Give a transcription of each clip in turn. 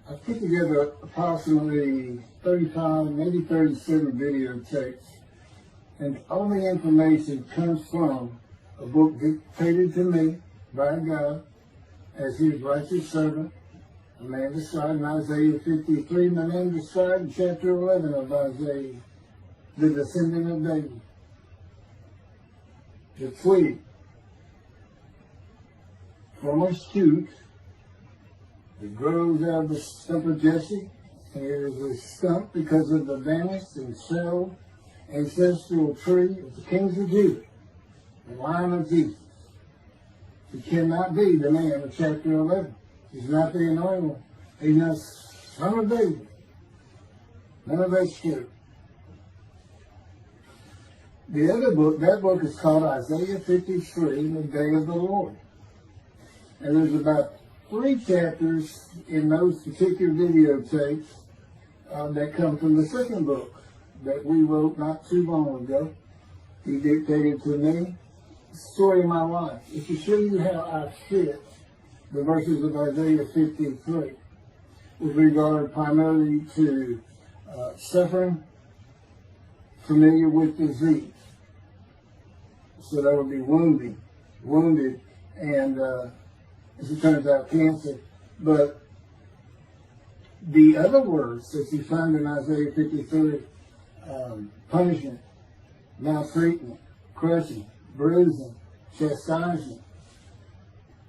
I put together approximately 35, maybe 37 videotapes, and all the information comes from a book dictated to me by God as his righteous servant, a man described in Isaiah 53, my name described in chapter 11 of Isaiah, the descendant of David, the twig from a shoot that grows out of the stump of Jesse, and it is a stump because of the vanished and settled ancestral tree of the kings of Judah, the line of Jesus. He cannot be the man of chapter 11. He's not the anointed one. He's not son of David. None of that's true. The other book, that book is called Isaiah 53, the Day of the Lord. And there's about 3 chapters in those particular videotapes that come from the second book that we wrote not too long ago. He dictated to me the story of my life. It's to show you how I fit the verses of Isaiah 53 with regard primarily to suffering, familiar with disease. So that would be wounded, and as it turns out, cancer. But the other words that you find in Isaiah 53, punishment, maltreatment, crushing, bruising, chastisement.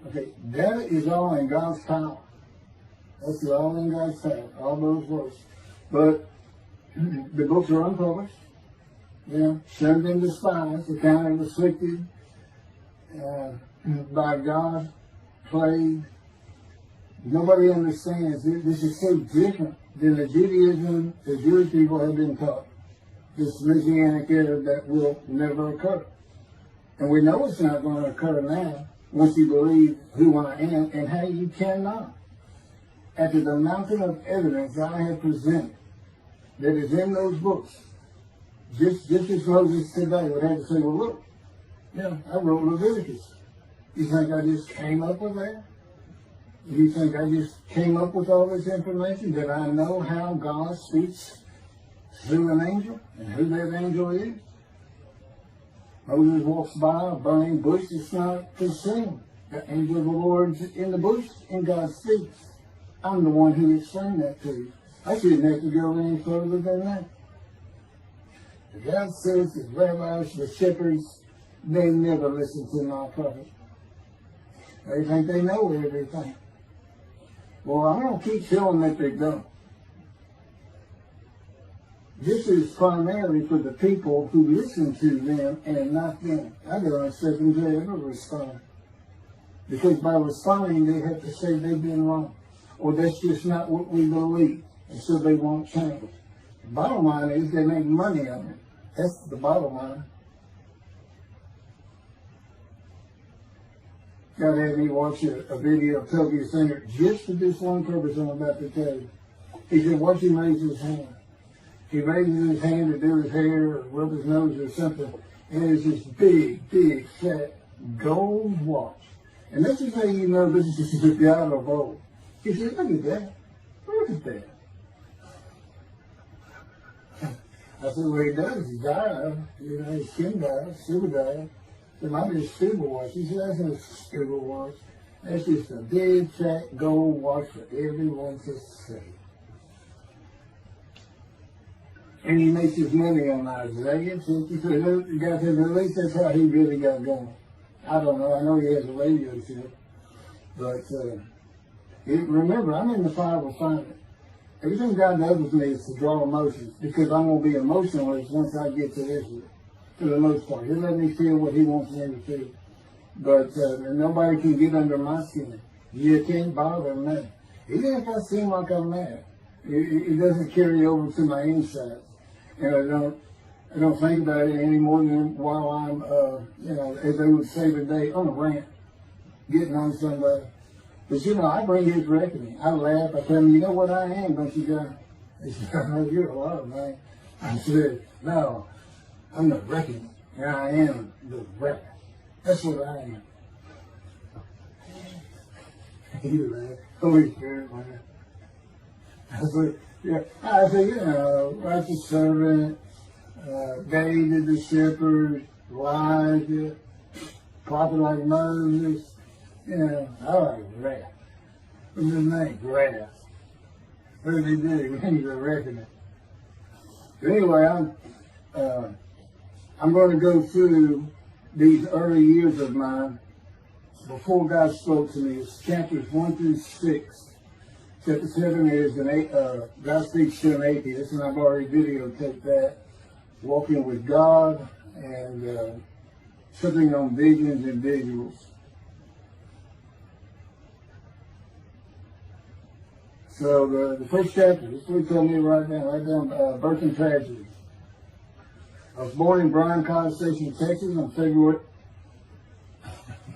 Okay, that is all in God's power. That's all in God's power, all those words. But the books are unpublished, shunned and despised, accounted afflicted by God, plagued. Nobody understands it. This is so different than the Judaism the Jewish people have been taught. This Messianic era that will never occur. And we know it's not going to occur now once you believe who I am and how you cannot. After the mountain of evidence I have presented that is in those books, just as Moses today would have to say, well, look, I wrote Leviticus. You think I just came up with that? You think I just came up with all this information? Did I know how God speaks through an angel and who that angel is? Moses walks by a burning bush, it's not consumed. The angel of the Lord's in the bush and God speaks. I'm the one who explained that to you. I shouldn't have to go any further than that. The God says the rabbis, the shepherds, they never listen to my prophet. They think they know everything. Well, I'm going to keep telling that they don't. This is primarily for the people who listen to them and not them. I don't expect them to ever respond. Because by responding, they have to say they've been wrong. Or that's just not what we believe. And so they won't change. The bottom line is they make money on it. That's the bottom line. God had me watch a video of Toby Singer just for this one purpose I'm about to tell you. He said, watch him raise his hand. He raises his hand to do his hair or rub his nose or something, and there's this big, fat gold watch. And this is how you know this is the God of old. He said, look at that. Look at that. I said, well, he does. He died. His skin died, silver died. It might be a scuba watch. He said, that's not a scuba watch. That's just a big, fat gold watch for everyone to see. And he makes his money on Isaiah 53. The guy says, at least that's how he really got going. I don't know. I know he has a radio show. But remember, I'm in the fire refinement. Everything God does with me is to draw emotions because I'm going to be emotionless once I get to Israel. For the most part. He'll let me feel what he wants me to feel. But nobody can get under my skin. You can't bother me. Even if I seem like I'm mad, it doesn't carry over to my inside. And I don't think about it any more than while I'm, as they would say today, on a rant, getting on somebody. But I bring his reckoning. I laugh. I tell him, you know what I am, don't you, God? He said, I know you're a lot, man. I said, no, I'm the reckoning. And I am the record. That's what I am. He laughed. Holy Spirit, man. I said, you know, righteous servant, David the shepherd, Elijah, prophet like Moses, you know, I like grass. What's his name? Grass. What did he do? He was a reckoning. But anyway, I'm going to go through these early years of mine before God spoke to me. It's chapters 1 through 6. Chapter 7 is God speaks to an atheist, and I've already videotaped that. Walking with God and something on visions and visuals. So the first chapter, this is what he told me right down, birth and tragedy. I was born in Bryan College Station, Texas on February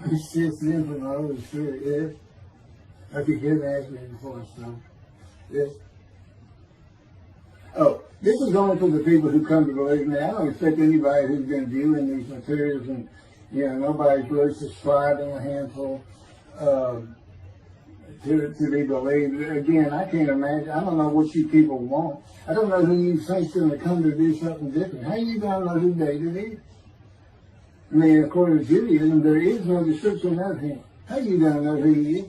6th, from the Holy Spirit, yes. I could get asked me before, so, yes. Oh, this is only for the people who come to believe me. I don't expect anybody who's been viewing these materials and, you know, nobody's really subscribed in a handful to be believed. Again, I can't imagine. I don't know what you people want. I don't know who you think's going to come to do something different. How you going to know who David is? I mean, according to Judaism, there is no description of him. How you going to know who he is?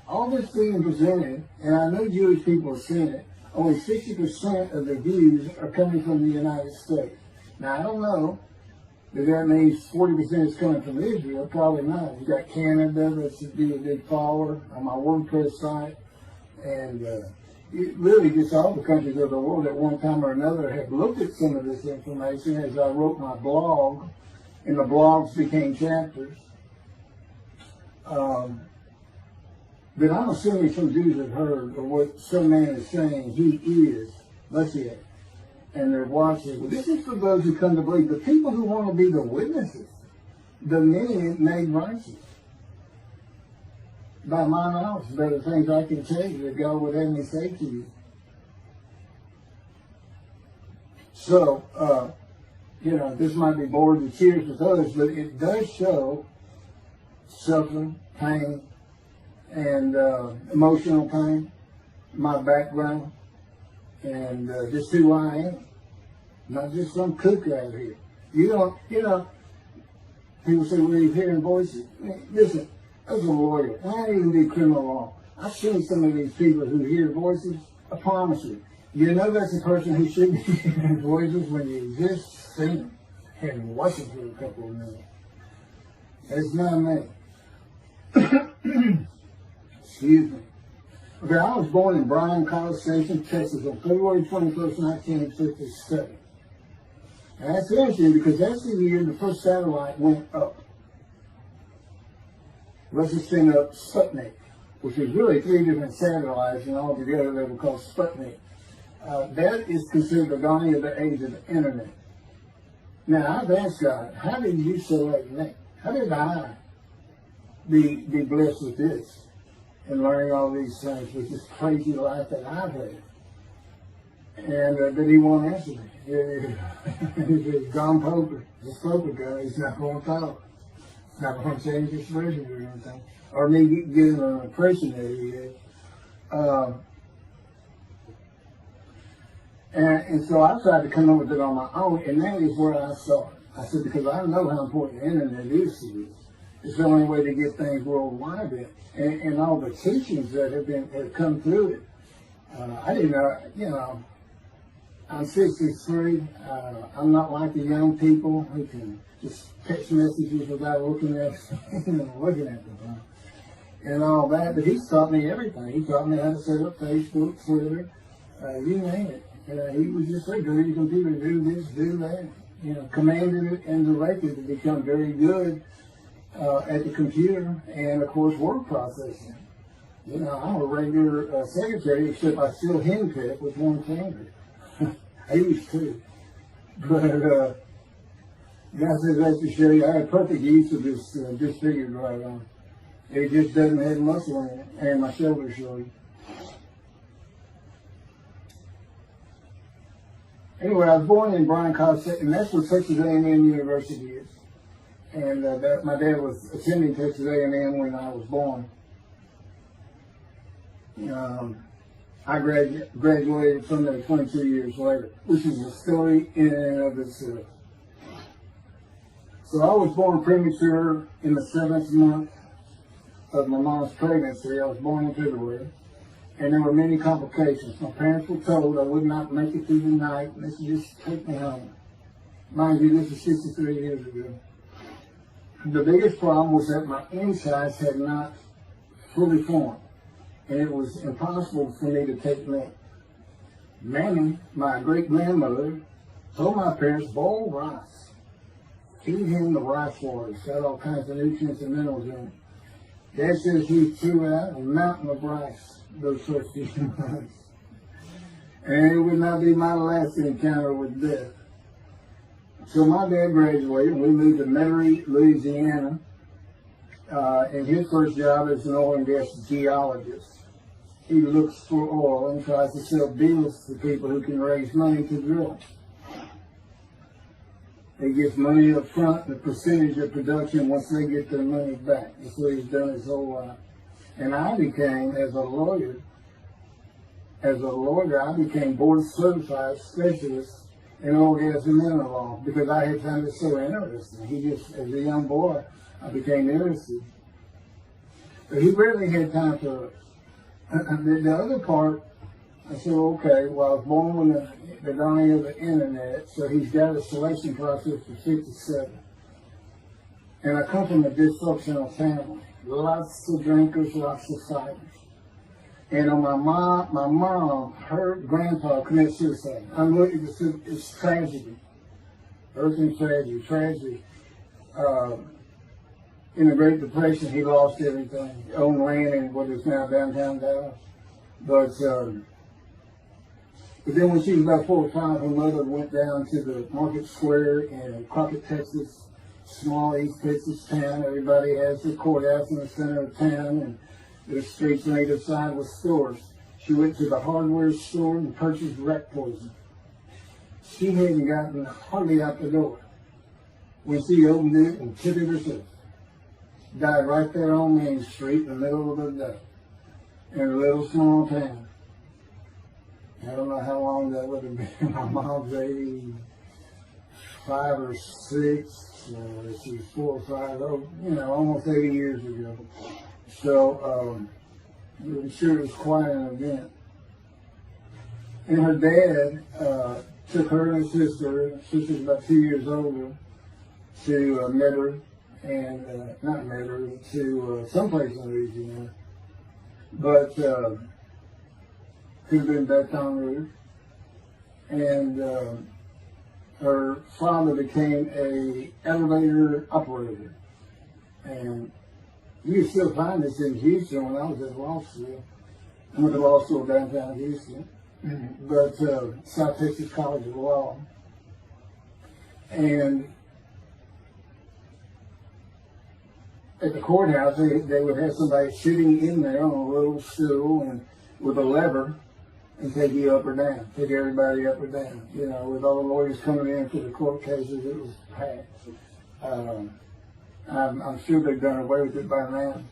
All this being presented, and I know Jewish people are seeing it, only 60% of the views are coming from the United States. Now, I don't know if that means 40% is coming from Israel. Probably not. You got Canada, that's be a big follower on my WordPress site. And it really gets all the countries of the world at one time or another have looked at some of this information as I wrote my blog, and the blogs became chapters. But I'm assuming some Jews have heard of what some man is saying he is Moshiach, and they're watching. Well, this is for those who come to believe. The people who want to be the witnesses, the men made righteous. By my knowledge, there are things I can tell you that God would have me say to you. So, you know, this might be bored to tears with others, but it does show suffering, pain, and emotional pain, my background, and just who I am. Not just some kook out here. You know, people say, well, you're hearing voices. Listen, as a lawyer, and I even do criminal law, I've seen some of these people who hear voices. I promise you, you know that's a person who should be hearing voices when you just see them and watch them for a couple of minutes. It's not me. Excuse me. Okay, I was born in Bryan College Station, Texas on February 21st, 1957. And that's interesting because that's the year the first satellite went up. Russia sent up Sputnik, which is really 3 different satellites, and all together they were called Sputnik. That is considered the dawning of the age of the internet. Now, I've asked God, how did you select me? How did I be blessed with this and learning all these things with this crazy life that I've had? And but he won't answer me. He's John Poker, this poker guy. He's not going to talk. He's not going to change his version or anything, or me getting an impression that he is. And so I tried to come up with it on my own, and that is where I saw it. I said, because I know how important the internet is to you. It's the only way to get things worldwide, and all the teachings that have come through it. I didn't know, you know, I'm 63. I'm not like the young people who can just text messages without looking at them and all that. But he's taught me everything. He taught me how to set up Facebook, Twitter, you name it. He was just like, go to your computer, do this, do that. You know, commanded it and directed to become very good at the computer and, of course, word processing. You know, I'm a regular secretary, except I still henpeck with one finger. I used to. But God says that to show you I had perfect use of this disfigured right arm. It just doesn't have muscle in it, and my shoulder showed. Anyway, I was born in Bryan College, and that's where Texas A&M University is. And my dad was attending Texas A&M when I was born. I graduated from there 22 years later, which is a story in and of itself. So I was born premature in the 7th month of my mom's pregnancy. I was born in February, and there were many complications. My parents were told I would not make it through the night, and they said, just take me home. Mind you, this is 63 years ago. The biggest problem was that my insides had not fully formed, and it was impossible for me to take milk. Mammy, my great-grandmother, told my parents, boil rice. Feed him the rice water. It's got all kinds of nutrients and minerals in it. Dad says he threw out a mountain of rice those first few months. And it would not be my last encounter with death. So my dad graduated, and we moved to Metairie, Louisiana. And his first job is an oil and gas geologist. He looks for oil and tries to sell deals to people who can raise money to drill. He gets money up front, the percentage of production once they get their money back. That's what he's done his whole life. And I became, as a lawyer, I became board certified specialist in oil, gas, and mineral law because I had found it so interesting. He just, as a young boy, I became interested. But he rarely had time for it. The other part, I said, okay, well, I was born when the dawning of the internet, so he's got a selection process for 57. And I come from a dysfunctional family. Lots of drinkers, lots of fighters. And my mom, her grandpa committed suicide. It's tragedy. Everything's tragedy. In the Great Depression, he lost everything. He owned land in what is now downtown Dallas. But then when she was about 4 or 5, her mother went down to the market square in Crockett, Texas, small East Texas town. Everybody has their courthouse in the center of town, and there's streets on either side with stores. She went to the hardware store and purchased rat poison. She hadn't gotten hardly out the door when she opened it and took it herself. Died right there on Main Street in the middle of the day in a little small town. I don't know how long that would have been. My mom's 85 or 6. She was 4 or 5, almost 80 years ago. So I'm sure it was quite an event. And her dad took her and her sister's about 2 years older, to Metairie, and not Metairie, to someplace in Louisiana. But could have been Baton Rouge. And her father became an elevator operator. And you can still find this in Houston when I was at law school. I went to law school downtown Houston, but South Texas College of Law. And at the courthouse, they would have somebody sitting in there on a little stool and with a lever and take you up or down, take everybody up or down. With all the lawyers coming in for the court cases, it was packed. I'm sure they've done away with it by now.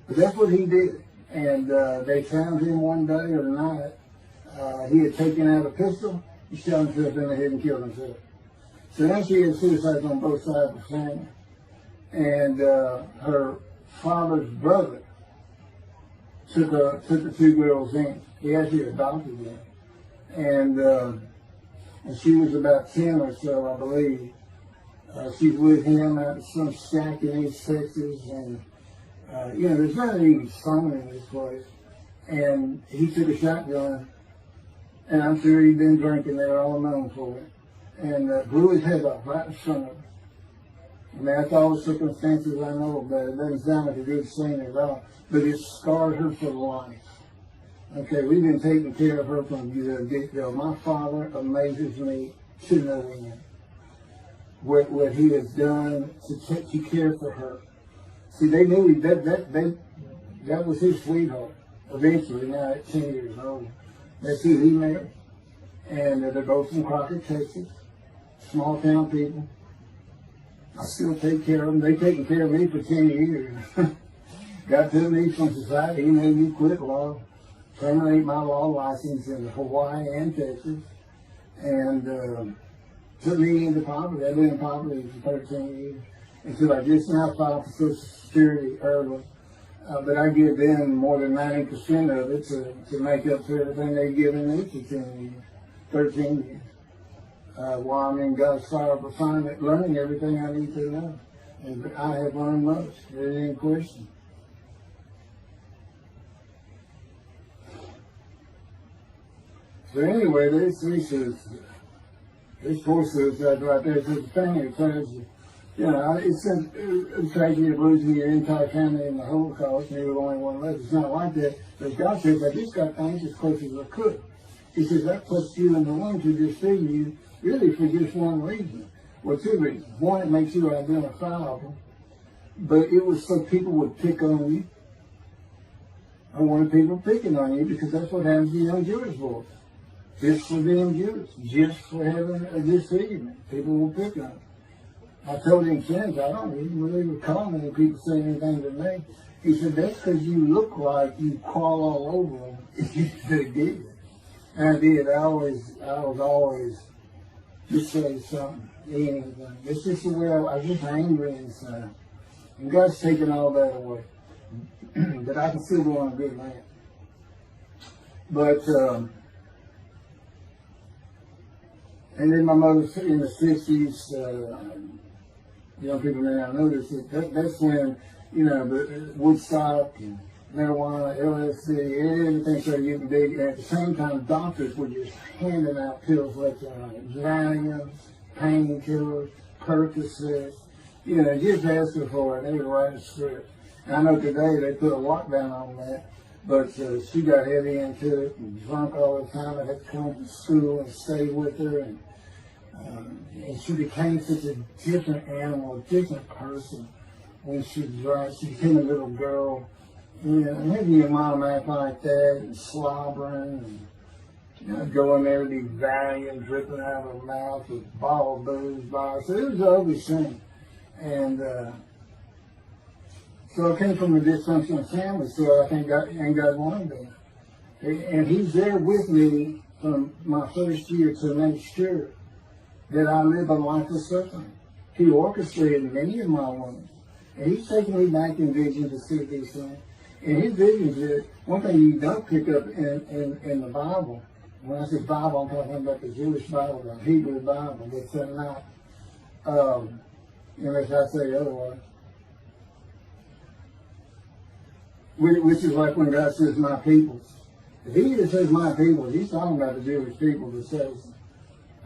But that's what he did. And they found him one day or night. He had taken out a pistol, he shot himself in the head and killed himself. So now she had suicides on both sides of the family. And her father's brother took the 2 girls in. He actually adopted them. And she was about 10 or so, I believe. She's with him at some shack in East Texas, and there's not even fun in this place. And he took a shotgun, and I'm sure he'd been drinking there all known for it, and blew his head off right in front of her. I mean, that's all the circumstances I know about it. It doesn't sound like a good scene at all, but it scarred her for life. Okay, we've been taking care of her from the get-go. My father amazes me to no end. What he has done to care for her. See, they knew that was his sweetheart. Eventually, now at 10 years old, that's who he married. And they're both from Crockett, Texas. Small town people. I still take care of them. They've taken care of me for 10 years. Got to me from society. He made me quit law. terminate my law license in Hawaii and Texas, and took me into poverty. I've been in poverty for 13 years until I just now filed for Social Security early. But I give them more than 90% of it to make up for everything they've given me for 13 years. While I'm in God's fire of refinement, learning everything I need to know. And I have learned much. There ain't any question. So anyway, this course is right there. It's a thing that tells you, it's tragedy of losing your entire family in the Holocaust, and you're the only one left. It's not like that. But God says, I just got things as close as I could. He says, that puts you in the one to deceive you, really for just one reason. Well, two reasons. One, it makes you identifiable, but it was so people would pick on you. I wanted people picking on you because that's what happens to young Jewish boys. Just for being Jewish, just for having a disfigurement. People will pick on you. I told him since, I don't even really recall many people saying anything to me. He said, that's because you look like you crawl all over them if you did. And I did. I was always just say something, anything. It's just the way I was just angry inside. And God's taken all that away. But I can still go on a good man. But, and then my mother in the 60s, young people may not know this, that's when, the Woodstock and marijuana, LSD, everything started getting big. And at the same time, doctors were just handing out pills left and right. Valium, painkillers, Percocet, just asking for it. They would write a script. And I know today they put a lockdown on that, but she got heavy into it and drunk all the time. I had to come to school and stay with her. And she became such a different animal, a different person when she drank. She became a little girl. Maybe your mom act like that and slobbering and going there to be Valium dripping out of her mouth with bottle of booze by her. So it was an ugly thing. And so I came from a dysfunctional family, so I think God wanted that. And He's there with me from my first year to make sure that I live a life of suffering. He orchestrated many of my wounds. And He's taken me back in vision to see these things. And His visions is one thing you don't pick up in the Bible. When I say Bible, I'm talking about the Jewish Bible, the Hebrew Bible. It's not, unless I say otherwise. Which is like when God says, my people. If He just says my people, He's talking about the Jewish people that says,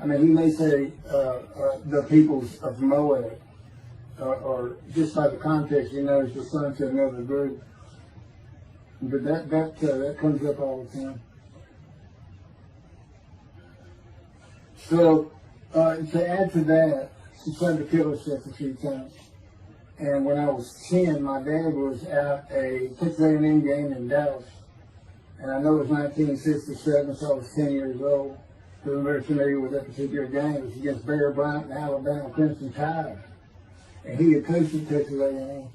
He may say the peoples of Moab, or just by the context, it's the son to another group. But that comes up all the time. So to add to that, she tried to kill herself a few times. And when I was 10, my dad was at a Texas A&M game in Dallas. And I know it was 1967, so I was 10 years old. I'm very familiar with that particular game. It was against Bear Bryant and Alabama Crimson Tide. And he had coached at Texas A&M.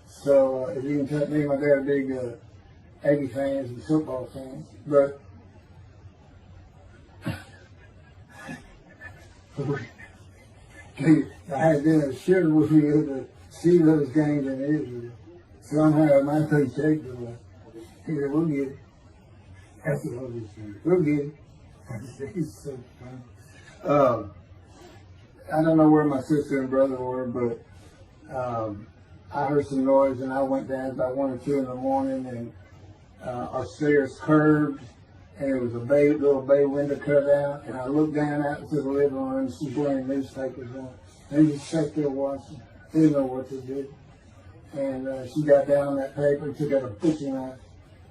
So if you can tell me, my dad a big Aggie fans and football fans. But I had dinner sure with me to see those games in Israel. Somehow my coach takes it. He said, we'll get it. That's what we'll get it. He's so funny. I don't know where my sister and brother were, but I heard some noise and I went down about 1 or 2 in the morning, and our stairs curved, and there was a little bay window cut out, and I looked down out into the living room, and she's wearing newspapers on. And just sat there watching. They didn't know what to do. And she got down on that paper and took out a butcher knife,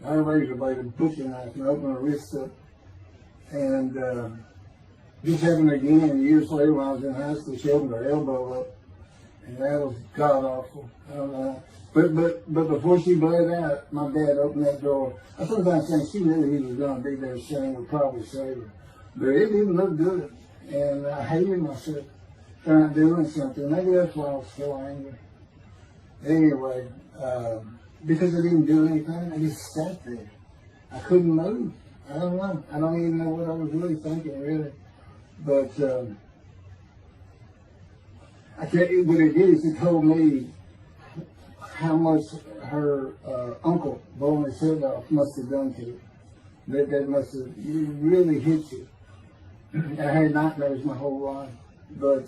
not a razor blade, a butcher knife, and opened her wrist up. And just happened again years later when I was in high school. She opened her elbow up, and that was god awful. I don't know. But before she bled out, my dad opened that door. I sometimes think she knew he was going to be there. Shane would probably save her, but it didn't look good, and I hated myself trying doing something. Maybe that's why I was so angry. Anyway, because I didn't do anything, I just sat there. I couldn't move. I don't know. I don't even know what I was really thinking, really. But I tell you what it is. It told me how much her uncle blowing his head off must have done to you. That must have really hit you. I had nightmares my whole life, but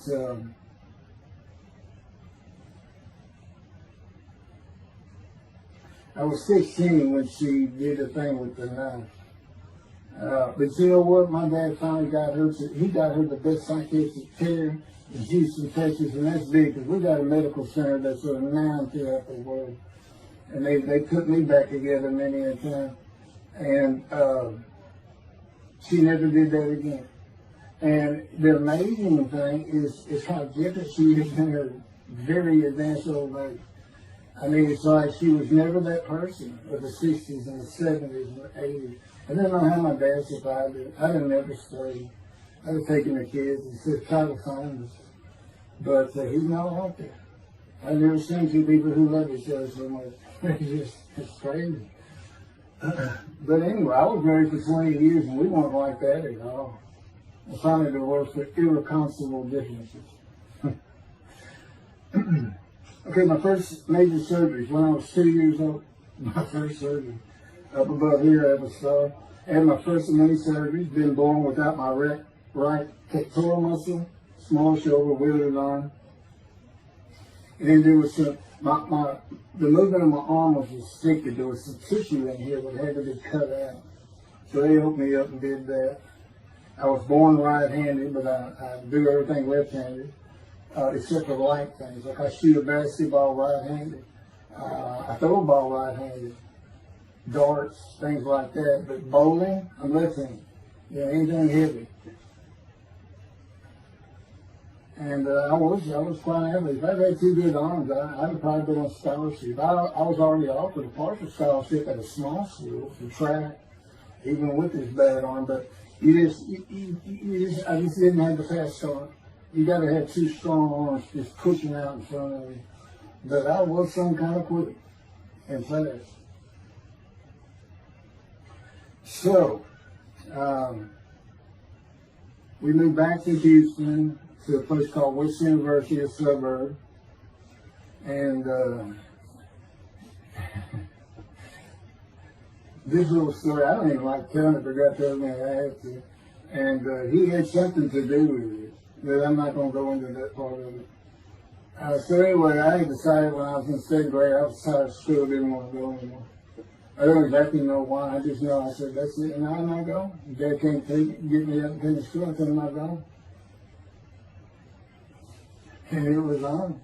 I was 16 when she did the thing with the knife. But you know what? My dad finally got her. He got her the best psychiatric care in Houston, Texas, and that's big because we got a medical center that's renowned throughout the world. And they put me back together many a time. And she never did that again. And the amazing thing is how different she is in her very advanced old age. I mean, it's like she was never that person of the 60s and the 70s and the 80s. I don't know how my dad survived it. I'd have never stayed. I'd have taken the kids and said, try to find us. But he's not out there. I've never seen two people who love each other so much. It's crazy. But anyway, I was married for 20 years and we weren't like that at all. I finally divorced for irreconcilable differences. Okay, my first major surgery when I was 2 years old. My first surgery. Up above here, I have a scar. I had my first of many surgeries. Been born without my right pectoral muscle, small shoulder, withered arm. And then there was some, the movement of my arm was restricted. There was some tissue in here that had to be cut out. So they opened me up and did that. I was born right-handed, but I do everything left-handed, except for light things. Like I shoot a basketball right-handed. I throw a ball right-handed. Darts, things like that. But bowling, I'm left-handed. Yeah, anything heavy. And I was quite average. If I'd had two good arms, I'd have probably been on scholarship. I was already offered a partial scholarship at a small school for track, even with this bad arm. But I just didn't have the fast start. You got to have two strong arms just pushing out in front of you. But I was some kind of quick and fast. So, we moved back to Houston, to a place called West University, a suburb. And this little story, I don't even like telling it, but I told me I had to. And he had something to do with it, but I'm not going to go into that part of it. So anyway, I had decided when I was in 7th grade, I was tired of school, didn't want to go anymore. I don't exactly know why, I just know I said, that's it, and I'm not going. Dad can't get me up and finish school, I said, I'm not going. And it was on.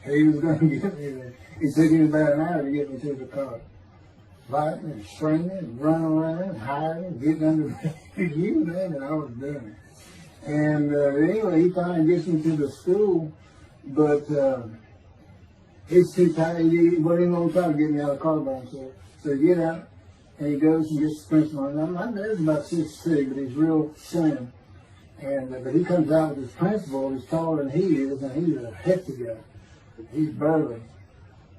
He was going to get me there. It took him about an hour to get me to the car. Fighting and screaming and running around, hiding, getting under the you man, and I was doing it. And anyway, he finally gets me to the school, but he's too tired. He wasn't even going to try to get me out of the car by himself. So he get out, and he goes and gets the principal. And my dad's about 6'3", but he's real slim. And but he comes out with his principal, he's taller than he is, and he's a hefty guy. He's burly.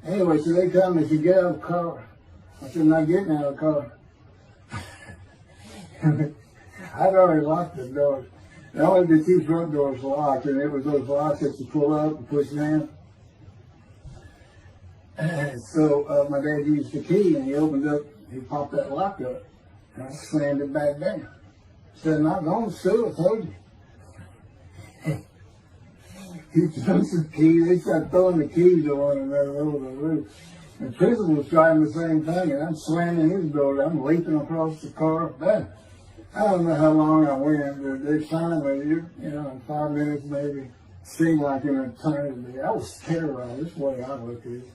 Anyway, so they come and said, get out of the car. I said, I'm not getting out of the car. I'd already locked the doors. And only the two front doors were locked, and it was those locks that you pull up and push down. And so my dad used the key, and he opened up, he popped that lock up, and I slammed it back down. Said, I'm not going to sue, I told you. He throws the keys, they start throwing the keys at one another over the roof. The principal was trying the same thing, and I'm slamming his door, I'm leaping across the car. But I don't know how long I went, but they finally, in 5 minutes maybe, seemed like an eternity. I was terrorized, this way I looked at it.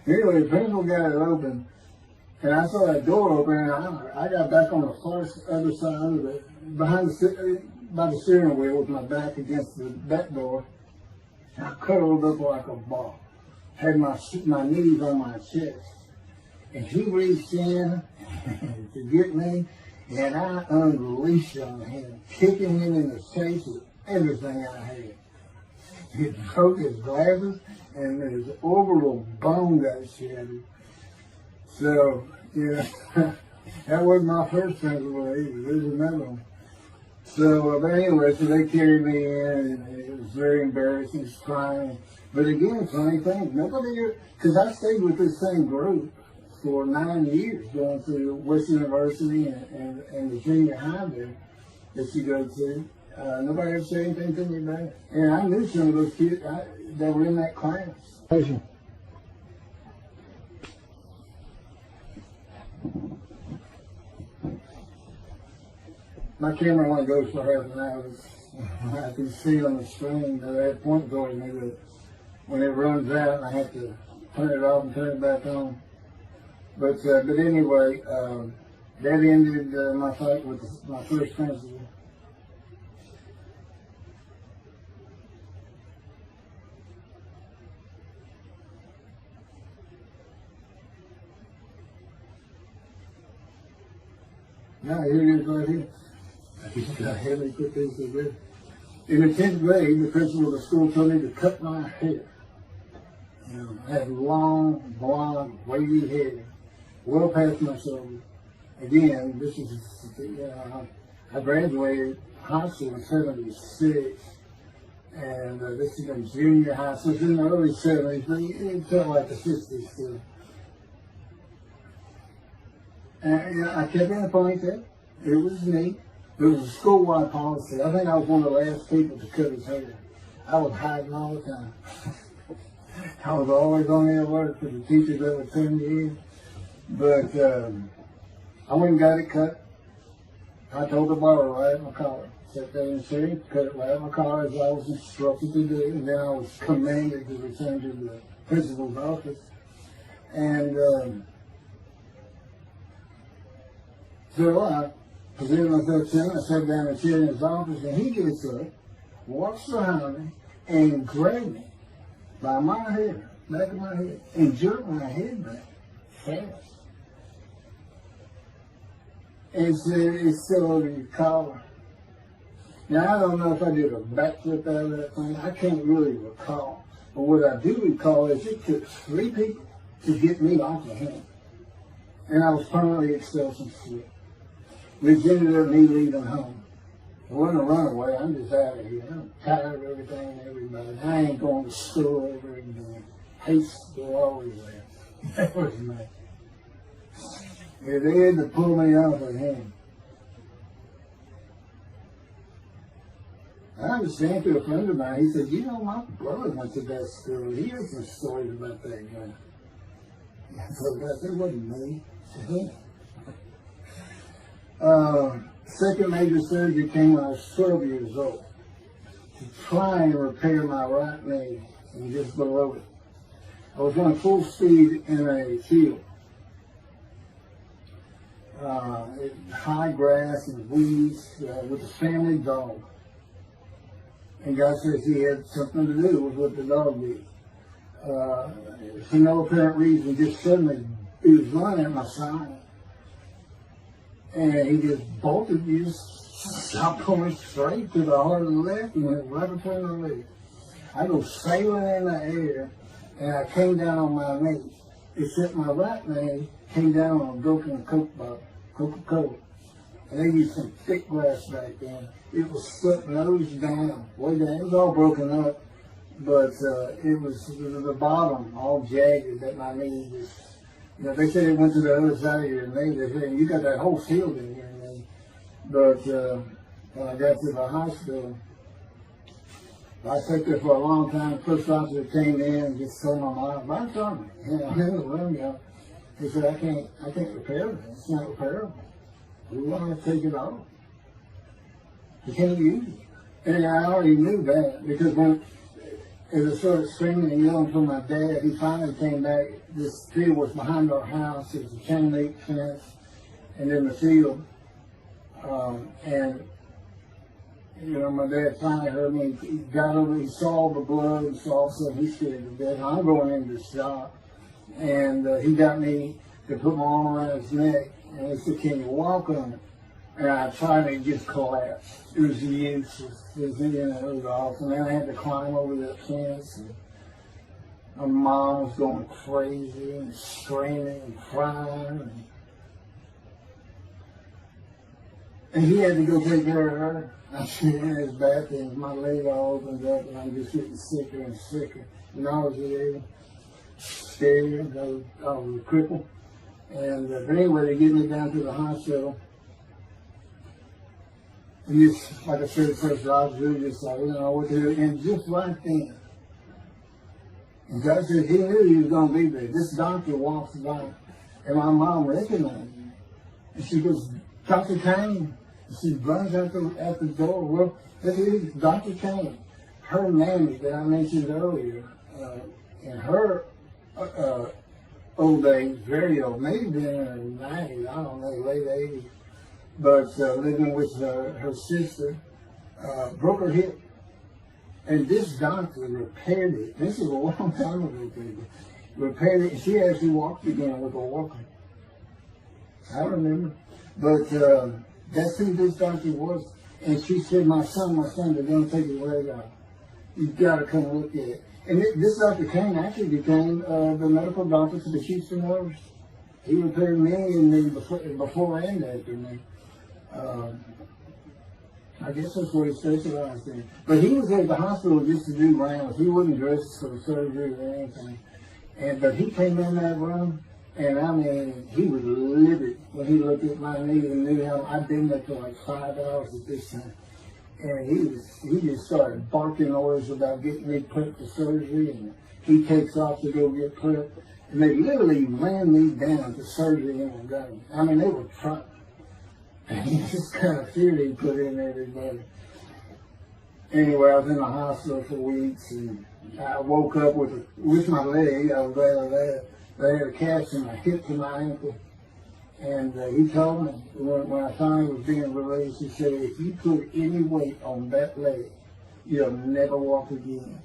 Anyway, the principal got it open. And I saw that door open, and I got back on the far other side of it, by the steering wheel with my back against the back door. And I curled up like a ball. Had my knees on my chest. And he reached in to get me, and I unleashed on him, kicking him in the face with everything I had. He broke his glasses, and his orbital bone got shattered. So, That wasn't my first principal either. There's another one. So, but anyway, so they carried me in, and it was very embarrassing, just crying. But again, funny thing, nobody, because I stayed with this same group for 9 years, going through West University and the junior high there that you go to. Nobody ever said anything to me about it. And I knew some of those kids that were in that class. My camera only goes for half an hour. I can see on the screen that I had point towards me that when it runs out, I have to turn it off and turn it back on. But anyway, that ended my fight with my first principal. Now here it is right here. I had me put these together. In the 10th grade, the principal of the school told me to cut my hair. You know, I had long, blonde, wavy hair, well past my shoulder. Again, this is, I graduated high school in 76, and this is in junior high, so it's in the early 70s, but it felt like the 60s still. And I kept in a ponytail. It was neat. It was a school-wide policy. I think I was one of the last people to cut his hair. I was hiding all the time. I was always on the alert for the teachers that would send me in. But I went and got it cut. I told the barber right at my collar. Sat there and said, cut it right at my collar as I was instructed to do. And then I was commanded to return to the principal's office. And so I presented myself to him. I sat down in a chair in his office, and he gets up, walks behind me, and grabbed me by my hair, back of my head, and jerked my head back fast. And said, it's still over your collar. Now, I don't know if I did a backflip out of that thing. I can't really recall. But what I do recall is it took 3 people to get me off of him. And I was permanently expelled from school. Which ended up me leaving home. It wasn't a runaway, I'm just out of here. I'm tired of everything and everybody. I ain't going to school ever again. Hate school always there. That was me. Yeah, they had to pull me off of him. I understand through a friend of mine, he said, you know, my brother went to that school. He heard some stories about that guy. So that wasn't me. Second major surgery came when I was 12 years old to try and repair my right knee and just below it. I was running full speed in a field. High grass and weeds with a family dog. And God says he had something to do with what the dog did. For no apparent reason, just suddenly he was running at my side. And he just bolted, he just stopped going straight to the heart of the left and went right between the legs. I go sailing in the air, and I came down on my knee. Except my right knee came down on a broken Coke bottle, Coca-Cola. And they used some thick glass back then. It was stuck nose down, way down. It was all broken up, but it was the bottom all jagged that my knee just. You know, they said it went to the other side of your knee. They said, you got that whole field in your knee. But when I got to the hospital, I sat there for a long time. The first officer came in and just told my mom, "Mine saw me." You know, in the room, you know. He said, I can't repair it. It's not repairable. We want to take it off. You can't use it. And I already knew that because when as I started screaming and yelling for my dad, he finally came back. This field was behind our house. It was a chain link fence, and in the field. And you know, my dad finally heard me. He got over. He saw the blood and saw something. He scared to death. I'm going into the shop, and he got me to put my arm around his neck, and he said, "Can you walk on it?" And I tried to just collapse. It was useless. It was awful. And then I had to climb over that fence. And my mom was going crazy and screaming and crying. And he had to go take care of her. I sit in his bathroom, my leg all opens up, and I'm just getting sicker and sicker. Nauseated, scared, I was crippled. And but anyway, they get me down to the hospital. And just, like I said, first I was really just like, what to do. And just right then, and God said he knew he was going to be there. This doctor walks by, and my mom recognized him. And she goes, Dr. Kane. And she runs out the door. Well, this is Dr. Kane. Her mammy that I mentioned earlier, in her old age, very old, maybe in her 90s, I don't know, late 80s, but living with her sister, broke her hip. And this doctor repaired it. This is a long time ago, people. Repaired it, and she actually walked again with a walker. I remember. But that's who this doctor was. And she said, my son, they're going to take his leg out. You've got to come look at it. And this Dr. Kane actually became the medical doctor for the Houston Royals. He repaired many and me before and after me. I guess that's what he specialized in. But he was at the hospital just to do rounds. He wasn't dressed for the surgery or anything. But he came in that room, and I mean, he was livid when he looked at my knee and knew how I'd been there for like 5 hours at this time. And he just started barking orders about getting me prepped for surgery, and he takes off to go get prepped. And they literally ran me down to surgery in Montgomery. I mean, they were trying. And this kind of fear they put in everybody. Anyway, I was in the hospital for weeks, and I woke up with my leg. I was glad of that. They had a cast in my hip to my ankle. And he told me, when I finally was being released, he said, if you put any weight on that leg, you'll never walk again.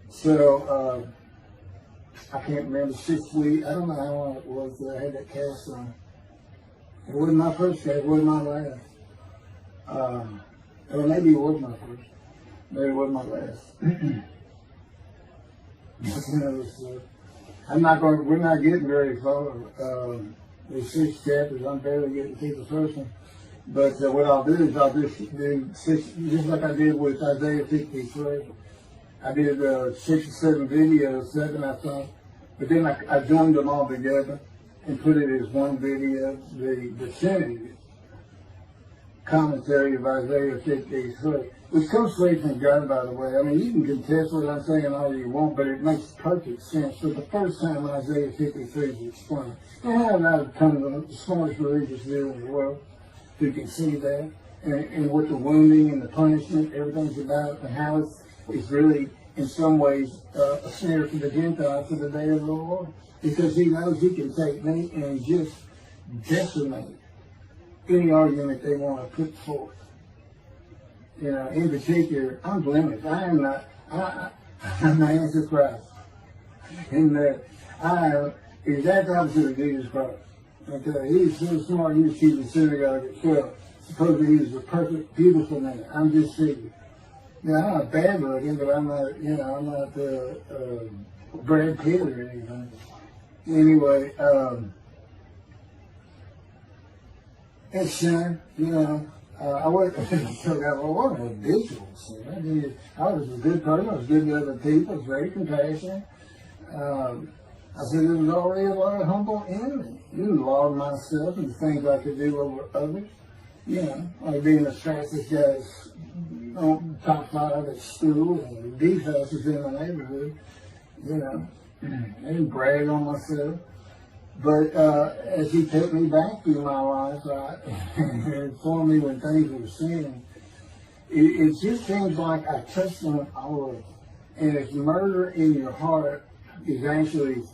So, I can't remember, 6 weeks, I don't know how long it was that I had that cast on. It wasn't my first cast, it wasn't my last. Or maybe it was my first. Maybe it wasn't my last. That's another story. We're not getting very far. There's 6 chapters, I'm barely getting to the first one. But what I'll do is I'll just do 6, just like I did with Isaiah 53. I did 6 or 7 videos, 7 I thought. But then I joined them all together and put it as one video, the definitive commentary of Isaiah 53, which comes straight from God, by the way. I mean, you can contest what I'm saying all you want, but it makes perfect sense. For the first time, Isaiah 53 is explained. And how I've come to the smartest religious view in the world who can see that, and what the wounding and the punishment, everything's about, and how it's really, in some ways, a snare for the Gentiles for the day of the Lord. Because he knows he can take me and just decimate any argument they want to put forth. You know, in particular, I'm blemished. I'm the Antichrist. In that I am exact opposite of Jesus Christ. Okay, he's so smart, he was keeping the synagogue at 12. Supposedly he was the perfect, beautiful man. I'm just thinking. You know, I'm not bad looking, but I'm not, I'm not Brad Pitt or anything. Anyway, it's sin, I wasn't a visual sin. I was a good person, I was good to other people, I was very compassionate. I said there was already a lot of humble in me. You laud myself and the things I could do over others. Like being the fastest guy on top 5 at school and the fastest in the neighborhood. I didn't brag on myself. But as he took me back through my life, and informed me when things were sin, it just seems like I touched on all of it. And if murder in your heart is actually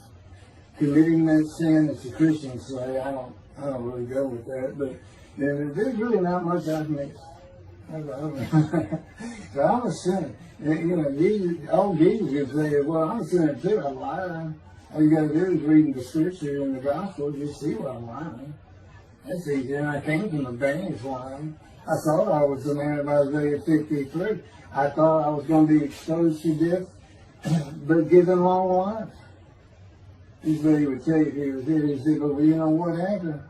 committing that sin, as the Christians say, I don't really go with that, but then there's really not much I can miss. So I'm a sinner. Jesus would say, well, I'm a sinner too, I'm lying. All you got to do is read the scripture in the gospel, just see what I'm lying. That's easy. And I came from the band's line. I thought I was the man of Isaiah 53. I thought I was going to be exposed to death, but given long life. This is what he would tell you if he was here. He said, but you know what happened?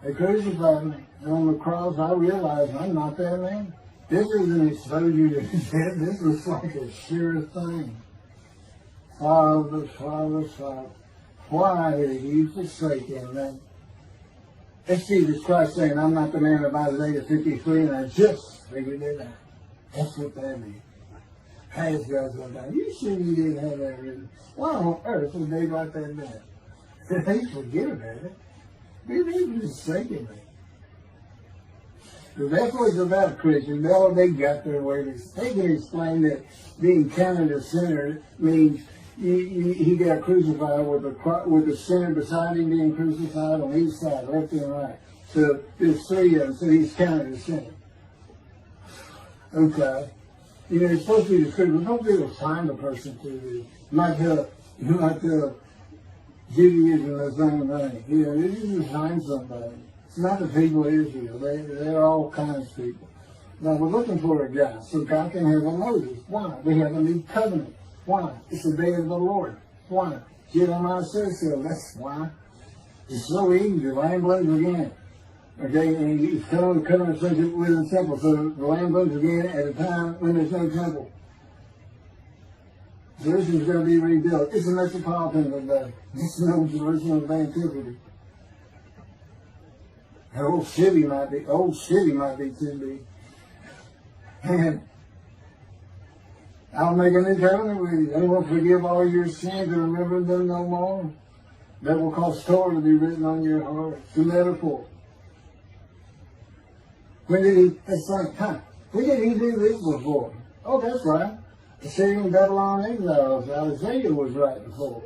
They crucified me. And on the cross, I realized I'm not that man. This isn't exposure to death. This is like a sure thing. Father, Father, Father, why are you forsaken me? It's Jesus Christ saying, I'm not the man of Isaiah 53, and I just figured it out. That's what that means. Past God's going down. You sure you didn't have that written? Why on earth would they write that down? They forget about it. They were just thinking it. So that's what it's about, Christians. All they got their ways. They can explain that being counted a sinner means he got crucified with the sinner beside him being crucified on each side, left and right. So there's three of them, so he's counted a sinner. Okay. You know, it's supposed to be the truth, but don't be able to find a person to do. Like Judaism, the same thing. You know, you just find somebody. It's not the people of Israel. They're all kinds of people. Now, we're looking for a guy so God can have a Moses. Why? We have a new covenant. Why? It's the day of the Lord. Why? Jeremiah says so. That's why. It's so easy. The lamb blooms again. Okay, and you come to covenant with the temple. So the lamb blooms again at a time when there's no temple. Jerusalem's going to be rebuilt. It's a metropolitan today. It's no Jerusalem of antiquity. The old city might be too big. And I'll make a new covenant with you. I will forgive all your sins and remember them no more. That will cause Torah to be written on your heart. It's a metaphor. When did he do this before? Oh, that's right. The Syrian Babylon exiles. Isaiah was right before.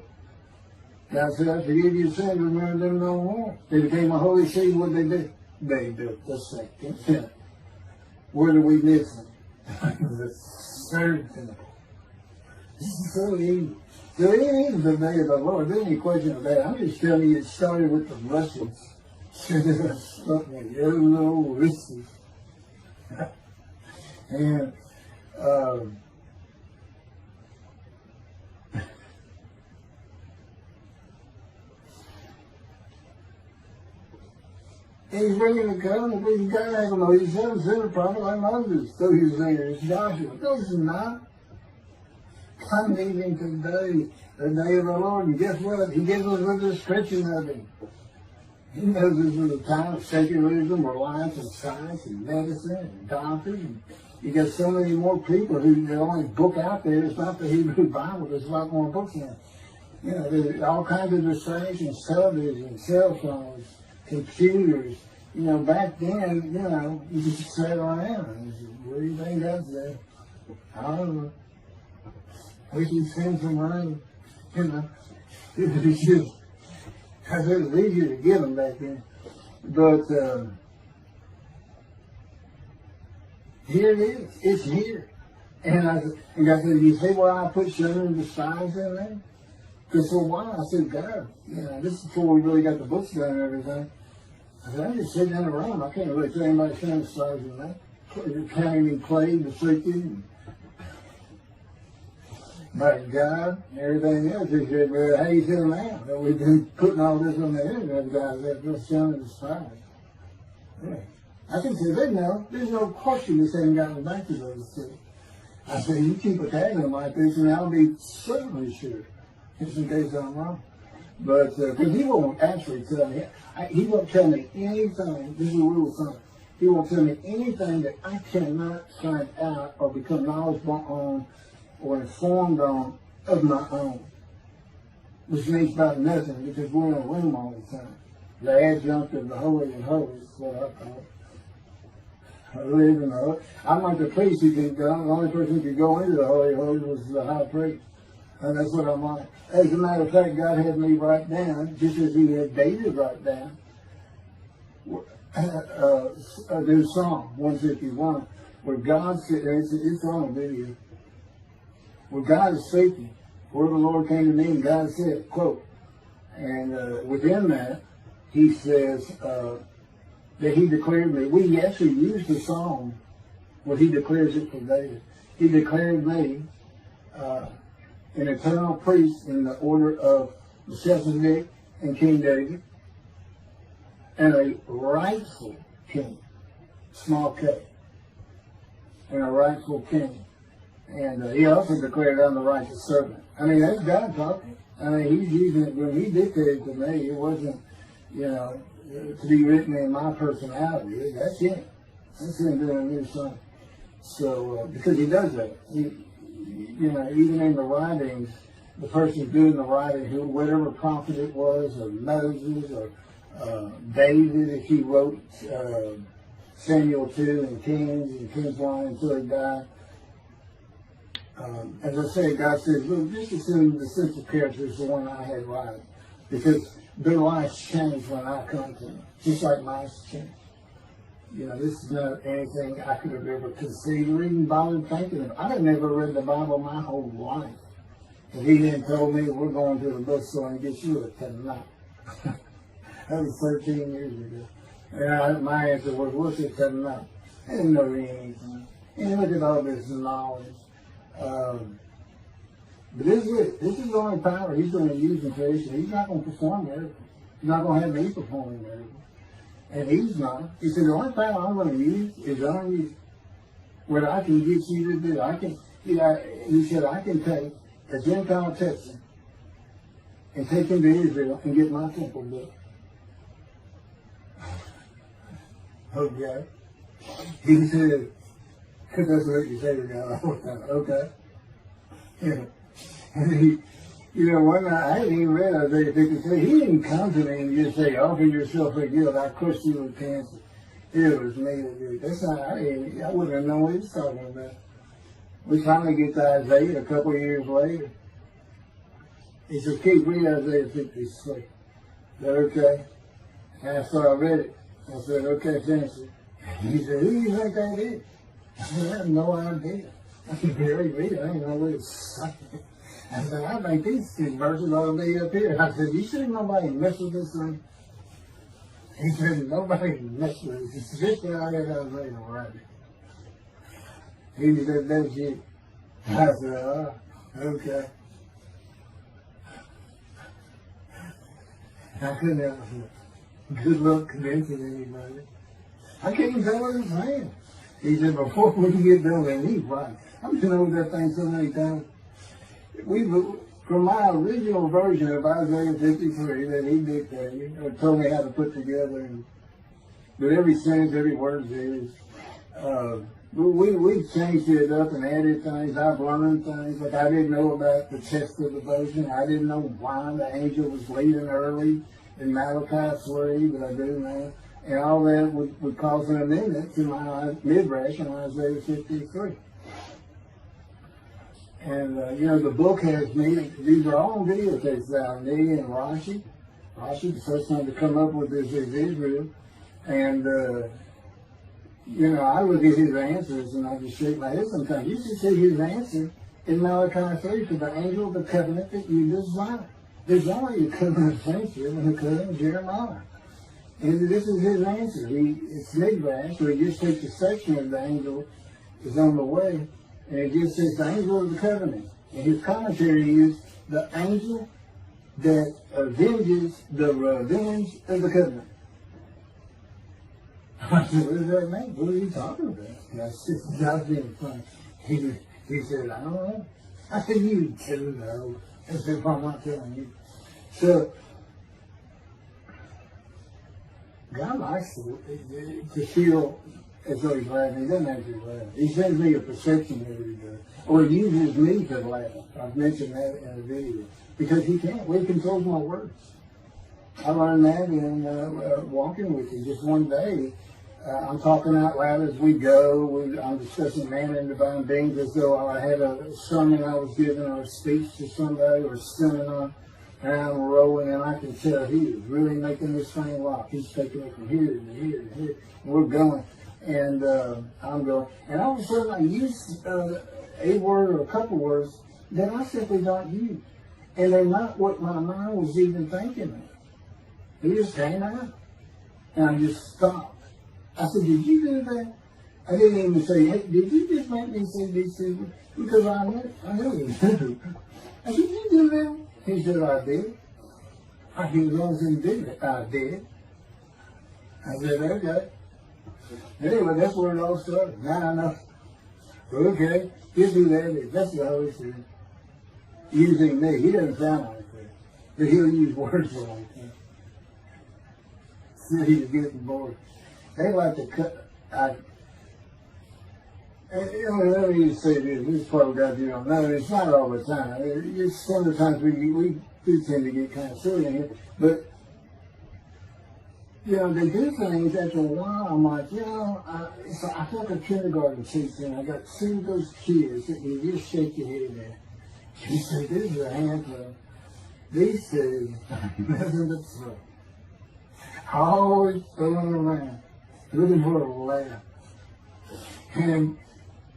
God said, I forgive your sins, remember them no more. They became a holy city. What did they do? They built the second temple. Where do we miss them? The third temple. This is so easy. So it is the day of the Lord. There's any question of that. I'm just telling you it started with the Russians. Something yellow Russians. And he's bringing the covenant. These guys, he's sent a prophet like Moses. So he's there. It's Joshua. No, it's not. I'm leaving today, the day of the Lord. And guess what? He gives us a description of him. He knows this is a time of secularism, reliance on science and medicine and doctors. And you got so many more people who the only book out there is not the Hebrew Bible. There's a lot more books in it. You know, there's all kinds of distractions, television, cell phones, computers. You know, back then, you know, you just sat around and said, what do you think that's there? I don't know. We can send some rain. You know, it's just, I said it was easier to get them back then. But here it is. It's here. And God said, you see why I put sugar and the skies in there? Because for a while I said, God, you know, this is before we really got the books done and everything. I said, I'm just sitting in a room. I can't really tell anybody showing the stars in that. Counting me plague, afflicted, by God and everything else. He said, well, how you feel now? That we've been putting all this on the internet, guys, that just showing the stars. Yeah. I can say, there's no question this ain't gotten back to those two. I said, you keep attacking them like this, and I'll be certainly sure, just in case I'm wrong. But, because he won't actually tell me, he won't tell me anything, this is a rule of thumb, he won't tell me anything that I cannot find out or become knowledgeable on or informed on of my own. Which means about nothing, because we're in a room all the time. The adjunct of the holy and holy is what I call it. I live in the holy. I'm like the priest who can go, the only person who could go into the holy holies was the high priest. And that's what I'm like. As a matter of fact, God had me write down, just as he had David write down, there's Psalm 151, where God said, it's on a video, where God is speaking, where the Lord came to me and God said, quote, and within that, he says that he declared me. We actually used the psalm where he declares it for David. He declared me an eternal priest in the order of Melchizedek and King David. and a rightful king, small k, and a rightful king. And he also declared, I'm the righteous servant. I mean, that's God talking. I mean, he's using it when he dictated to me. It wasn't, to be written in my personality. That's him. That's him doing a new song. So, because he does that. Even in the writings, the person doing the writing, whatever prophet it was, or Moses, or David, if he wrote Samuel 2 and Kings 1 until he died. As I say, God says, look, just assume the central character is the one I had writing. Because their lives change when I come to them, just like mine changed. This is not anything I could have ever conceived or even bothered thinking of. I had never read the Bible my whole life. And he then told me, we're going to the bookstore and get you a Tanakh. That was 13 years ago. And my answer was, what's a Tanakh? I didn't know anything. And look at all this knowledge. But this is it. This is the only power he's going to use in creation. He's not going to perform miracles. He's not going to have me performing miracles. And he's not. He said, the only power I'm going to use is on you. What I can get you to do. He said, I can take a Gentile Texan and take him to Israel and get my temple built. Okay. He said, because that's what you say to God all the time. Okay. And one night, I hadn't even read Isaiah 53. He didn't come to me and just say, offer yourself for guilt. I crushed you with cancer. It was me that did it. That's not, I wouldn't have known what he was talking about. We finally get to Isaiah a couple of years later. He said, keep reading Isaiah 53. Is that okay? And so I read it. I said, okay, finish it. He said, who do you think that is? I said, I have no idea. I could barely read it. I didn't know what it's saying. I said, I think these two verses ought to be up here. I said, you sure nobody mess with this thing? He said, nobody mess with it. He said, this guy I got Isaiah right. He said, that's you. I said, oh, okay. I couldn't have good luck convincing anybody. I can't even tell what he's saying. He said, before we can get done, and he's right. I've been over that thing so many times. From my original version of Isaiah 53 that he dictated, or told me how to put together, but every sentence, every word is, we changed it up and added things. I've learned things. Like I didn't know about the test of devotion. I didn't know why the angel was leaving early in Malachi 3, but I do now. And all that would cause an amendment to my midrash in Isaiah 53. And, the book has me, these are all videotapes out, me and Rashi. Rashi, the first one to come up with this is Israel. And, I look at his answers and I just shake my head sometimes. You should see his answer in Malachi 3 to the angel of the covenant that you desire. There's only a covenant of friendship and a covenant of Jeremiah. And this is his answer. It's midrash, so he just takes a section of the angel is on the way. And it just says the angel of the covenant. And his commentary is the angel that avenges the revenge of the covenant. I said, what does that mean? What are you talking about? And I said, I was being funny. He said, I don't know. I said, you do know. I said, well, I'm not telling you. So, God likes to feel as though he's laughing. He doesn't actually laugh. He sends me a perception every day. Or he uses me to laugh. I've mentioned that in a video. Because he can't. He controls my words. I learned that in walking with you. Just one day, I'm talking out loud as we go. I'm discussing man and divine beings as though I had a sermon I was giving or a speech to somebody or a seminar. And I'm rolling, and I can tell he is really making this thing rock. He's taking it from here to here to here. And we're going. And I'm going. And all of a sudden, I use a word or a couple words that I simply don't use. And they're not what my mind was even thinking of. He just came out. And I just stopped. I said, did you do that? I didn't even say, hey, did you just make me say these things? Because I know you do. I said, did you do that? He said, I did. I said, as long as he did it, I did. I said, okay. Anyway, that's where it all started. Now I know. Okay, he'll do that. That's the Holy Spirit. Using me. He doesn't sound like that. But he'll use words like that. So he's getting bored. They like to cut. Let me just say this probably got you on. No, it's not all the time. It's sometimes we do tend to get kind of silly in here. But, they do things after a while. I'm like, I feel like a kindergarten teacher, and I got two of those kids that you just shake your head at. You say, this is a handful. These two, nothing but trouble. Always throwing around, looking for a laugh. And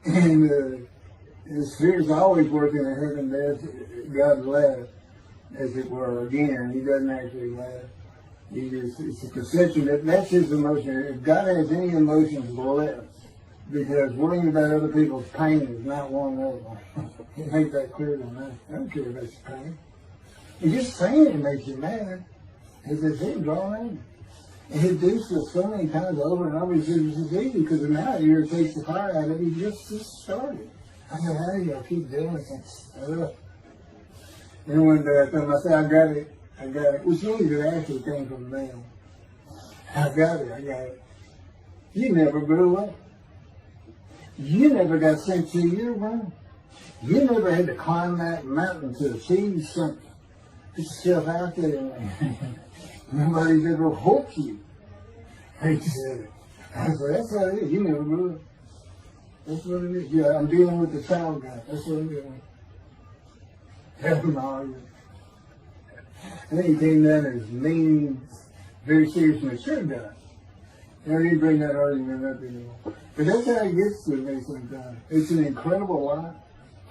the Spirit's always working in heaven. There's God's laugh, as it were. Again, He doesn't actually laugh. It's a perception that's His emotion. If God has any emotions left, because worrying about other people's pain is not one of them. He make that clear to me. I don't care about your pain. And just saying it makes you mad. It's a thing drawn in. And He do so many times over and over. He says it's easy because now it irritates the fire out of it. He just started. I said, how do y'all keep doing this? And one day I told him, I said, I got it. Which means it actually came from them. I got it. You never grew up. You never got sent to your room. You never had to climb that mountain to achieve something. Put yourself out there. Nobody's ever hooked you. He said, I said, that's what it is. You never grew up. That's what it is. Yeah, I'm dealing with the child guy. That's what I'm doing. Help him all you. And then he came down as mean, very serious, mature guy. I didn't bring that argument up anymore. But that's how it gets to me sometimes. It's an incredible life.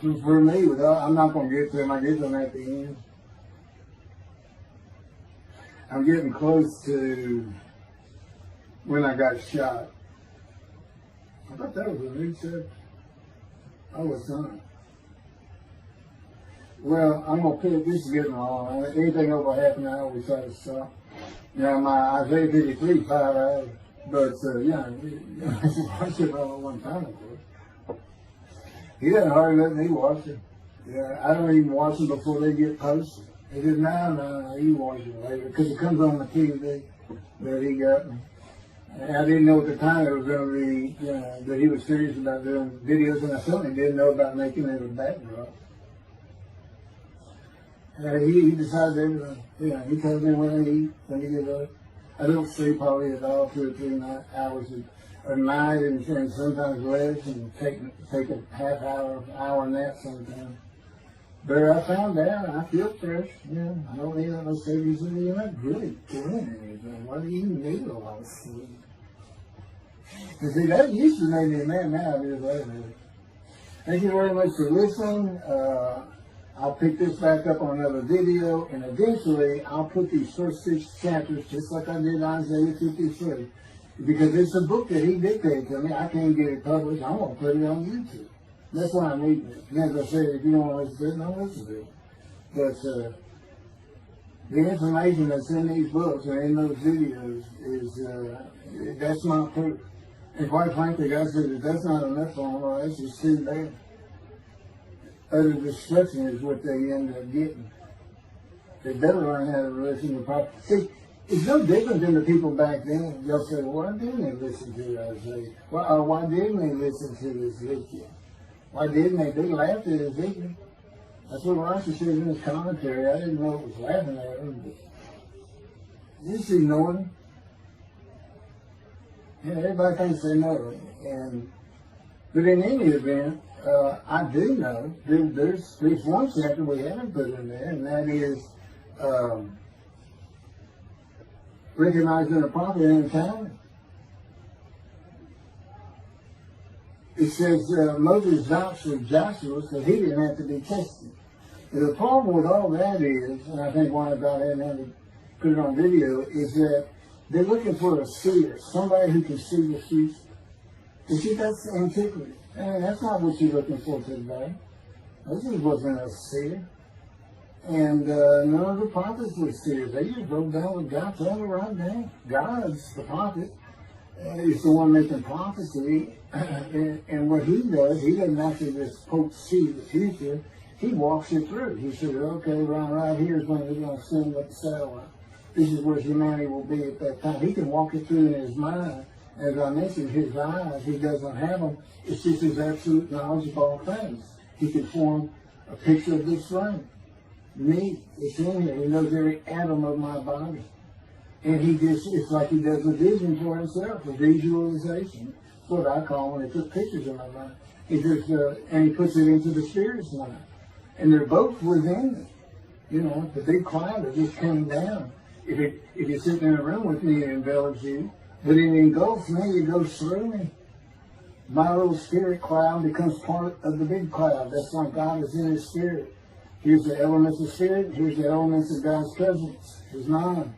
For me, I'm not going to get to him. I get to him at the end. I'm getting close to when I got shot. I thought that was a new church. I was done. Well, I'm going to put this is getting long. Anything over half an hour, we try to stop. My Isaiah 53, 5 hours. But, I watch it all at one time, of course. He doesn't hardly let me watch it. Yeah, I don't even watch them before they get posted. He said, no, you watch it later. Because it comes on the TV that he got me. And I didn't know at the time it was going to be, that he was serious about doing videos, and I certainly didn't know about making it a backdrop. He decides everything. He tells me when I eat, when he get up. I don't sleep probably at all 2 or 3 hours a night, and sometimes less, and take a half hour nap sometimes. But I found out I feel fresh. I don't need no sleep. You're not really doing anything. Why do you need a lot of sleep? And see, that used to make me mad. Now it is later. Thank you very much for listening. I'll pick this back up on another video, and eventually I'll put these first 6 chapters, just like I did Isaiah 53, because it's a book that he dictated to me. I can't get it published. I'm going to put it on YouTube. That's why I'm reading it. And as I said, if you don't want to listen to it, don't listen to it. But the information that's in these books and in those videos is, that's not proof. And quite frankly, God said, if that's not enough for them, well, that's just too bad. Utter destruction is what they end up getting. They better learn how to listen to proper. See, it's no different than the people back then. They'll say, well, why didn't they listen to Isaiah? Why didn't they listen to Ezekiel? Why didn't they? They laughed at Ezekiel. That's what Rashi says in his commentary. I didn't know it was laughing at him, but just ignored him. Everybody thinks they know it. But in any event, I do know there's one chapter we haven't put in there, and that is recognizing a prophet in time. It says Moses vouched for Joshua, so he didn't have to be tested. And the problem with all that is, and I think why God hadn't had to put it on video, is that they're looking for a seer, somebody who can see the future. You see, that's antiquity. And that's not what you're looking for today. This wasn't a seer. And none of the prophets were serious. They just wrote down what God told them to write down. God's the prophet. He's the one making prophecy. And what he does, he doesn't actually just see the future. He walks it through. He says, okay, right here is when they're going to send up the satellite. This is where humanity will be at that time. He can walk it through in his mind. As I mentioned, his eyes, he doesn't have them. It's just his absolute knowledge of all things. He can form a picture of this room. Me, it's in here. He knows every atom of my body. And it's like he does a vision for himself, a visualization. That's what I call when he puts pictures in my mind. And he puts it into the spirit's mind. And they're both within it. You know, the big cloud that just came down. If you're sitting in a room with me, it envelops you. But it engulfs me, it goes through me. My little spirit cloud becomes part of the big cloud. That's why God is in his spirit. Here's the elements of spirit, here's the elements of God's presence. There's 9.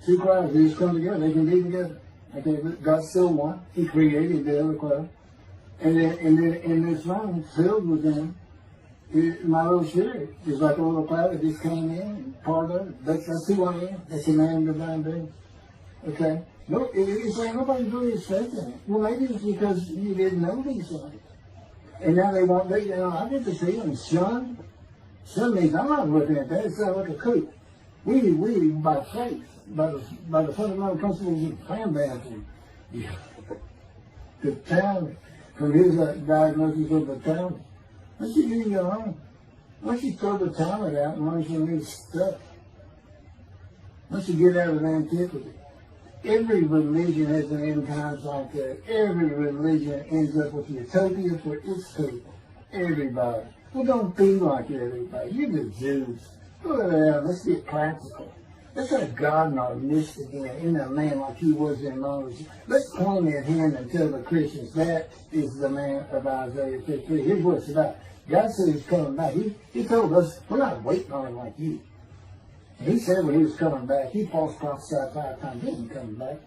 2 clouds, they just come together, they can be together. Okay, God's still one. He created the other cloud. And then in this room, filled with them, my little spirit is like a little cloud that just came in and part of it. That's who I am. That's the man of divine being. Okay? No, it's like nobody's really expecting it. Well, maybe it's because you didn't know these things. And now they want, I get the feeling, son means I'm not looking at that. It sounds like a coup. We by faith, by the fundamental principles of plan balancing, the talent, from his diagnosis of the talent. Once you do your own, once you throw the talent out and once you need stuff, once you get out of antiquity, every religion has an end times like that. Every religion ends up with utopia for its people. Everybody. Well, don't be like everybody. You're the Jews. Go ahead, let's get practical. Let's have God in our midst again, in a man like he was in Moses. Let's point at him and tell the Christians that is the man of Isaiah 53. Here's what it's about. God said he's coming back. He told us, we're not waiting on him like you. He said when he was coming back, he false prophesied 5 times. He wasn't coming back.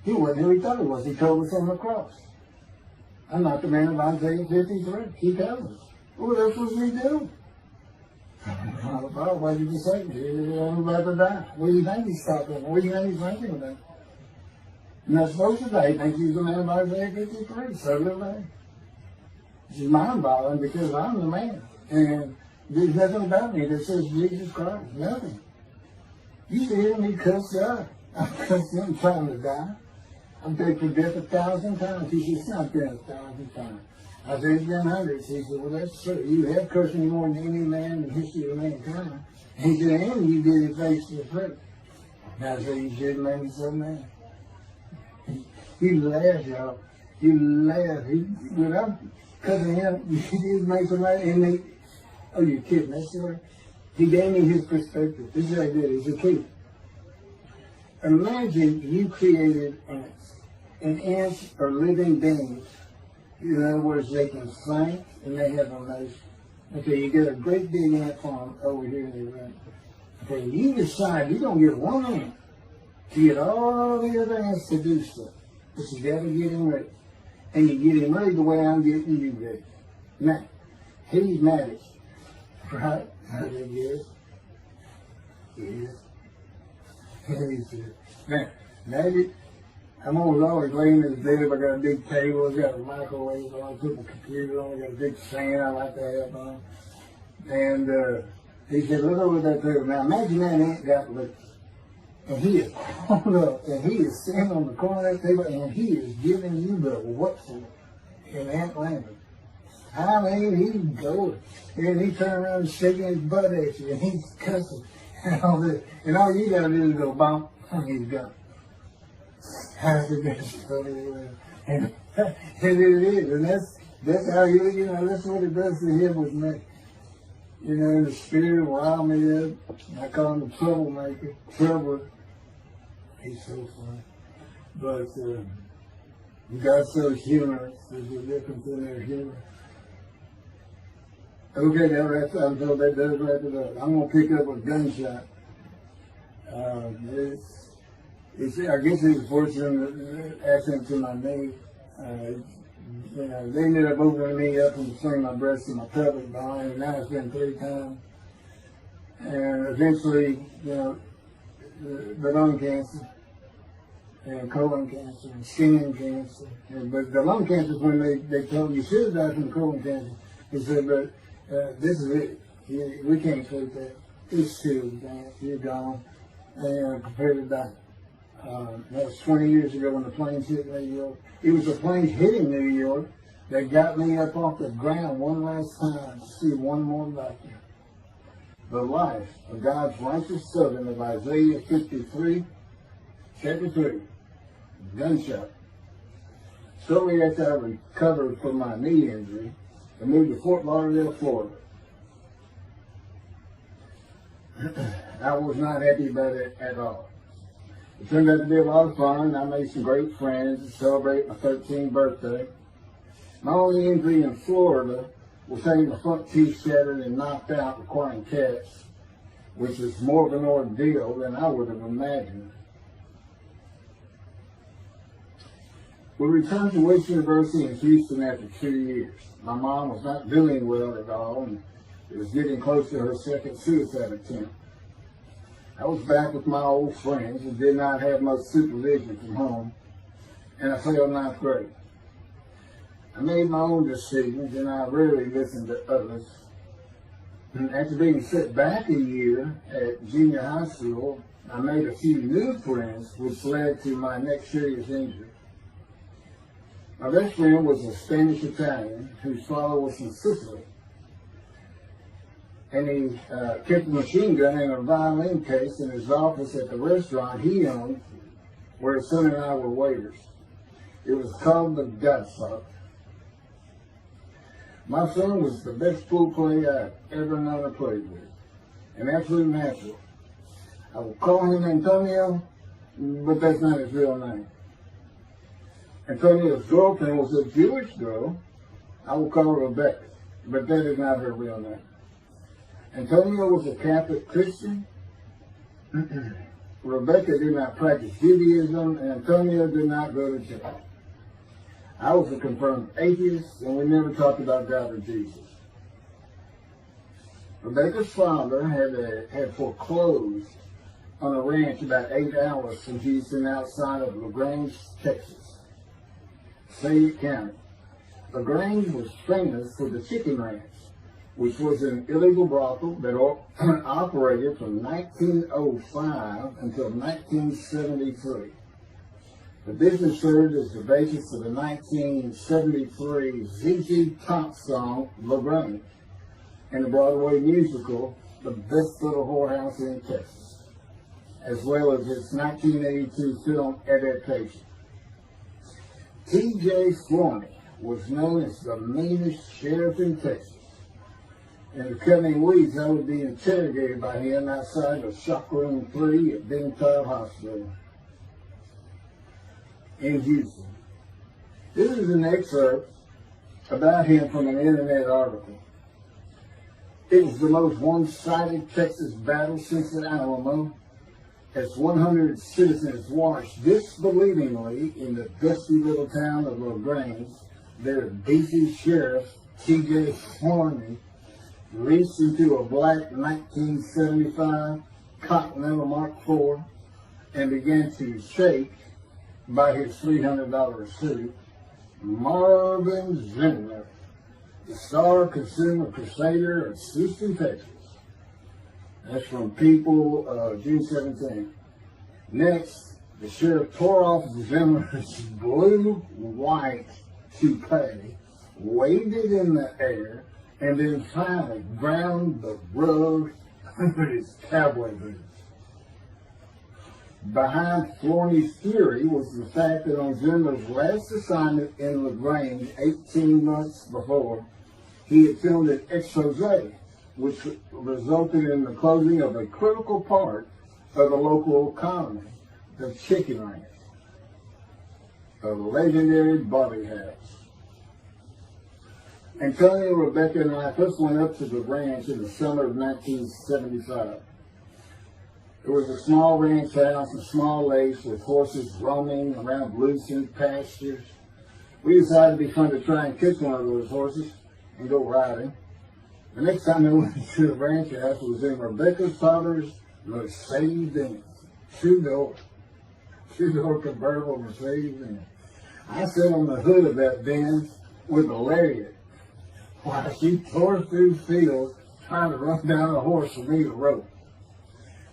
He wasn't who he thought he was. He told us on the cross. I'm not the man of Isaiah 53. He tells us. What else was he doing? Well, what did you say? I'm about to die. What do you think he's talking about? What do you think he's thinking about? And that's supposed to die. He thinks he's the man of Isaiah 53. So do they. It's mind-boggling because I'm the man. And there's nothing about me that says Jesus Christ. Nothing. You see me cuss God. I cussed him trying to die. I'm begged for death 1,000 times. He said, it's not been 1,000 times. Isaiah's been hundreds. He said, well, that's true. You have cursed me more than any man in the history of mankind. And he said, and you did it face to face. And I said, you should make me so mad. He laughed, y'all. He laughed. Without cutting him, he did make so mad. And oh, you're kidding. That's the way. He gave me his perspective. This is what I did. It's a key. Imagine you created ants. And ants are living beings. In other words, they can think and they have emotion. Okay, you get a great big ant farm over here in the room. Okay, you decide you're going to get one ant to get all the other ants to do stuff. But you got to get him ready. And you get him ready the way I'm getting you ready. Now, he's married. Right? I think he is. He is. Now, maybe I'm always laying in the bed. I got a big table. I got a microwave on. I put my computer on. I got a big fan I like to have on. And he said, look over that table. Now imagine that ant got loose. And he is pulled up. And he is standing on the corner of that table. And he is giving you the what for in ant language. I mean, he's going. And he turned around and shaking his butt at you. And he's cussing. And all this. And all you got to do is go bump. And he's gone. And it is, and that's how that's what it does to him with me. In the spirit wild me up. I call him the troublemaker, troubler. He's so funny. But God's so humorous. There's a difference in their humor. Okay, I'm told that does wrap it up. I'm gonna pick up a gunshot. I guess it was fortunate accident to my knee. They ended up opening me up and swinging my breast and my pelvic behind, and now it's been 3 times. and eventually, the lung cancer, and colon cancer, and skin cancer. But the lung cancer is when they told me you should have died from colon cancer. He said, but this is it. We can't take that. It's too bad. You're gone. And prepared to die. That was 20 years ago when the planes hit New York. It was the planes hitting New York that got me up off the ground one last time to see one more vacuum. The life of God's righteous servant of Isaiah 53, chapter 3, gunshot. Shortly after I recovered from my knee injury, I moved to Fort Lauderdale, Florida. I was not happy about it at all. It turned out to be a lot of fun. I made some great friends to celebrate my 13th birthday. My only injury in Florida was having the front teeth shattered and knocked out, requiring casts, which is more of an ordeal than I would have imagined. We returned to West University in Houston after 2 years. My mom was not doing well at all, and it was getting close to her second suicide attempt. I was back with my old friends and did not have much supervision from home, and I failed ninth grade. I made my own decisions, and I rarely listened to others. And after being set back a year at junior high school, I made a few new friends, which led to my next serious injury. My best friend was a Spanish Italian whose father was from Sicily. And he kept a machine gun and a violin case in his office at the restaurant he owned, where his son and I were waiters. It was called the Godfather. My son was the best pool player I've ever known to play with, an absolute natural. I will call him Antonio, but that's not his real name. Antonio's girlfriend was a Jewish girl. I will call her Rebecca, but that is not her real name. Antonio was a Catholic Christian. Rebecca did not practice Judaism, and Antonio did not go to church. I was a confirmed atheist, and we never talked about God or Jesus. Rebecca's father had foreclosed on a ranch about 8 hours from Houston outside of LaGrange, Texas, Fayette County. LaGrange was famous for the Chicken Ranch, which was an illegal brothel that operated from 1905 until 1973. The business served as the basis for the 1973 ZZ Top song, LaGrange, and the Broadway musical, The Best Little Whorehouse in Texas, as well as its 1982 film adaptation. T.J. Flourney was known as the meanest sheriff in Texas. In the coming weeks, I would be interrogated by him outside of Shock Room 3 at Bingtile Hospital in Houston. This is an excerpt about him from an internet article. It was the most one-sided Texas battle since the Alamo, as 100 citizens watched disbelievingly in the dusty little town of LaGrange, their beefy sheriff, T.J. Flourney, reached into a black 1975 Continental Mark IV and began to shake by his $300 suit Marvin Zimner, the star consumer crusader of Houston, Texas. That's from People, June 17. Next, the sheriff tore off Zimmer's blue-white toupee, waved it in the air, and then finally ground the road with his cowboy boots. Behind Flourney's theory was the fact that on Zimmer's last assignment in LaGrange 18 months before, he had filmed an expose, which resulted in the closing of a critical part of the local economy, the Chicken Ranch, a legendary Bobby House. Antonio, Rebecca, and I first went up to the ranch in the summer of 1975. It was a small ranch house and small lakes with horses roaming around blue-sink pastures. We decided it'd be fun to try and catch one of those horses and go riding. The next time I went to the ranch house was in Rebecca's father's Mercedes-Benz. Two-door convertible Mercedes-Benz. I sat on the hood of that Benz with a lariat while she tore through fields trying to run down a horse for me to rope.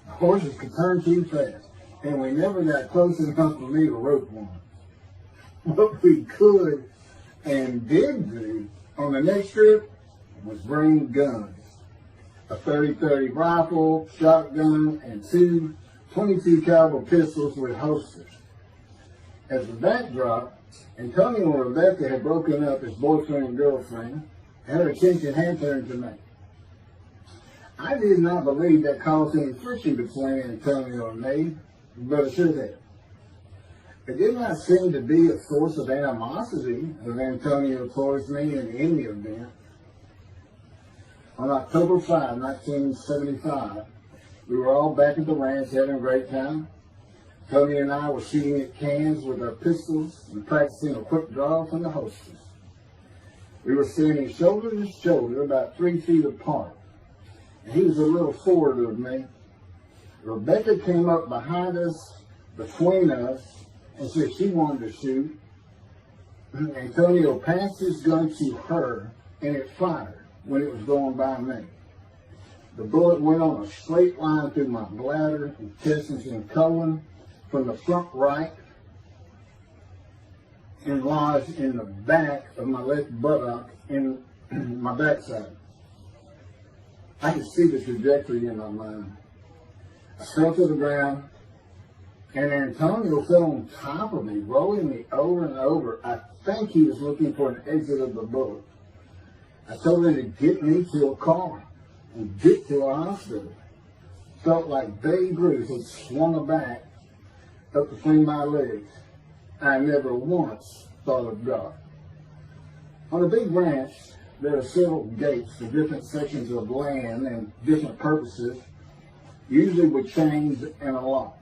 The horses could turn too fast, and we never got close enough for me to rope one. What we could and did do on the next trip was bring guns. A 30-30 rifle, shotgun, and two 22 caliber pistols with holsters. As the backdrop, Antonio and Rebecca had broken up as boyfriend and girlfriend, and her attention had turned to me. I did not believe that caused any friction between Antonio and me, but it should have. It did not seem to be a source of animosity of Antonio towards me in any event. On October 5, 1975, we were all back at the ranch having a great time. Tony and I were shooting at cans with our pistols and practicing a quick draw from the holsters. We were standing shoulder to shoulder, about 3 feet apart, and he was a little forward of me. Rebecca came up behind us, between us, and said she wanted to shoot. Antonio passed his gun to her, and it fired when it was going by me. The bullet went on a straight line through my bladder, intestines, and colon from the front right and lodged in the back of my left buttock in my backside. I could see the trajectory in my mind. I fell to the ground, and Antonio fell on top of me, rolling me over and over. I think he was looking for an exit of the bullet. I told him to get me to a car and get to a hospital. Felt like Babe Ruth had swung a bat up between my legs. I never once thought of God. On a big ranch, there are several gates for different sections of land and different purposes, usually with chains and a lock.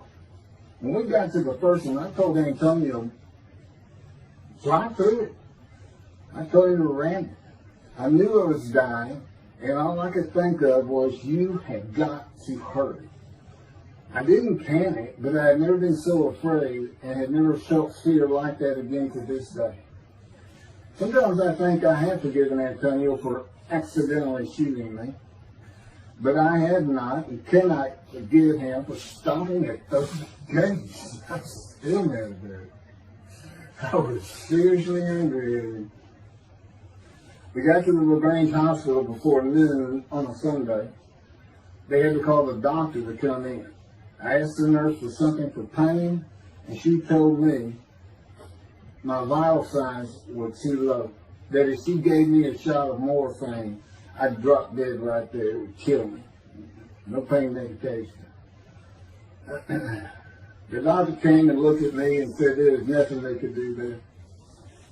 When we got to the first one, I told Antonio, drive through it. I told him to ram it. I knew I was dying, and all I could think of was, you had got to hurry. I didn't panic, but I had never been so afraid and had never felt fear like that again to this day. Sometimes I think I have forgiven Antonio for accidentally shooting me, but I have not and cannot forgive him for stopping at those gates. I still never did. I was seriously angry at him. We got to the LaGrange Hospital before noon on a Sunday. They had to call the doctor to come in. I asked the nurse for something for pain, and she told me my vital signs were too low. That if she gave me a shot of morphine, I'd drop dead right there. It would kill me. No pain medication. The doctor came and looked at me and said there was nothing they could do there.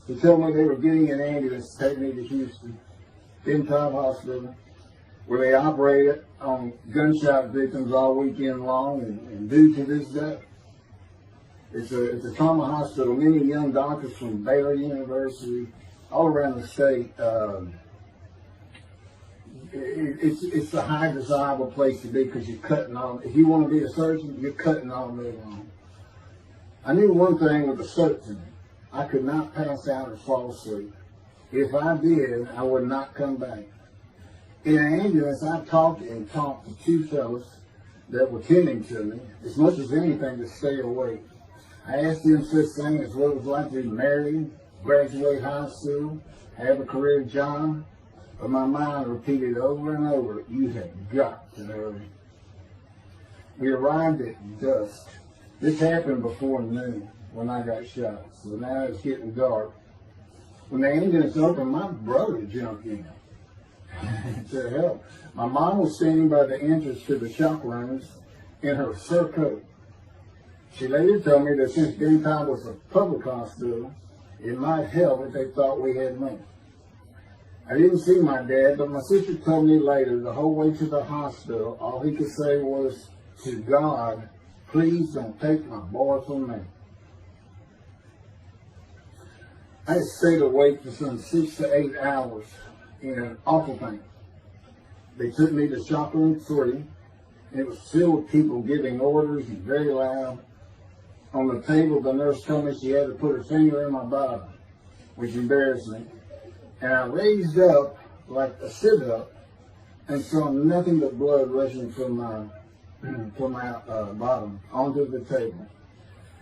He told me they were getting an ambulance to take me to Houston, Top Hospital, where they operated on gunshot victims all weekend long and do to this day. It's a trauma hospital. Many young doctors from Baylor University, all around the state. It's a high desirable place to be because you're cutting all. If you want to be a surgeon, you're cutting all day long. I knew one thing with a certainty. I could not pass out or fall asleep. If I did, I would not come back. In an ambulance, I talked to two fellows that were tending to me, as much as anything to stay awake. I asked them such things as what it was like to be married, graduate high school, have a career job, but my mind repeated over and over, you have got to hurry. We arrived at dusk. This happened before noon when I got shot, so now it's getting dark. When the ambulance opened, my brother jumped in to help. My mom was standing by the entrance to the shock rooms in her fur coat. She later told me that since Daytime was a public hospital, it might help if they thought we had money. I didn't see my dad, but my sister told me later, the whole way to the hospital, all he could say was, to God, please don't take my boy from me. I stayed awake for some 6 to 8 hours in awful pain. They took me to shop room 3. It was filled with people giving orders and very loud. On the table, the nurse told me she had to put her finger in my bottom, which embarrassed me. And I raised up like a sit-up and saw nothing but blood rushing from my bottom onto the table.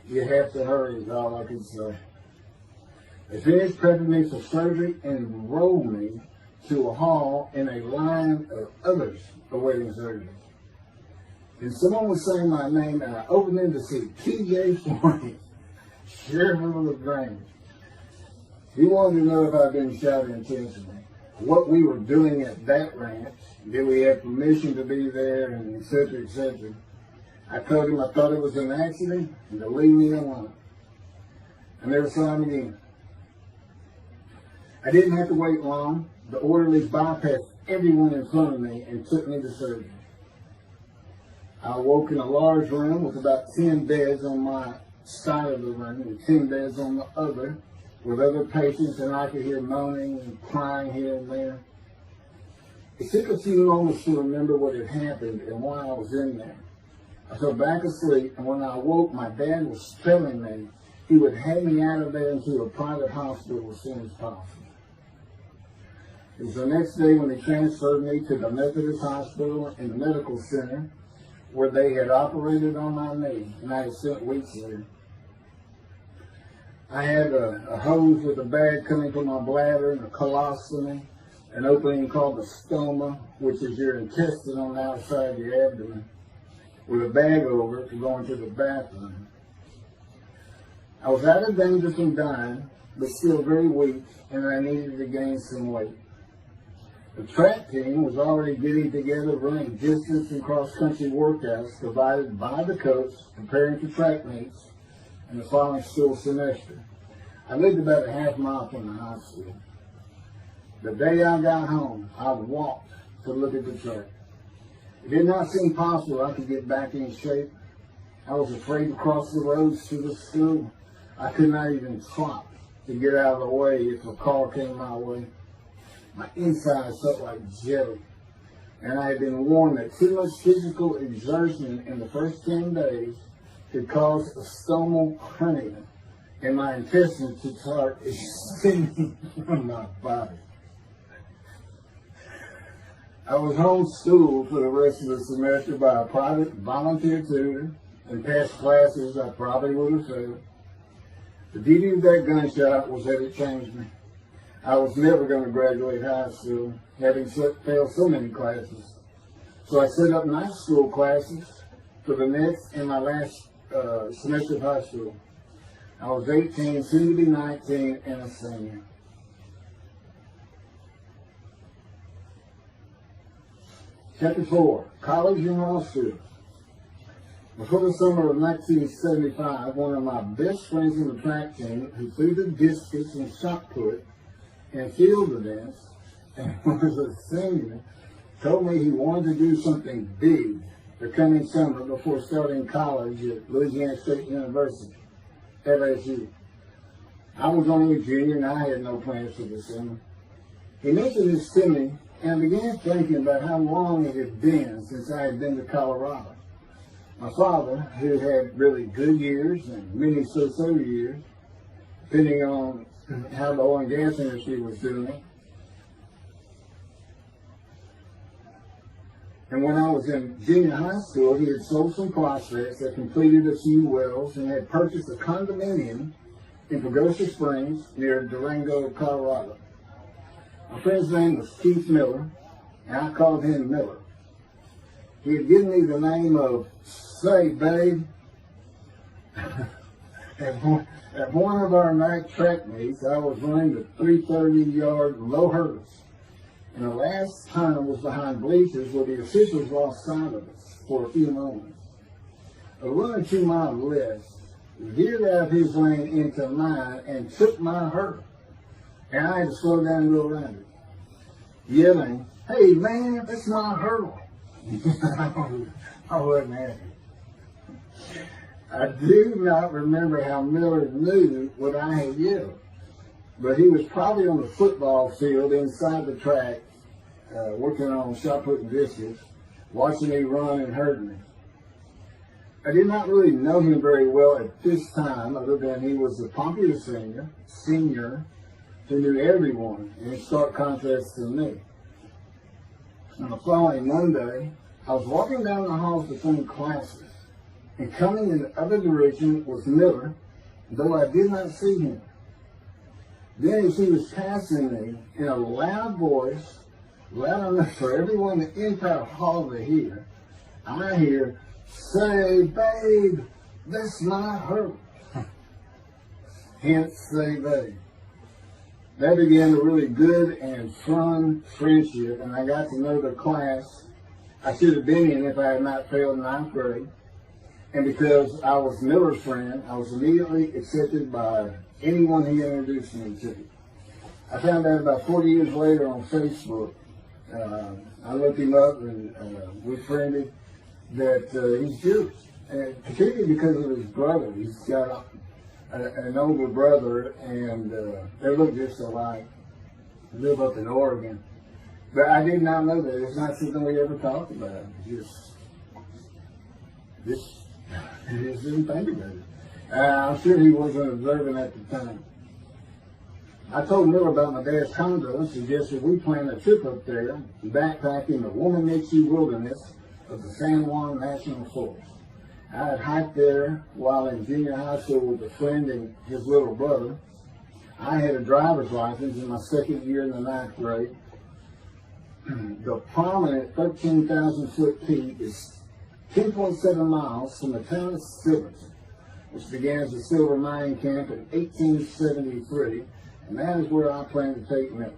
You have to hurry is all I could say. They finished prepping me for surgery and enrolled me to a hall in a line of others awaiting surgery. And someone was saying my name, and I opened in to see T.J. Forney, Sheriff of LaGrange. He wanted to know if I'd been shot intentionally, what we were doing at that ranch, did we have permission to be there, and et cetera, et cetera. I told him I thought it was an accident, and to leave me alone. I never saw him again. I didn't have to wait long. The orderlies bypassed everyone in front of me and took me to surgery. I awoke in a large room with about 10 beds on my side of the room and 10 beds on the other, with other patients, and I could hear moaning and crying here and there. It took a few moments to remember what had happened and why I was in there. I fell back asleep, and when I awoke, my dad was telling me he would have me out of there into a private hospital as soon as possible. It was the next day when they transferred me to the Methodist Hospital in the medical center, where they had operated on my knee, and I had spent weeks there. I had a hose with a bag coming from my bladder and a colostomy, an opening called the stoma, which is your intestine on the outside of your abdomen, with a bag over it to go into the bathroom. I was out of danger from dying, but still very weak, and I needed to gain some weight. The track team was already getting together, running distance and cross-country workouts provided by the coach, preparing for track meets in the following school semester. I lived about a half mile from the high school. The day I got home, I walked to look at the track. It did not seem possible I could get back in shape. I was afraid to cross the roads to the school. I could not even trot to get out of the way if a car came my way. My insides felt like jelly, and I had been warned that too much physical exertion in the first 10 days could cause a stomal hernia, and my intestines to start extending from my body. I was homeschooled for the rest of the semester by a private volunteer tutor, and passed classes I probably would have failed. The beauty of that gunshot was that it changed me. I was never going to graduate high school, having failed so many classes. So I set up night school classes for the next and my last semester of high school. I was 18, soon to be 19, and a senior. Chapter 4, College and Law School. Before the summer of 1975, one of my best friends in the track team, who threw the discus and shot put and field events, and was a senior, told me he wanted to do something big the coming summer before starting college at Louisiana State University, LSU. I was only a junior and I had no plans for the summer. He mentioned this to me, and I began thinking about how long it had been since I had been to Colorado. My father, who had really good years and many so-so years, depending on how the oil and gas industry was doing it. And when I was in junior high school, he had sold some prospects, had completed a few wells, and had purchased a condominium in Pagosa Springs near Durango, Colorado. My friend's name was Keith Miller, and I called him Miller. He had given me the name of Say Babe. At one of our night track meets, I was running the 330-yard low hurdles, and the last time was behind bleachers where the officials lost sight of us for a few moments. A runner 2 miles left veered out of his lane into mine and took my hurdle, and I had to slow down and go around it, yelling, "Hey man, that's my hurdle." I wasn't happy. I do not remember how Miller knew what I had yelled, but he was probably on the football field inside the track, working on shop putting dishes, watching me run and hurt me. I did not really know him very well at this time, other than he was a popular senior who knew everyone, and in stark contrast to me. On the following Monday, I was walking down the halls between classes, and coming in the other direction was Miller, though I did not see him. Then as he was passing me, in a loud voice, loud enough for everyone in the entire hall to hear, I hear, "Say, babe, that's my hurt." Hence, say, babe. That began a really good and fun friendship, and I got to know the class I should have been in if I had not failed ninth grade. And because I was Miller's friend, I was immediately accepted by anyone he introduced me to. I found out about 40 years later on Facebook. I looked him up and we friended that he's Jewish, and particularly because of his brother. He's got an older brother, and they look just alike. They live up in Oregon. But I did not know that. It's not something we ever talked about. Just didn't think about it. I'm sure he wasn't observant at the time. I told Miller about my dad's condo and suggested we plan a trip up there, backpacking the Womanichi wilderness of the San Juan National Forest. I had hiked there while in junior high school with a friend and his little brother. I had a driver's license in my second year in the ninth grade. The prominent 13,000-foot peak is 10.7 miles from the town of Silverton, which began as a silver mining camp in 1873, and that is where I plan to take Miller.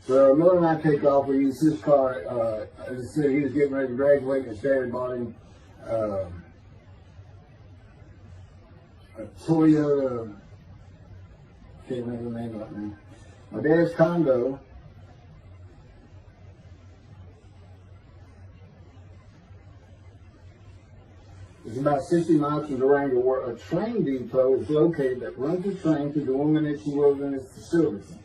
So Miller and I take off. We use his car. As I said, he was getting ready to graduate, and his dad bought him a Toyota. Can't remember the name of it now. My dad's condo is about 60 miles from Durango, where a train depot is located that runs the train through the Womanichi Wilderness to Silverton.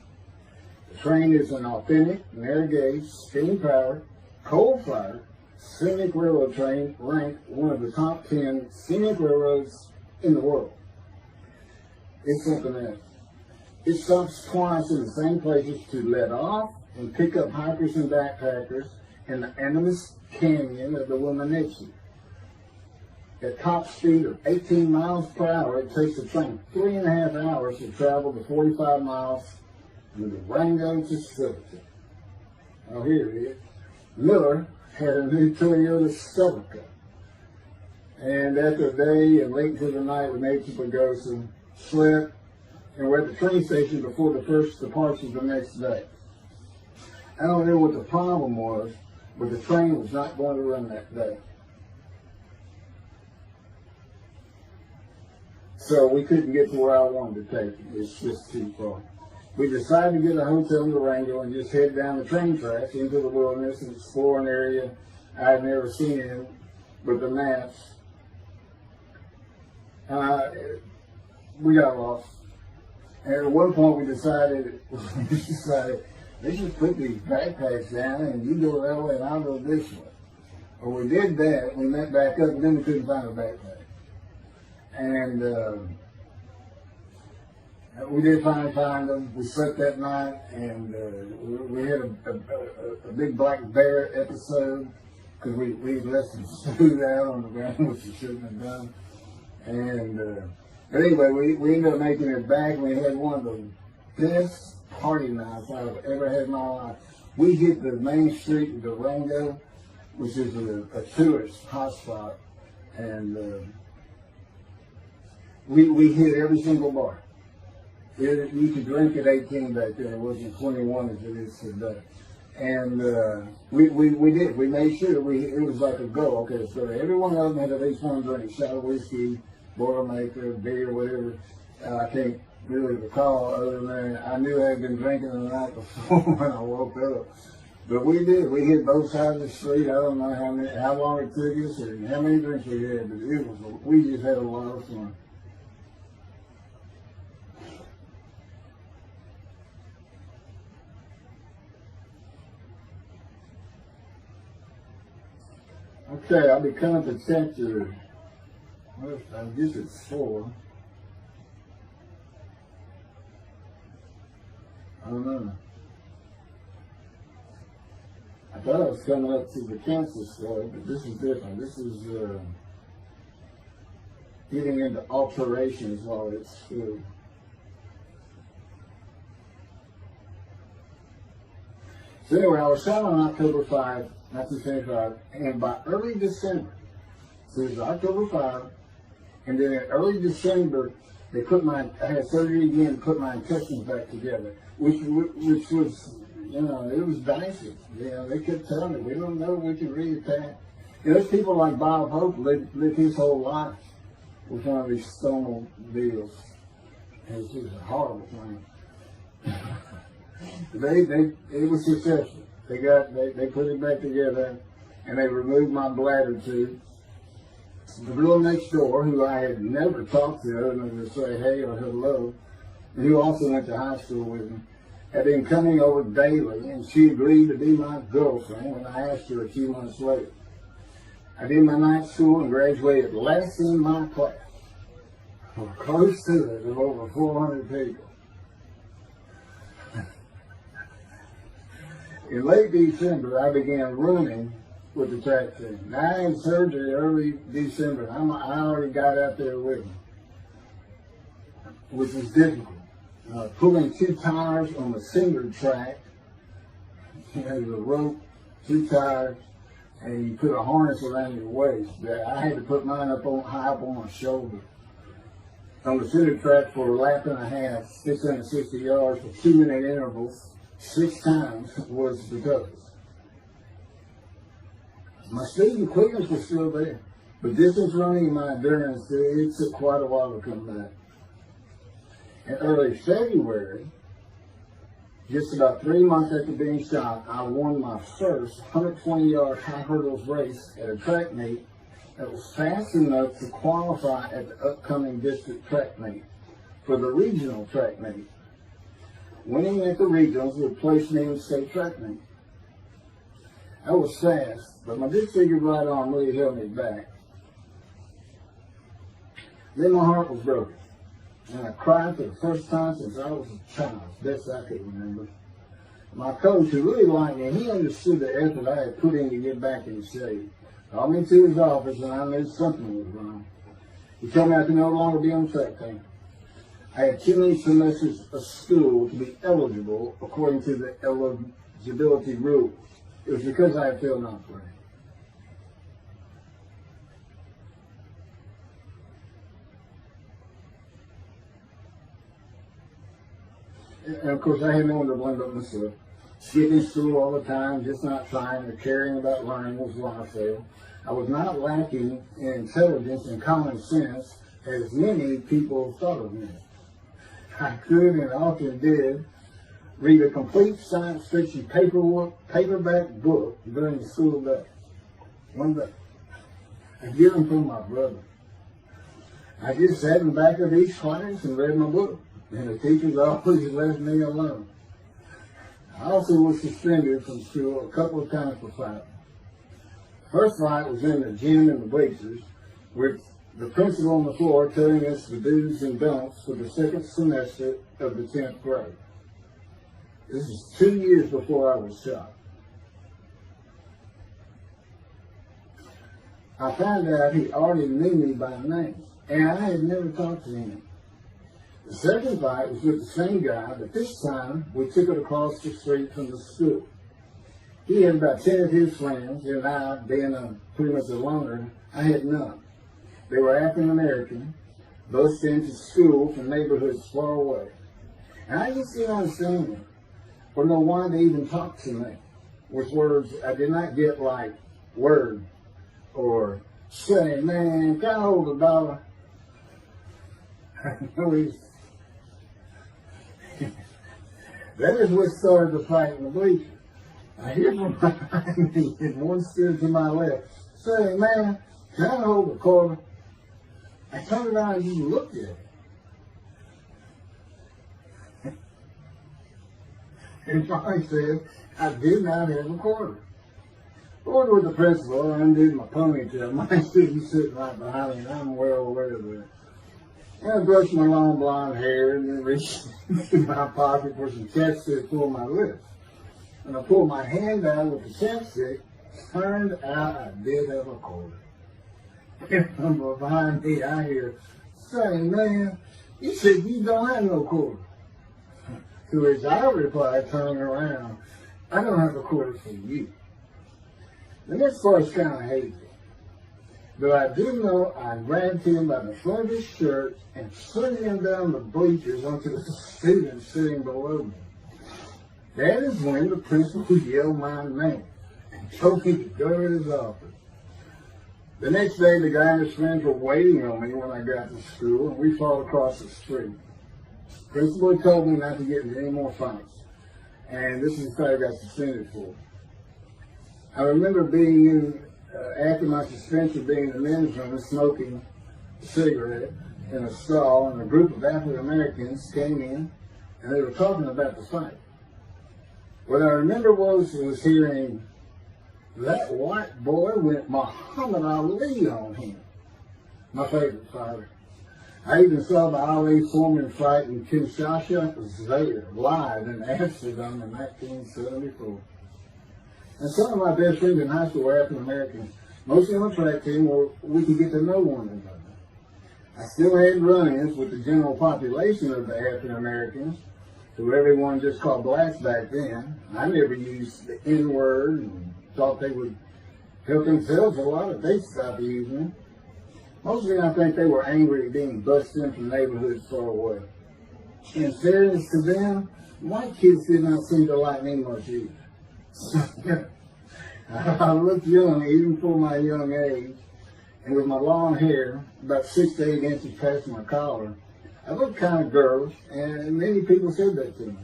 The train is an authentic, narrow gauge, steam powered, coal fired, scenic railroad train ranked one of the top 10 scenic railroads in the world. It's something else. It stops twice in the same places to let off and pick up hikers and backpackers in the Animas Canyon of the Womanichi. At top speed of 18 miles per hour, it takes the train 3.5 hours to travel the 45 miles from Durango to Silverton. Oh, here it is. Miller had a new Toyota Celica. And after a day and late into the night, we made to Pagosa, slept, and we're at the train station before the first departure the next day. I don't know what the problem was, but the train was not going to run that day. So we couldn't get to where I wanted to take it. It's just too far. We decided to get a hotel in Durango and just head down the train tracks into the wilderness and explore an area I had never seen in with the maps. We got lost. And at one point we decided, let's just put these backpacks down and you go that way and I'll go this way. Well, we did that. We went back up and then we couldn't find a backpack. And we did finally find them. We slept that night, and we had a big black bear episode because we left some food out on the ground, which we shouldn't have done. And but anyway, we ended up making it back, and we had one of the best party nights I've ever had in my life. We hit the main street of Durango, which is a tourist hotspot, and we hit every single bar. You could drink at 18 back then. It wasn't 21 as it is today. And we did. We made sure it was like a go. Okay, so every one of them had at least one drink: shot of whiskey, Boilermaker, beer, whatever. I can't really recall other than I knew I had been drinking the night before when I woke up. But we did. We hit both sides of the street. I don't know how long it took us and how many drinks we had, but we just had a lot of fun. Okay, I'll be coming to chapter, well, I guess it's 4. I don't know. I thought I was coming up to the cancer story, but this is different. This is getting into alterations while it's food. So anyway, I was shot on October 5, 1975, and by early December, so it was October 5, and then in early December, they I had surgery again to put my intestines back together, which was, you know, it was dicey. You know, they kept telling me, we don't know, we can read that. You know, there's people like Bob Hope lived his whole life with one of these stonal deals. It was a horrible thing. It was successful. They put it back together, and they removed my bladder tube. The girl next door, who I had never talked to other than to say hey or hello, and who also went to high school with me, had been coming over daily, and she agreed to be my girlfriend when I asked her a few months later. I did my night school and graduated last in my class, or close to it, of over 400 people. In late December, I began running with the track team. Now, I had surgery early December. I already got out there with them, which was difficult. Pulling 2 tires on the single track, you know, the rope, 2 tires, and you put a harness around your waist. I had to put mine high up on my shoulder. On the center track for a lap and a half, 660 yards for 2-minute intervals, 6 times was the toughest. My speed and quickness was still there, but distance running and my endurance, it took quite a while to come back. In early February, just about 3 months after being shot, I won my first 120-yard high hurdles race at a track meet that was fast enough to qualify at the upcoming district track meet for the regional track meet. Winning at the regionals would place me in the state track meet. I was fast, but my disfigured right arm really held me back. Then my heart was broken, and I cried for the first time since I was a child, best I could remember. My coach, who really liked me, he understood the effort I had put in to get back in shape. Called me to his office, and I knew something was wrong. He told me I could no longer be on the track team. I had too many semesters of school to be eligible according to the eligibility rules. It was because I had failed not play. And of course, I had no one to blame but myself. Skipping school all the time, just not trying or caring about learning was why I failed. I was not lacking in intelligence and common sense as many people thought of me. I could and often did read a complete science fiction paperback book during the school day. One day, I get them from my brother. I just sat in the back of each class and read my book, and the teachers always left me alone. I also was suspended from school a couple of times for fighting. First fight was in the gym in the bleachers, with the principal on the floor telling us the do's and don'ts for the second semester of the 10th grade. This is 2 years before I was shot. I found out he already knew me by name, and I had never talked to him. The second fight was with the same guy, but this time we took it across the street from the school. He had about 10 of his friends, and I, being pretty much a loner, I had none. They were African American, both sent to school from neighborhoods far away. And I just didn't understand them, or know why they even talked to me with words I did not get, like word, or say, man, can I hold $1? That is what started the fight in the bleachers. I hear from behind me and one stood to my left, saying, "Man, can I hold the quarter?" I turned around and just looked at it. And I said, "I did not have a quarter." Going with the principal, I undid my ponytail. Mine should be sitting right behind me, and I'm well aware of it. And I brushed my long blonde hair and then reached into my pocket for some chapstick for my lips. And I pulled my hand out with the chapstick. Turned out I did have a quarter. And from behind me, I hear, "Saying, man, you said you don't have no quarter." To which I replied, turning around, "I don't have a quarter for you." The next part's kind of hazy. But I do know I grabbed him by the front of his shirt and put him down the bleachers onto the student sitting below me. That is when the principal yelled my name and told me to go to his office. The next day, the guy and his friends were waiting on me when I got to school, and we fought across the street. The principal told me not to get into any more fights, and this is what I got suspended for. I remember being in, after my suspension, being in the men's room and smoking a cigarette in a stall, and a group of African Americans came in, and they were talking about the fight. What I remember was hearing, "That white boy went Muhammad Ali on him." My favorite fighter. I even saw the Ali Foreman fight in Kinshasa there, live in Amsterdam in 1974. And some of my best friends in high school were African Americans, mostly on the track team where we could get to know one another. I still had run-ins with the general population of the African Americans, who everyone just called blacks back then. I never used the N-word and thought they would help themselves a lot if they stopped using it. Mostly I think they were angry at being busted in from neighborhoods far away. In fairness to them, white kids did not seem to like me much either. I looked young even for my young age, and with my long hair, about 6 to 8 inches past my collar, I looked kind of girlish, and many people said that to me.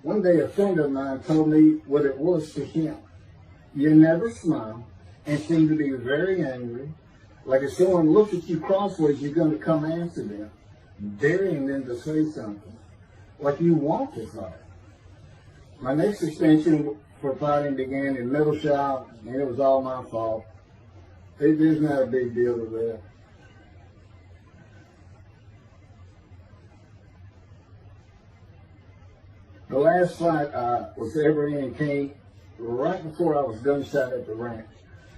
One day a friend of mine told me what it was to him. You never smile and seem to be very angry, like if someone looks at you crossways, you're going to come after them, daring them to say something, like you want to fight. My next suspension for fighting began in middle school, and it was all my fault. There's not a big deal to that. The last fight I was ever in came right before I was gunshot at the ranch.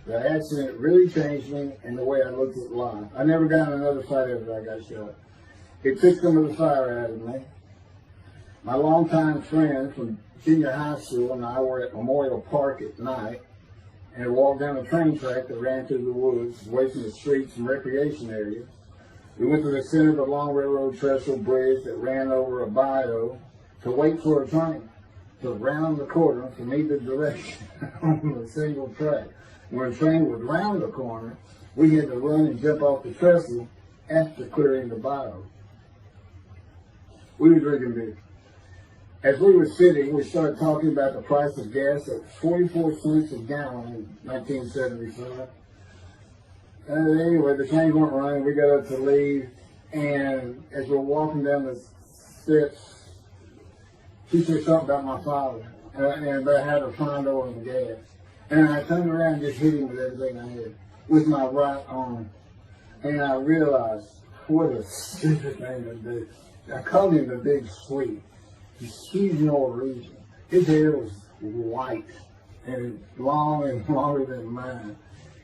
The accident really changed me and the way I looked at life. I never got in another fight after I got shot. It took some of the fire out of me. My longtime friend from junior high school and I were at Memorial Park at night and walked down a train track that ran through the woods, away from the streets and recreation areas. We went to the center of the long railroad trestle bridge that ran over a bayou to wait for a train to round the corner from either direction on a single track. When a train would round the corner, we had to run and jump off the trestle after clearing the bayou. We were drinking beer. As we were sitting, we started talking about the price of gas at 44 cents a gallon in 1975. And anyway, the trains weren't running. We got up to leave, and as we're walking down the steps, he said something about my father and about how to find oil and gas. And I turned around and just hit him with everything I had, with my right arm. And I realized what a stupid thing to do. I called him the Big Sweet. He's huge in all reason. His hair was white and long and longer than mine.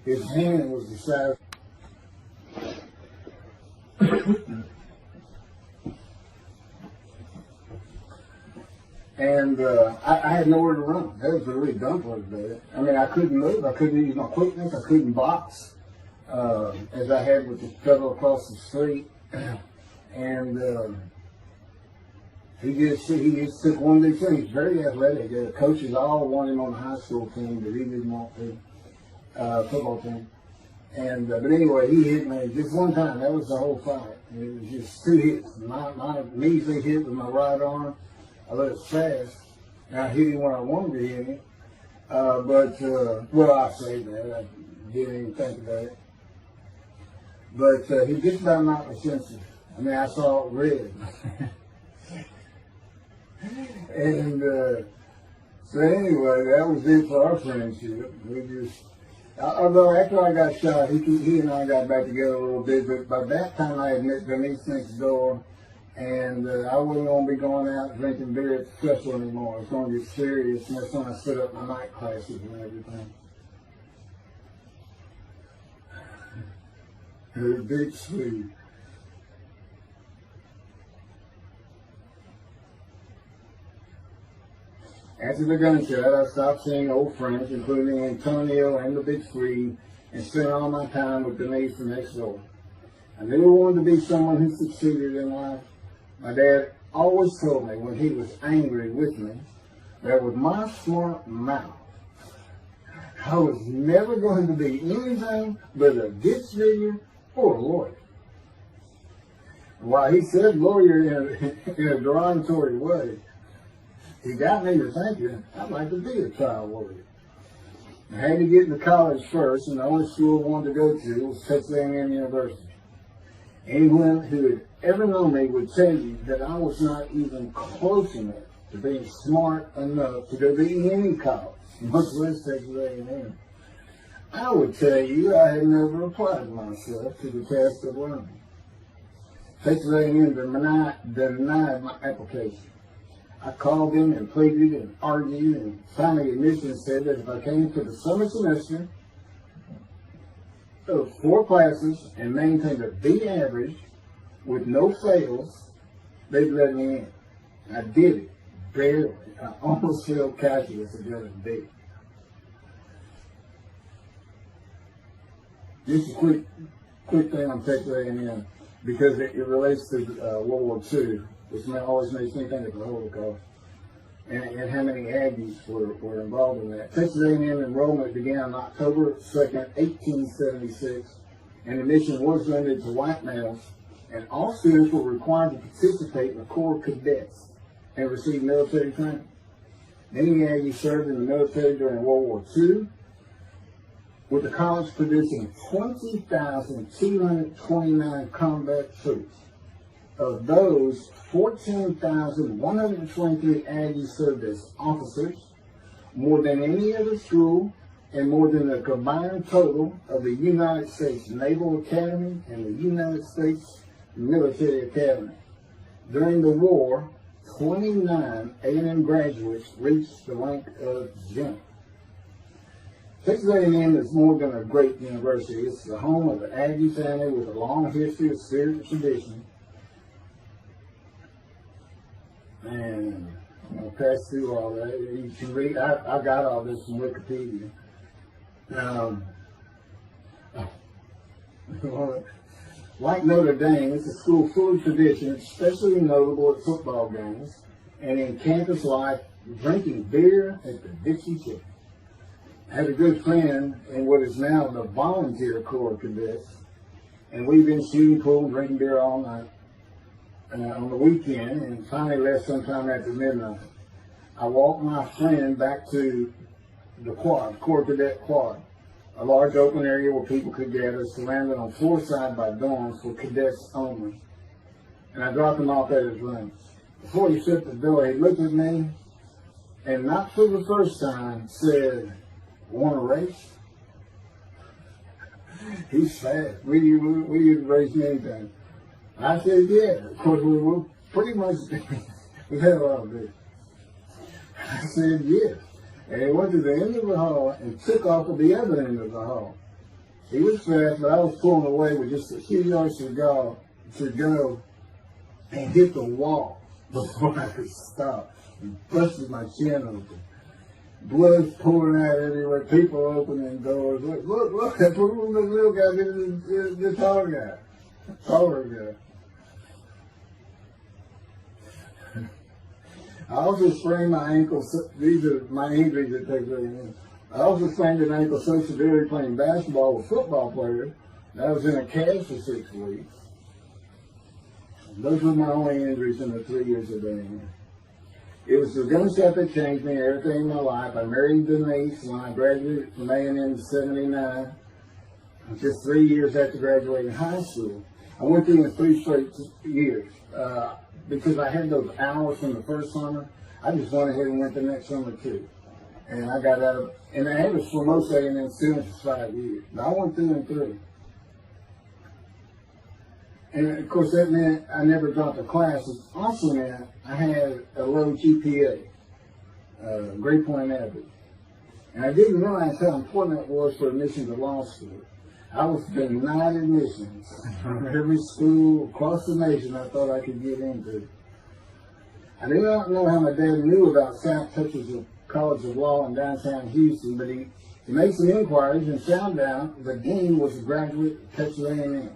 His hand was the size. And I had nowhere to run. That was the really dumb part of it. I mean, I couldn't move. I couldn't use my quickness. I couldn't box as I had with the fellow across the street. And he just took one big thing. He's very athletic. The coaches all wanted him on the high school team, but he didn't want to, football team. And but anyway, he hit me just one time. That was the whole fight. It was just 2 hits. My measly hit with my right arm. I let it fast, Now, he didn't want I wanted to hit him. Well, I say that. I didn't even think about it. But he just about knocked me senseless. I mean, I saw it red. And so anyway, that was it for our friendship. We just, although after I got shot, he and I got back together a little bit, but by that time I had met Denise next door, and I wasn't going to be going out drinking beer at the festival anymore. It's going to get serious, and that's when I set up my night classes and everything. Her big sleeve. After the gunshot, I stopped seeing old friends, including Antonio and the Big Three, and spent all my time with Denise from next door. I never wanted to be someone who succeeded in life. My dad always told me when he was angry with me that with my smart mouth, I was never going to be anything but a ditch digger or a lawyer. While he said lawyer in a derogatory way, he got me to thinking I'd like to be a trial lawyer. I had to get into college first, and the only school I wanted to go to was Texas A&M University. Anyone who had ever known me would tell you that I was not even close enough to being smart enough to go to any college, much less Texas A&M. I would tell you I had never applied myself to the task of learning. Texas A&M denied my application. I called them and pleaded and argued, and finally admissions said that if I came to the summer semester of 4 classes and maintained a B average with no fails, they'd let me in. I did it, barely. I almost failed calculus to get a B. Just a quick thing on Texas A&M, because it relates to World War II. Which always makes me think of the Holocaust, and how many Aggies were involved in that. Texas A&M enrollment began on October 2nd, 1876, and admission was limited to white males, and all students were required to participate in the Corps of Cadets and receive military training. Many Aggies served in the military during World War II, with the college producing 20,229 combat troops. Of those, 14,123 Aggies served as officers, more than any other school, and more than the combined total of the United States Naval Academy and the United States Military Academy. During the war, 29 A&M graduates reached the rank of general. Texas A&M is more than a great university. It's the home of the Aggie family with a long history of spiritual tradition. And I'll pass through all that. You can read. I got all this from Wikipedia. Like Notre Dame, it's a school full of tradition, especially notable at football games and in campus life, drinking beer at the Dixie Chicken. I had a good friend in what is now the volunteer Corps of Cadets, and we've been shooting pool, drinking beer all night. On the weekend, and finally left sometime after midnight. I walked my friend back to the quad, Corps Cadet Quad, a large open area where people could gather, surrounded on 4 sides by dorms for cadets only. And I dropped him off at his room. Before he shut the door, he looked at me, and not for the first time, said, "Want to race?" He's fast. We didn't race anything. I said, yeah. Of course, we were pretty much, we had a lot of this. I said, yes. And he went to the end of the hall and took off at the other end of the hall. He was fast, but I was pulling away with just a few yards to go and hit the wall before I could stop and busted my chin open. Blood's pouring out everywhere, people opening doors. Look, that little guy did the taller guy. Taller guy. I also sprained my ankle. These are my injuries that take very. I also sprained an ankle so severely playing basketball with football players that I was in a cast for 6 weeks. Those were my only injuries in the 3 years of being here. It was the gun shop that changed me, everything in my life. I married Denise when I graduated from A&M in '79, just 3 years after graduating high school. I went through in 3 straight years because I had those hours from the first summer. I just went ahead and went the next summer too. And I got out of, and I was for most A&M students for 5 years. But I went through and through. And of course that meant I never dropped a class. It also meant I had a low GPA, grade point average. And I didn't realize how important that was for admission to law school. I was denied admissions from every school across the nation I thought I could get into. I do not know how my dad knew about South Texas College of Law in downtown Houston, but he made some inquiries and found out the dean was a graduate of Texas A&M.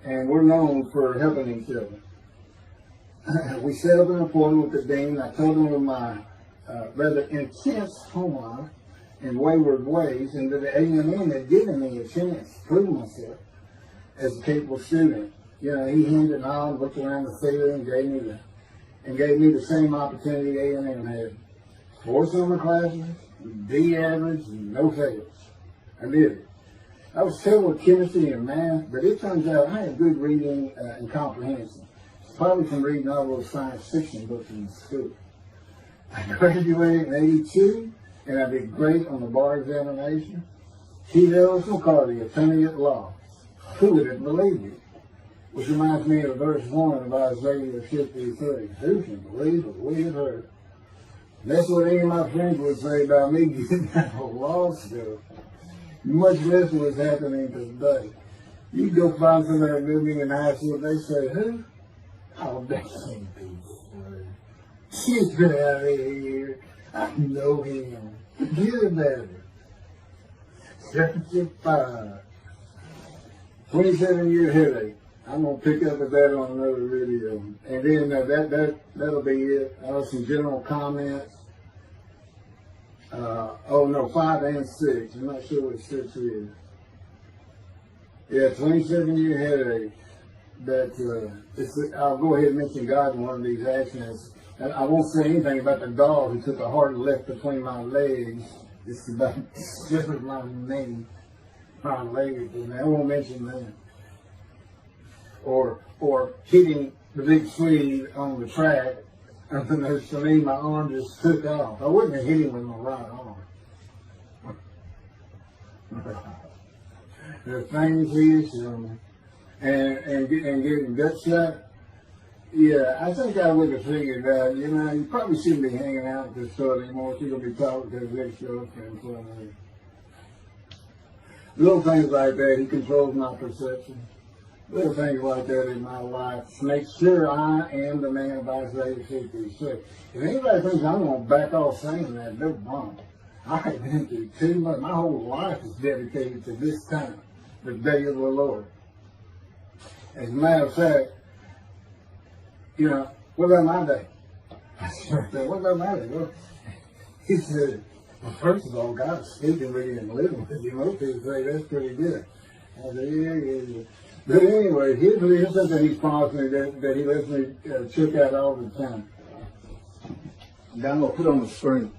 And we're known for helping each other. We set up an appointment with the dean. I told him of my rather intense home life and wayward ways, and that the A&M had given me a chance to prove myself as a capable student. You know, he hemmed and hawed, looked around the theater, and gave me the same opportunity A&M had. 4 summer classes, D average, and no fails. I did it. I was terrible with chemistry and math, but it turns out I had good reading and comprehension. Probably from reading all those science fiction books in school. I graduated in '82, and I did great on the bar examination. T. Ellis McCarty, attorney at law. Who would have believed it? Which reminds me of verse 1 of Isaiah 53. Who can believe what we have heard? That's what any of my friends would say about me getting out of law school. Much less what's happening today. You go find somebody living in high school, they say, who? Oh, that can't be true. Get out of here. I know him. Forget about it. 75. 27-year headache. I'm going to pick up with that on another video. And then that'll be it. I have some general comments. 5 and 6. I'm not sure what 6 is. Yeah, 27-year headache. I'll go ahead and mention God in one of these actions. And I won't say anything about the dog who took a hard left between my legs. It's about just with my knee, my leg. And I won't mention that. Or hitting the big Swede on the track. And then for me, my arm just took off. I wouldn't have hit him with my right arm. The things he is showing. And getting gut shot. Yeah, I think I would have figured out, you probably shouldn't be hanging out at this store anymore if you're going to be talking to his ex-girlfriend. Little things like that, he controls my perception. Little things like that in my life make sure I am the man of Isaiah 56. If anybody thinks I'm going to back off saying that, they're wrong. I have been through too much. My whole life is dedicated to this time, the day of the Lord. As a matter of fact, what about my day? I said, what about my day? Well, he said, well, first of all, God's speaking with you and living with you. Most people say that's pretty good. I said, yeah. But anyway, here's something he's promised me that he lets me check out all the time. And I'm going to put on the screen.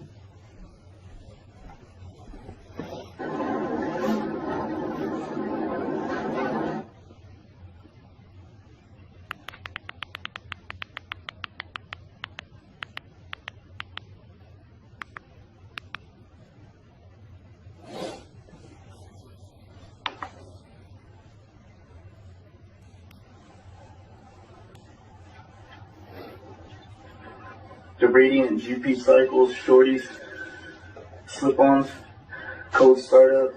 The radiant GP cycles, shorties, slip-ons, cold startup.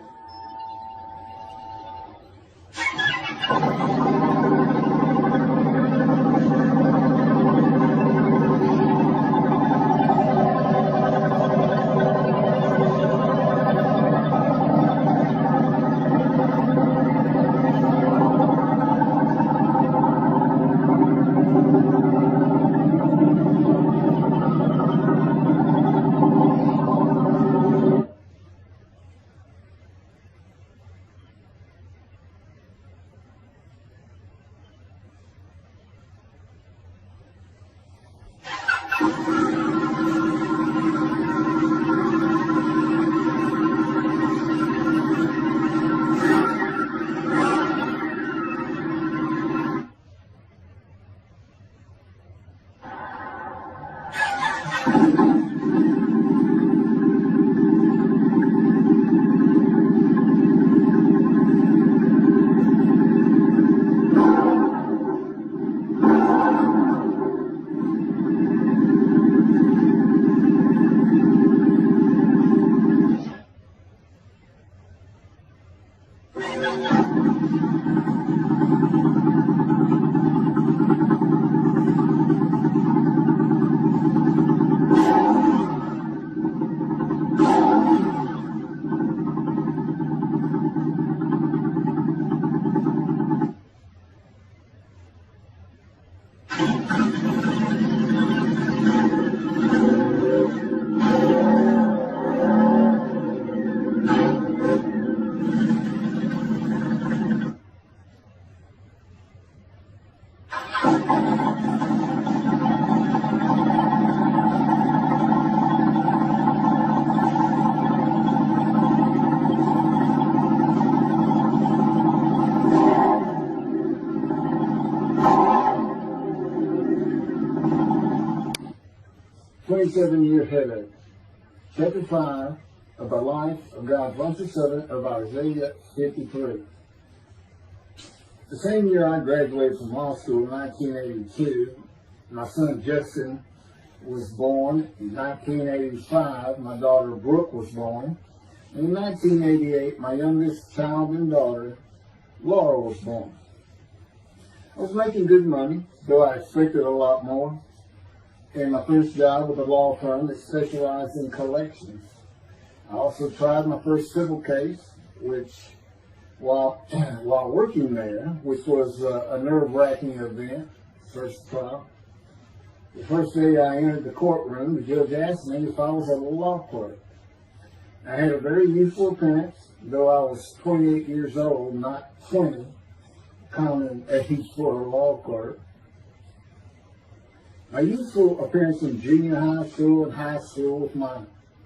27-year headache. Chapter 5 of the life of God's righteous servant of Isaiah 53. The same year I graduated from law school in 1982, my son Justin was born. In 1985, my daughter Brooke was born. In 1988, my youngest child and daughter, Laura, was born. I was making good money, though I expected a lot more, in my first job with a law firm that specialized in collections. I also tried my first civil case, which, while working there, which was a nerve-wracking event, first trial. The first day I entered the courtroom, the judge asked me if I was a law clerk. I had a very youthful appearance, though I was 28 years old, not 20, common age for a law clerk. My youthful appearance in junior high school and high school with my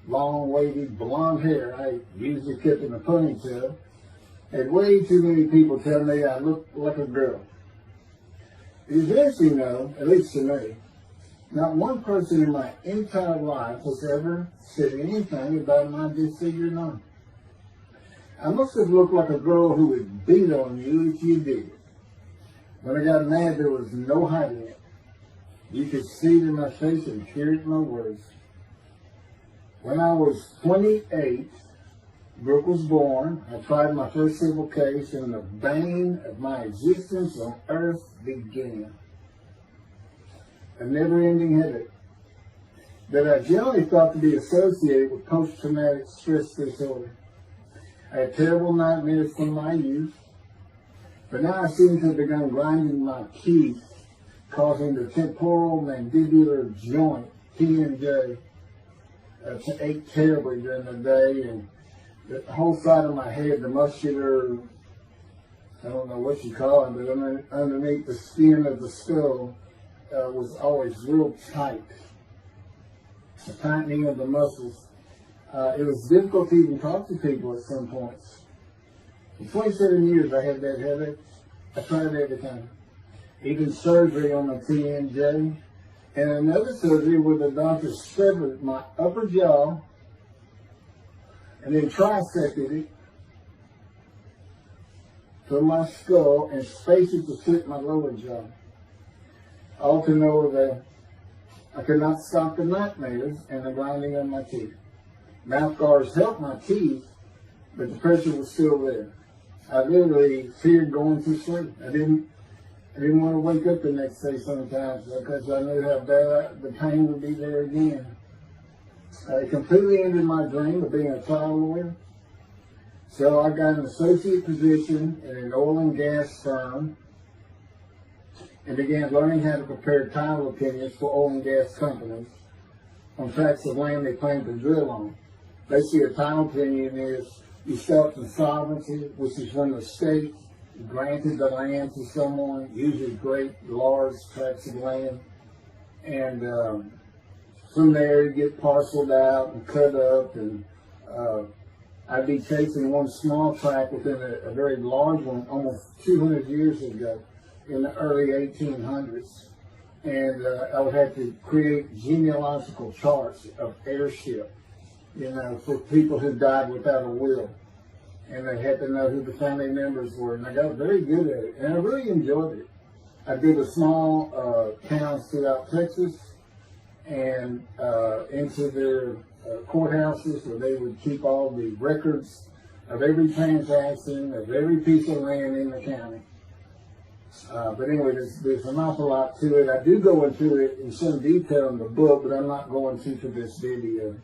long, wavy, blonde hair I usually kept in a ponytail had way too many people tell me I looked like a girl. It is interesting, though, at least to me, not one person in my entire life has ever said anything about my disfigured arm. I must have looked like a girl who would beat on you if you did. When I got mad, there was no hiding it. You could see it in my face and hear it in my words. When I was 28, Brooke was born. I tried my first civil case, and the bane of my existence on earth began. A never-ending headache that I generally thought to be associated with post-traumatic stress disorder. I had terrible nightmares from my youth, but now I seem to have begun grinding my teeth, causing the temporal mandibular joint, TMJ, to ache terribly during the day, and the whole side of my head, the muscular, I don't know what you call it, but underneath the skin of the skull, was always real tight, a tightening of the muscles. It was difficult to even talk to people at some points. For 27 years I had that headache. I tried everything, even surgery on the TMJ, and another surgery where the doctor severed my upper jaw and then trisected it from my skull and spaced it to fit my lower jaw. All to know that I could not stop the nightmares and the grinding of my teeth. Mouth guards helped my teeth, but the pressure was still there. I literally feared going to sleep. I didn't want to wake up the next day sometimes because I knew how bad the pain would be there again. It completely ended my dream of being a trial lawyer. So I got an associate position in an oil and gas firm and began learning how to prepare title opinions for oil and gas companies on tracts of land they plan to drill on. Basically, a title opinion is you start insolvency, which is when the state granted the land to someone, usually great, large tracts of land, and from there you get parceled out and cut up, and I'd be chasing one small tract within a very large one almost 200 years ago in the early 1800s, and I would have to create genealogical charts of heirship, for people who died without a will. And they had to know who the family members were. And I got very good at it. And I really enjoyed it. I did a small towns throughout Texas and into their courthouses where they would keep all the records of every transaction, of every piece of land in the county. But anyway, there's an awful lot to it. I do go into it in some detail in the book, but I'm not going to for this video.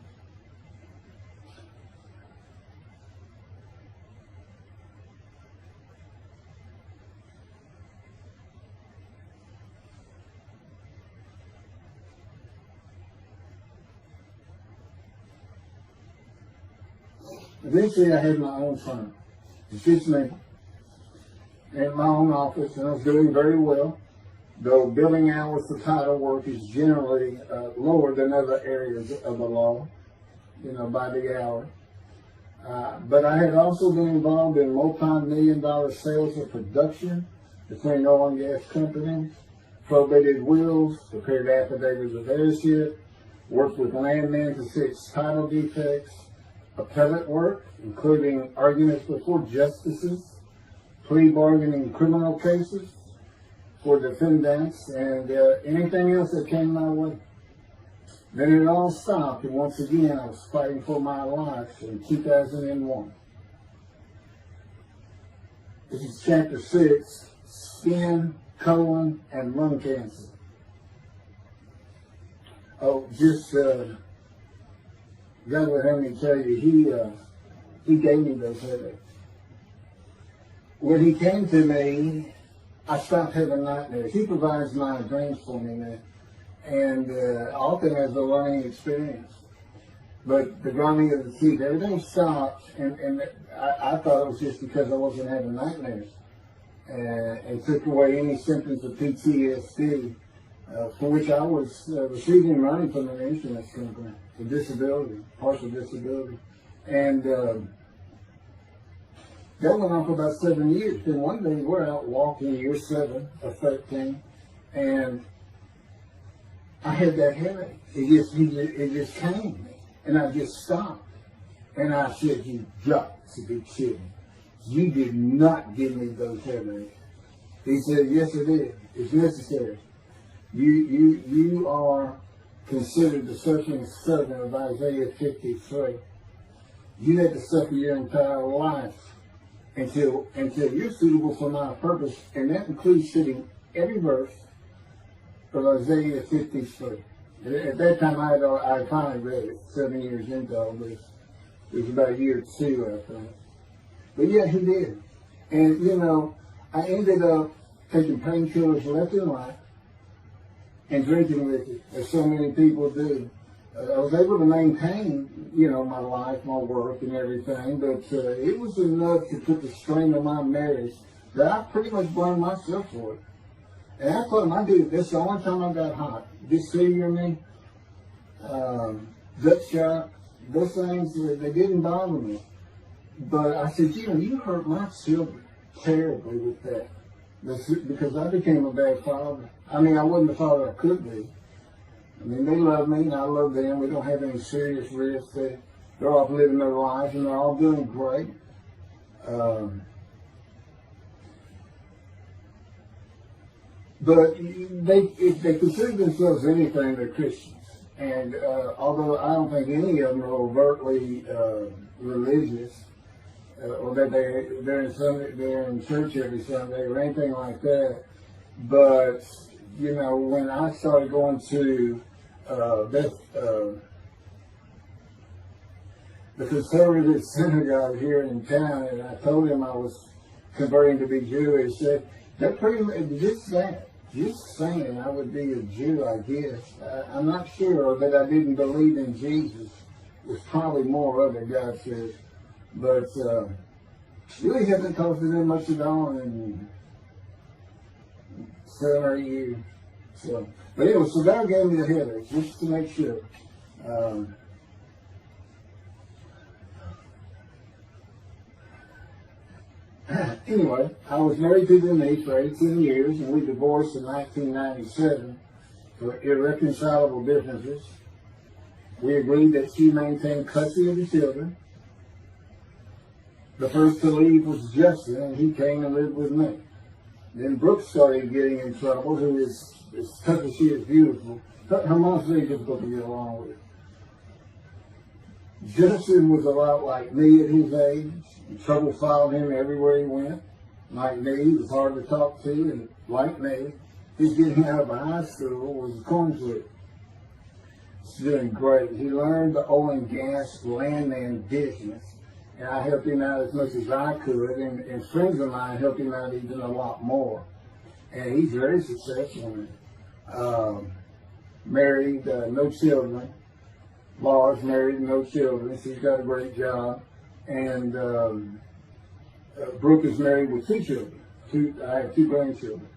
Eventually, I had my own firm. It's just me. In my own office, and I was doing very well, though billing hours for title work is generally lower than other areas of the law, by the hour. But I had also been involved in multi-million-dollar sales of production between oil and gas companies, probated wills, prepared affidavits of heirship, worked with landmen to fix title defects, appellate work, including arguments before justices, plea bargaining in criminal cases for defendants, and anything else that came my way. Then it all stopped, and once again I was fighting for my life in 2001. This is chapter 6, skin, colon, and lung cancer. Oh, just God would have me tell you, he gave me those headaches. When he came to me, I stopped having nightmares. He provides my dreams for me now, and often as a learning experience. But the grinding of the teeth, everything stopped, and I thought it was just because I wasn't having nightmares, and took away any symptoms of PTSD. For which I was receiving money from an insurance company for disability, partial disability. And that went on for about 7 years. Then one day we're out walking, year 7 or 13, and I had that headache. It just came to me, and I just stopped. And I said, "You got to be kidding. You did not give me those headaches." He said, "Yes, I did. It's necessary. You are considered the suffering servant of Isaiah 53. You had to suffer your entire life until you're suitable for my purpose," and that includes sitting every verse of Isaiah 53. At that time, I finally read it 7 years into all this. It was about year 2, I think. But yeah, he did. And I ended up taking painkillers left and right, and drinking liquor, as so many people do. I was able to maintain, my life, my work, and everything, but it was enough to put the strain on my marriage that I pretty much blamed myself for it. And I told him, I did this the only time I got hot. Dysphagia me, gut shot, those things, they didn't bother me. But I said, you hurt my children terribly with that. Because I became a bad father. I wasn't the father I could be. They love me and I love them. We don't have any serious risks. They're off living their lives and they're all doing great. But if they consider themselves anything, they're Christians. And although I don't think any of them are overtly religious, or that they're in church every Sunday or anything like that. But, when I started going to the conservative synagogue here in town, and I told him I was converting to be Jewish, they're pretty much just saying I would be a Jew, I guess. I'm not sure that I didn't believe in Jesus. There's probably more of it, God says. But really hasn't costed them much at all in 7 or 8 years. But anyway, so God gave me the headache, just to make sure. Anyway, I was married to Denise for 18 years, and we divorced in 1997 for irreconcilable differences. We agreed that she maintain custody of the children. The first to leave was Justin, and he came and lived with me. Then Brooke started getting in trouble, who is, as tough as she is beautiful. Her mom's very difficult to get along with. Justin was a lot like me at his age. Trouble followed him everywhere he went. Like me, he was hard to talk to, and like me, his getting out of high school was a coin flip. He's doing great. He learned the oil and gas landman business. And I helped him out as much as I could, and friends of mine helped him out even a lot more. And he's very successful. Married, no children. Laura's married, no children. She's got a great job. And Brooke is married with 2 children. I have 2 grandchildren.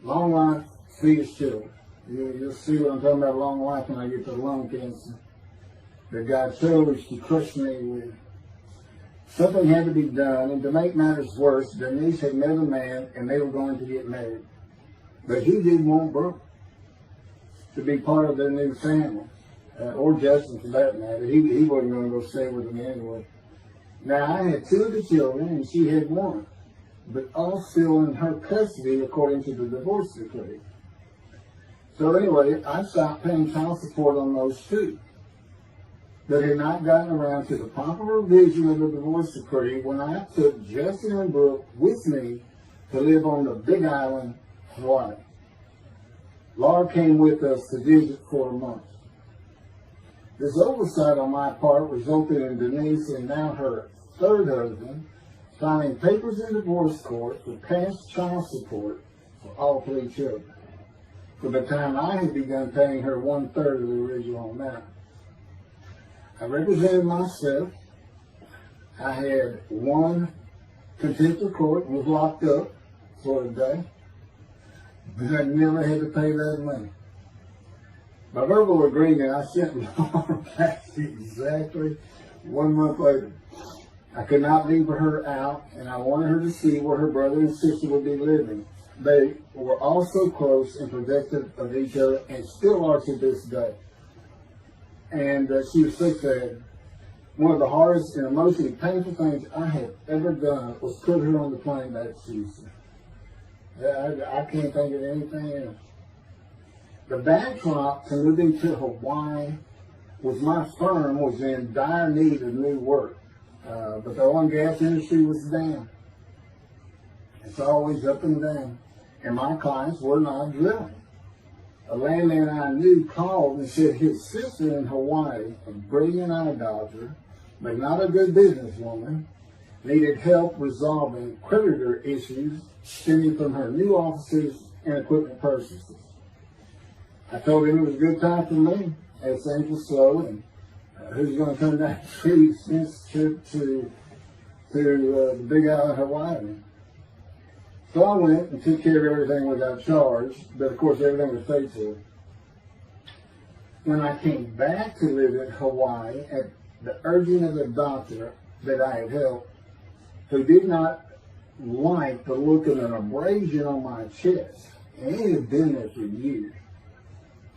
Long life, sweetest children. You'll see what I'm talking about, long life, when I get to lung cancer that God chose to crush me with. Something had to be done, and to make matters worse, Denise had met a man, and they were going to get married. But he didn't want Brooke. to be part of their new family, or Justin for that matter. He wasn't going to go stay with them anyway. Now, I had 2 of the children, and she had 1, but all still in her custody according to the divorce decree. So anyway, I stopped paying child support on those 2. But had not gotten around to the proper revision of the divorce decree when I took Justin and Brooke with me to live on the Big Island, Hawaii. Laura came with us to visit for a month. This oversight on my part resulted in Denise and now her 3rd husband filing papers in divorce court for past child support for all 3 children, for the time I had begun paying her 1/3 of the original amount. I represented myself. I had 1 contempt of court and was locked up for a day, but I never had to pay that money. By verbal agreement, I sent Laura back exactly 1 month later. I could not leave her out, and I wanted her to see where her brother and sister would be living. They were all so close and protective of each other, and still are to this day. And she was so sad. One of the hardest and emotionally painful things I have ever done was put her on the plane back to Houston. I can't think of anything else. The backdrop to moving to Hawaii was my firm was in dire need of new work. But the oil and gas industry was down. It's always up and down. And my clients were not drilling. A landman I knew called and said his sister in Hawaii, a brilliant eye doctor, but not a good businesswoman, needed help resolving creditor issues stemming from her new offices and equipment purchases. I told him it was a good time for me, as things were slow, and who's going to come down to this trip to the Big Island, Hawaii. So I went and took care of everything without charge, but of course everything was paid for. When I came back to live in Hawaii at the urging of the doctor that I had helped, who did not like the look of an abrasion on my chest, and it had been there for years.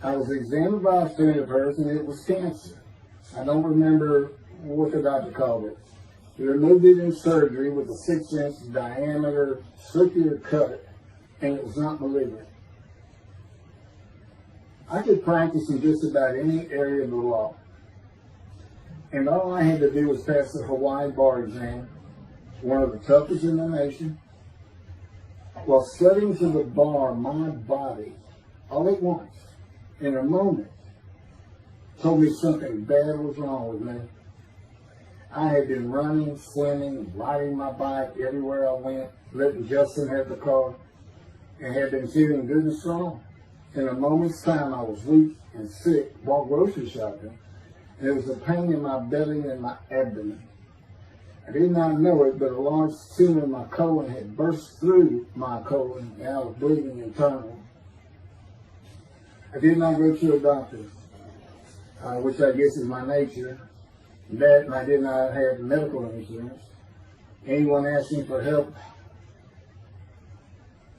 I was examined by a friend of hers, and it was cancer. I don't remember what the doctor called it. He removed it in surgery with a 6-inch diameter circular cut, and it was not malignant. I could practice in just about any area of the law. And all I had to do was pass the Hawaii bar exam, one of the toughest in the nation. While studying to the bar, my body, all at once, in a moment, told me something bad was wrong with me. I had been running, swimming, riding my bike everywhere I went, letting Justin have the car, and had been feeling good and strong. In a moment's time, I was weak and sick while grocery shopping. There was a pain in my belly and my abdomen. I did not know it, but a large tumor in my colon had burst through my colon, and I was bleeding internally. I did not go to a doctor, which I guess is my nature. That, and I did not have medical insurance. Anyone asking for help,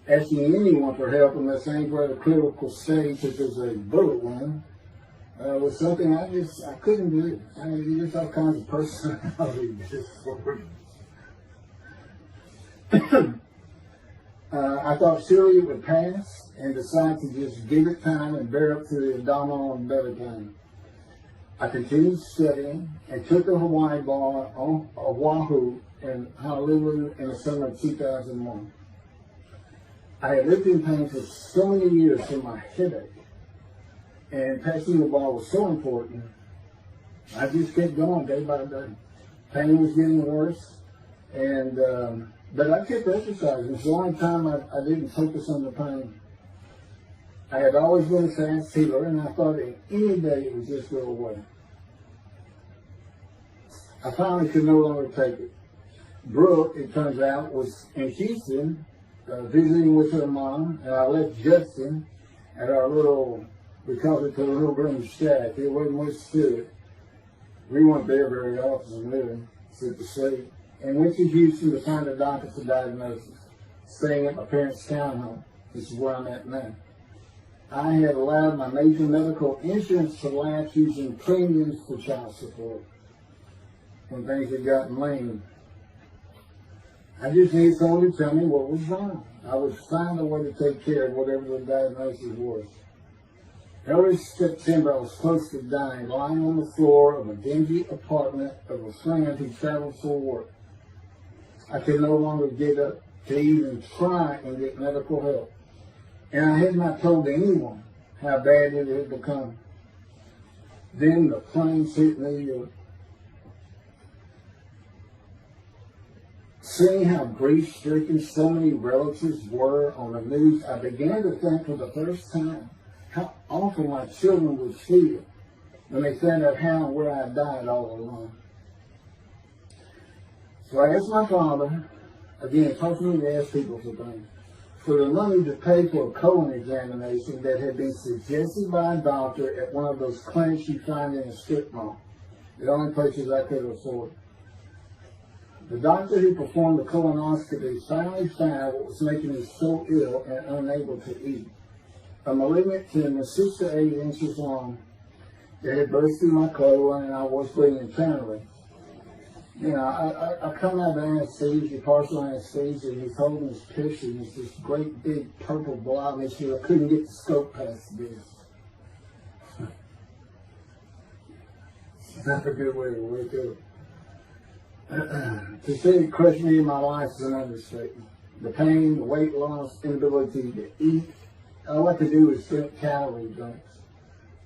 asking anyone for help unless things were at a critical stage, such as a bullet wound, was something I couldn't do. I mean, just all kinds of personality disorders. I thought surely it would pass, and decided to just give it time and bear up to the abdominal and belly pain. I continued studying and took the Hawaii bar on Oahu and Honolulu in the summer of 2001. I had lived in pain for so many years from my headache, and passing the bar was so important. I just kept going day by day. Pain was getting worse, and but I kept exercising. It's the only time I didn't focus on the pain. I had always been a fast healer, and I thought that any day it would just go away. I finally could no longer take it. Brooke, it turns out, was in Houston visiting with her mom, and I left Justin at our little, we called it the little green shack. It wasn't much to it. We weren't there very often, really, except to sleep. And went to Houston to find a doctor for diagnosis, staying at my parents' townhome. This is where I'm at now. I had allowed my major medical insurance to lapse using premiums for child support when things had gotten lame. I just needed someone to tell me what was wrong. I would find a way to take care of whatever the diagnosis was. Early September, I was close to dying, lying on the floor of a dingy apartment of a friend who traveled for work. I could no longer get up to even try and get medical help. And I had not told anyone how bad it had become. Then the planes hit New York. Seeing how grief-stricken so many relatives were on the news, I began to think for the first time how awful my children would feel when they found out how and where I died all alone. So I asked my father, again, talking to me to ask people for things, for the money to pay for a colon examination that had been suggested by a doctor at one of those clinics you find in a strip mall, the only places I could afford. The doctor who performed the colonoscopy finally found what was making me so ill and unable to eat. A malignant tumor 6 to 8 inches long that had burst through my colon, and I was bleeding internally. You know, I come out of anesthesia, partial anesthesia, and he's holding this picture, and it's this great big purple blob, and I couldn't get the scope past this. It's not a good way to wake up. To say it crushed me in my life is an understatement. The pain, the weight loss, inability to eat, all I could do was drink calorie drinks.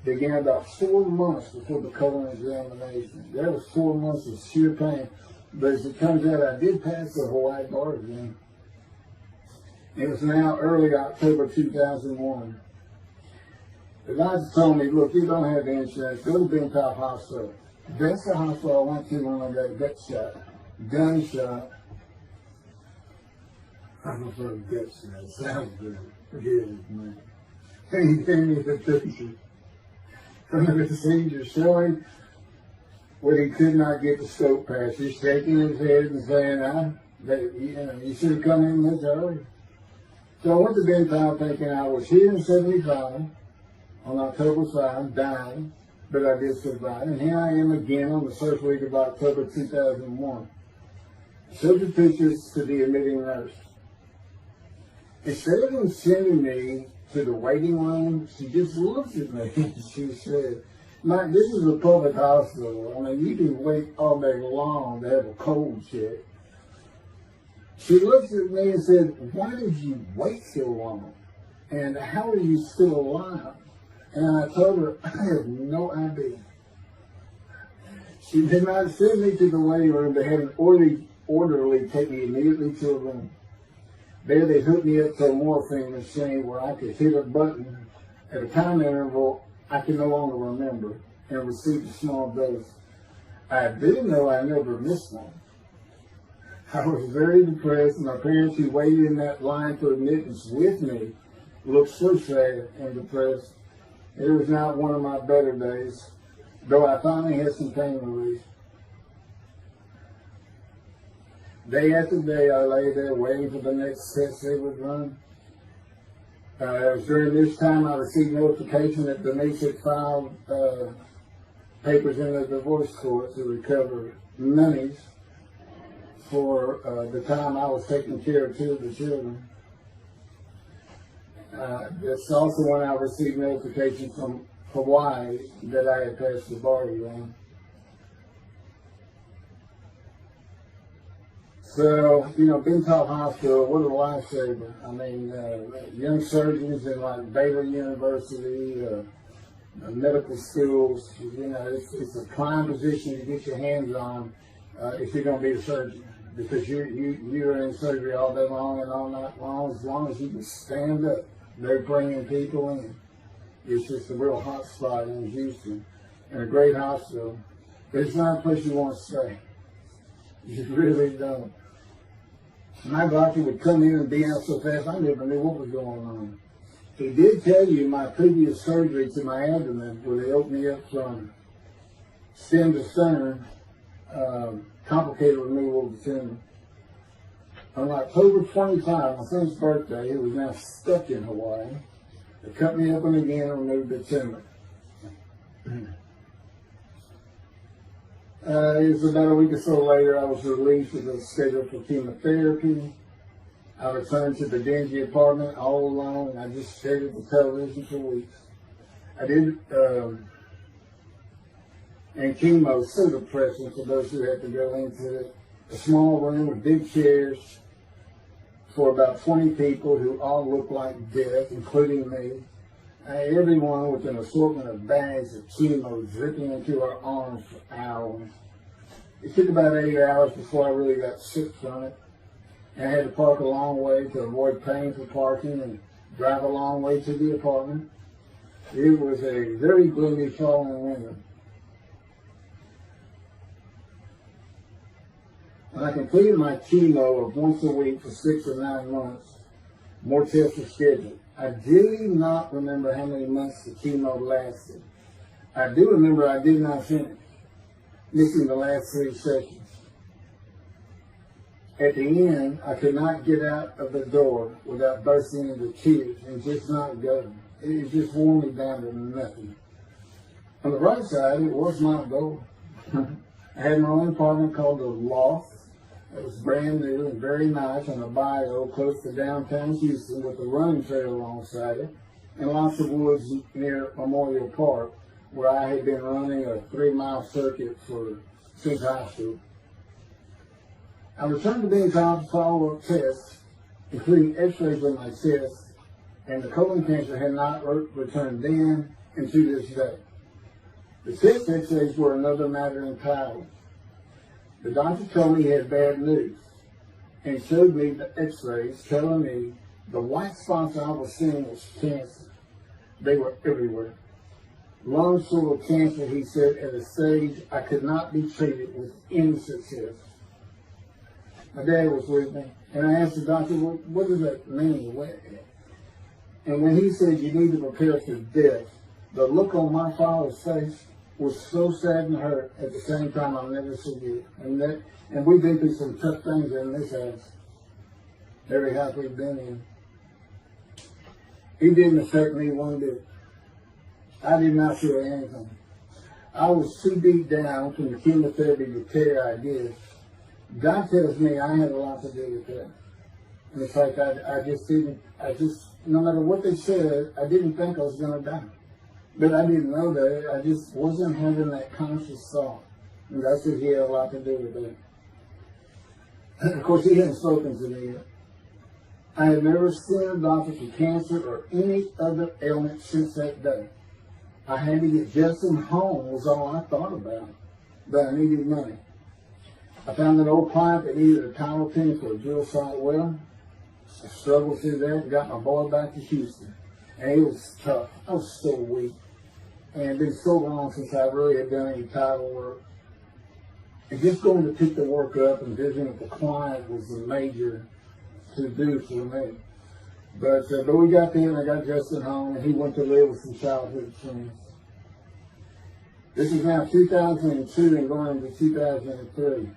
Began about 4 months before the colon examination. That was 4 months of sheer pain. But as it comes out, I did pass the Hawaii bar exam. It was now early October 2001. The doctor told me, look, you don't have insurance. Go to Bentown Hospital. That's the hospital I went to when I got gut shot. Gunshot. I prefer gut shot. Sounds good. Forget it, man. He gave me the picture from the procedure showing what he could not get the scope past. He's shaking his head and saying, you should have come in much earlier. So I went to Bentown thinking I was here in 75 on October 5, dying, but I did survive. And here I am again on the first week of October 2001. Showed the pictures to the admitting nurse. Instead of them sending me to the waiting room, she just looked at me and she said, Mike, this is a public hospital. I mean, you can wait all day long to have a cold check. She looked at me and said, why did you wait so long? And how are you still alive? And I told her, I have no idea. She did not send me to the waiting room. They had an orderly take me immediately to a room. There they hooked me up to a morphine machine where I could hit a button at a time interval I can no longer remember and receive a small dose. I do know I never missed one. I was very depressed. My parents who waited in that line for admittance with me looked so sad and depressed. It was not one of my better days, though I finally had some pain relief. Day after day, I lay there waiting for the next test they would run. It was during this time I received notification that Denise had filed papers in the divorce court to recover monies for the time I was taking care of 2 of the children. That's also when I received notification from Hawaii that I had passed the bar exam. So, you know, Bentown Hospital, what a lifesaver. I mean, young surgeons in like Baylor University, medical schools, you know, it's a prime position to get your hands on if you're going to be a surgeon. Because you're in surgery all day long and all night long. As long as you can stand up, they're bringing people in. It's just a real hot spot in Houston and a great hospital. But it's not a place you want to stay. You really don't. My doctor would come in and be out so fast, I never knew what was going on. He did tell you my previous surgery to my abdomen, where they opened me up from stem to sternum, complicated removal of the tumor. On October 25, my son's birthday, who was now stuck in Hawaii, They cut me open again and removed the tumor. It was about a week or so later, I was released and was scheduled for chemotherapy. I returned to the dingy apartment all alone, and I just stared at the television for weeks. I did, and chemo so depressing for those who had to go into it. A small room with big chairs for about 20 people who all looked like death, including me. Everyone with an assortment of bags of chemo dripping into our arms for hours. It took about 8 hours before I really got sick from it. And I had to park a long way to avoid paying for parking and drive a long way to the apartment. It was a very gloomy fall in winter. When I completed my chemo of once a week for 6 or 9 months, more tests were scheduled. I do not remember how many months the chemo lasted. I do remember I did not finish, missing the last 3 sessions. At the end, I could not get out of the door without bursting into tears and just not going. It just wore me down to nothing. On the right side, it was my goal. I had my own apartment called the Loft. It was brand new and very nice on a bayou close to downtown Houston with a running trail alongside it and lots of woods near Memorial Park where I had been running a 3-mile circuit since high school. I returned to being called for follow-up tests, including x-rays of my chest, and the colon cancer had not returned then and to this day. The chest x-rays were another matter entirely. The doctor told me he had bad news and showed me the x-rays telling me the white spots I was seeing was cancer. They were everywhere. Lungs full of cancer, he said, at a stage I could not be treated with any success. My dad was with me, and I asked the doctor, well, what does that mean? And when he said you need to prepare for death, the look on my father's face was so sad and hurt at the same time I'll never forget. And we've been through some tough things in this house. Every house we've been in. It didn't affect me one bit. I did not feel anything. I was too beat down from the chemotherapy to care I did. God tells me I had a lot to do with that. And it's like I just, no matter what they said, I didn't think I was going to die. But I didn't know that. I just wasn't having that conscious thought. And God said he had a lot to do with that. And of course, he hadn't spoken to me yet. I had never seen a doctor for cancer or any other ailment since that day. I had to get Justin home was all I thought about. But I needed money. I found an old client that needed a tile penny for a drill site well. I struggled through that and got my boy back to Houston. And it was tough. I was so weak. And it had been so long since I really had done any title work. And just going to pick the work up and visiting with the client was the major to-do for me. But we got there and I got Justin home and he went to live with some childhood friends. This is now 2002 and going into 2003.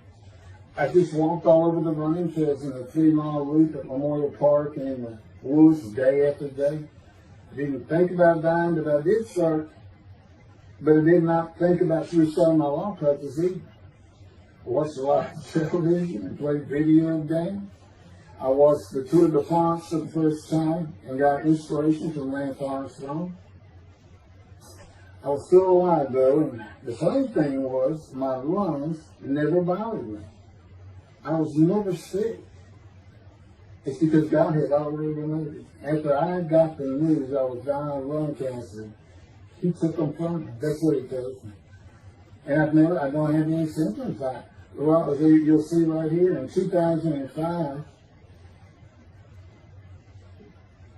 I just walked all over the running trails in the 3-mile loop at Memorial Park and in the woods day after day. I didn't think about dying, but I did start. But I did not think about suicide in my law practice either. I watched a lot of television and played video games. I watched the Tour de France for the first time and got inspiration from Lance Armstrong. I was still alive though, and the funny thing was my lungs never bothered me. I was never sick. It's because God had already removed it. After I got the news I was dying of lung cancer, he took them from me. That's what he tells me. And I don't have any symptoms. Well, you'll see right here, in 2005,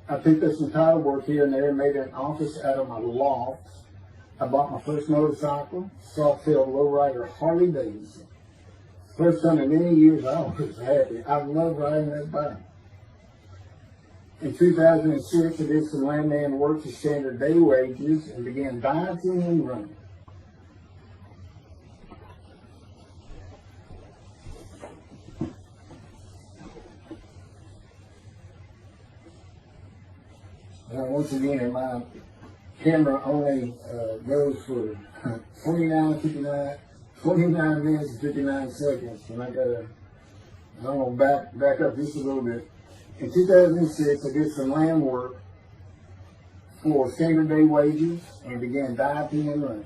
I picked up some tile work here and there and made an office out of my loft. I bought my first motorcycle, soft-tailed lowrider Harley Davidson. First time in many years I was happy. I love riding that bike. In 2006, I did some landman work for standard day wages and began dieting and running. Now, once again, my camera only goes for 29 minutes and 59 seconds. And I'm going to back up just a little bit. In 2006, I did some land work for standard day wages and began diving and running.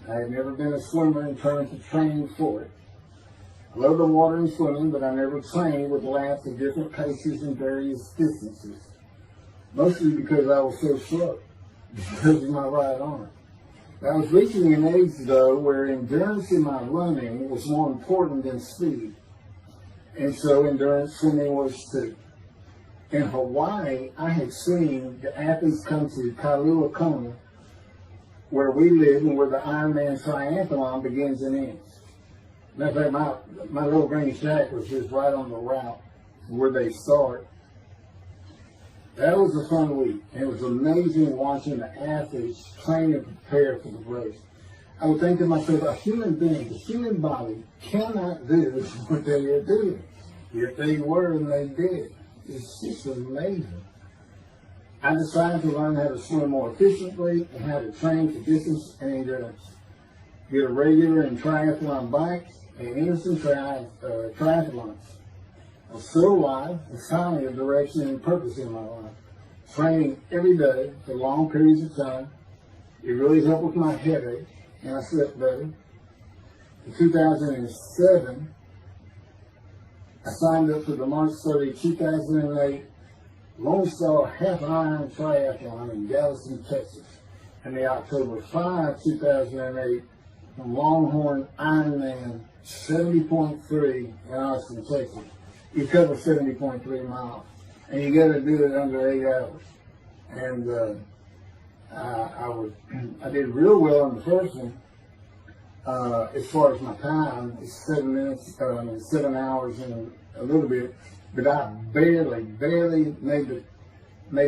I had never been a swimmer in terms of training for it. I love the water and swimming, but I never trained with laps of different paces and various distances. Mostly because I was so slow, because of my right arm. I was reaching an age, though, where endurance in my running was more important than speed. And so endurance swimming was too. In Hawaii, I had seen the athletes come to Kailua Kona, where we live and where the Ironman triathlon begins and ends. Matter of fact, my little green shack was just right on the route where they start. That was a fun week. It was amazing watching the athletes train and prepare for the race. I would think to myself, a human being, the human body cannot do what they are doing. If they were and they did. It's just amazing. I decided to learn how to swim more efficiently and how to train for distance and endurance. Get a regular and triathlon bike and instant triathlons. I was so alive and finally a direction and purpose in my life. Training every day for long periods of time. It really helped with my headache and I slept better. In 2007, I signed up for the March 30, 2008 Lone Star Half Iron Triathlon in Galveston, Texas, and the October 5, 2008 Longhorn Ironman 70.3 in Austin, Texas. You cover 70.3 miles, and you got to do it under 8 hours. And I did real well in the first one. As far as my time, it's 7 minutes, 7 hours and a little bit, but I barely made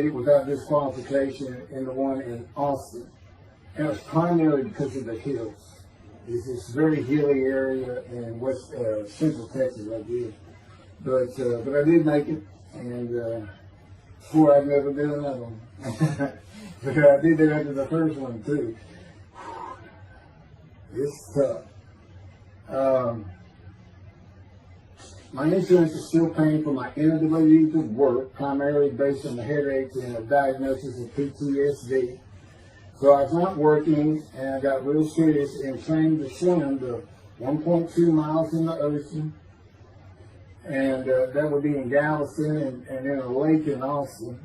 it without disqualification in the one in Austin. And it was primarily because of the hills. It's this very hilly area in central Texas, I did. But I did make it, and swore I'd never do another one. But I did it after the first one too. It's tough. My insurance is still paying for my inability to work, primarily based on the headaches and a diagnosis of PTSD. So I was not working, and I got real serious and trained to swim to 1.2 miles in the ocean, and that would be in Galveston and in a lake in Austin,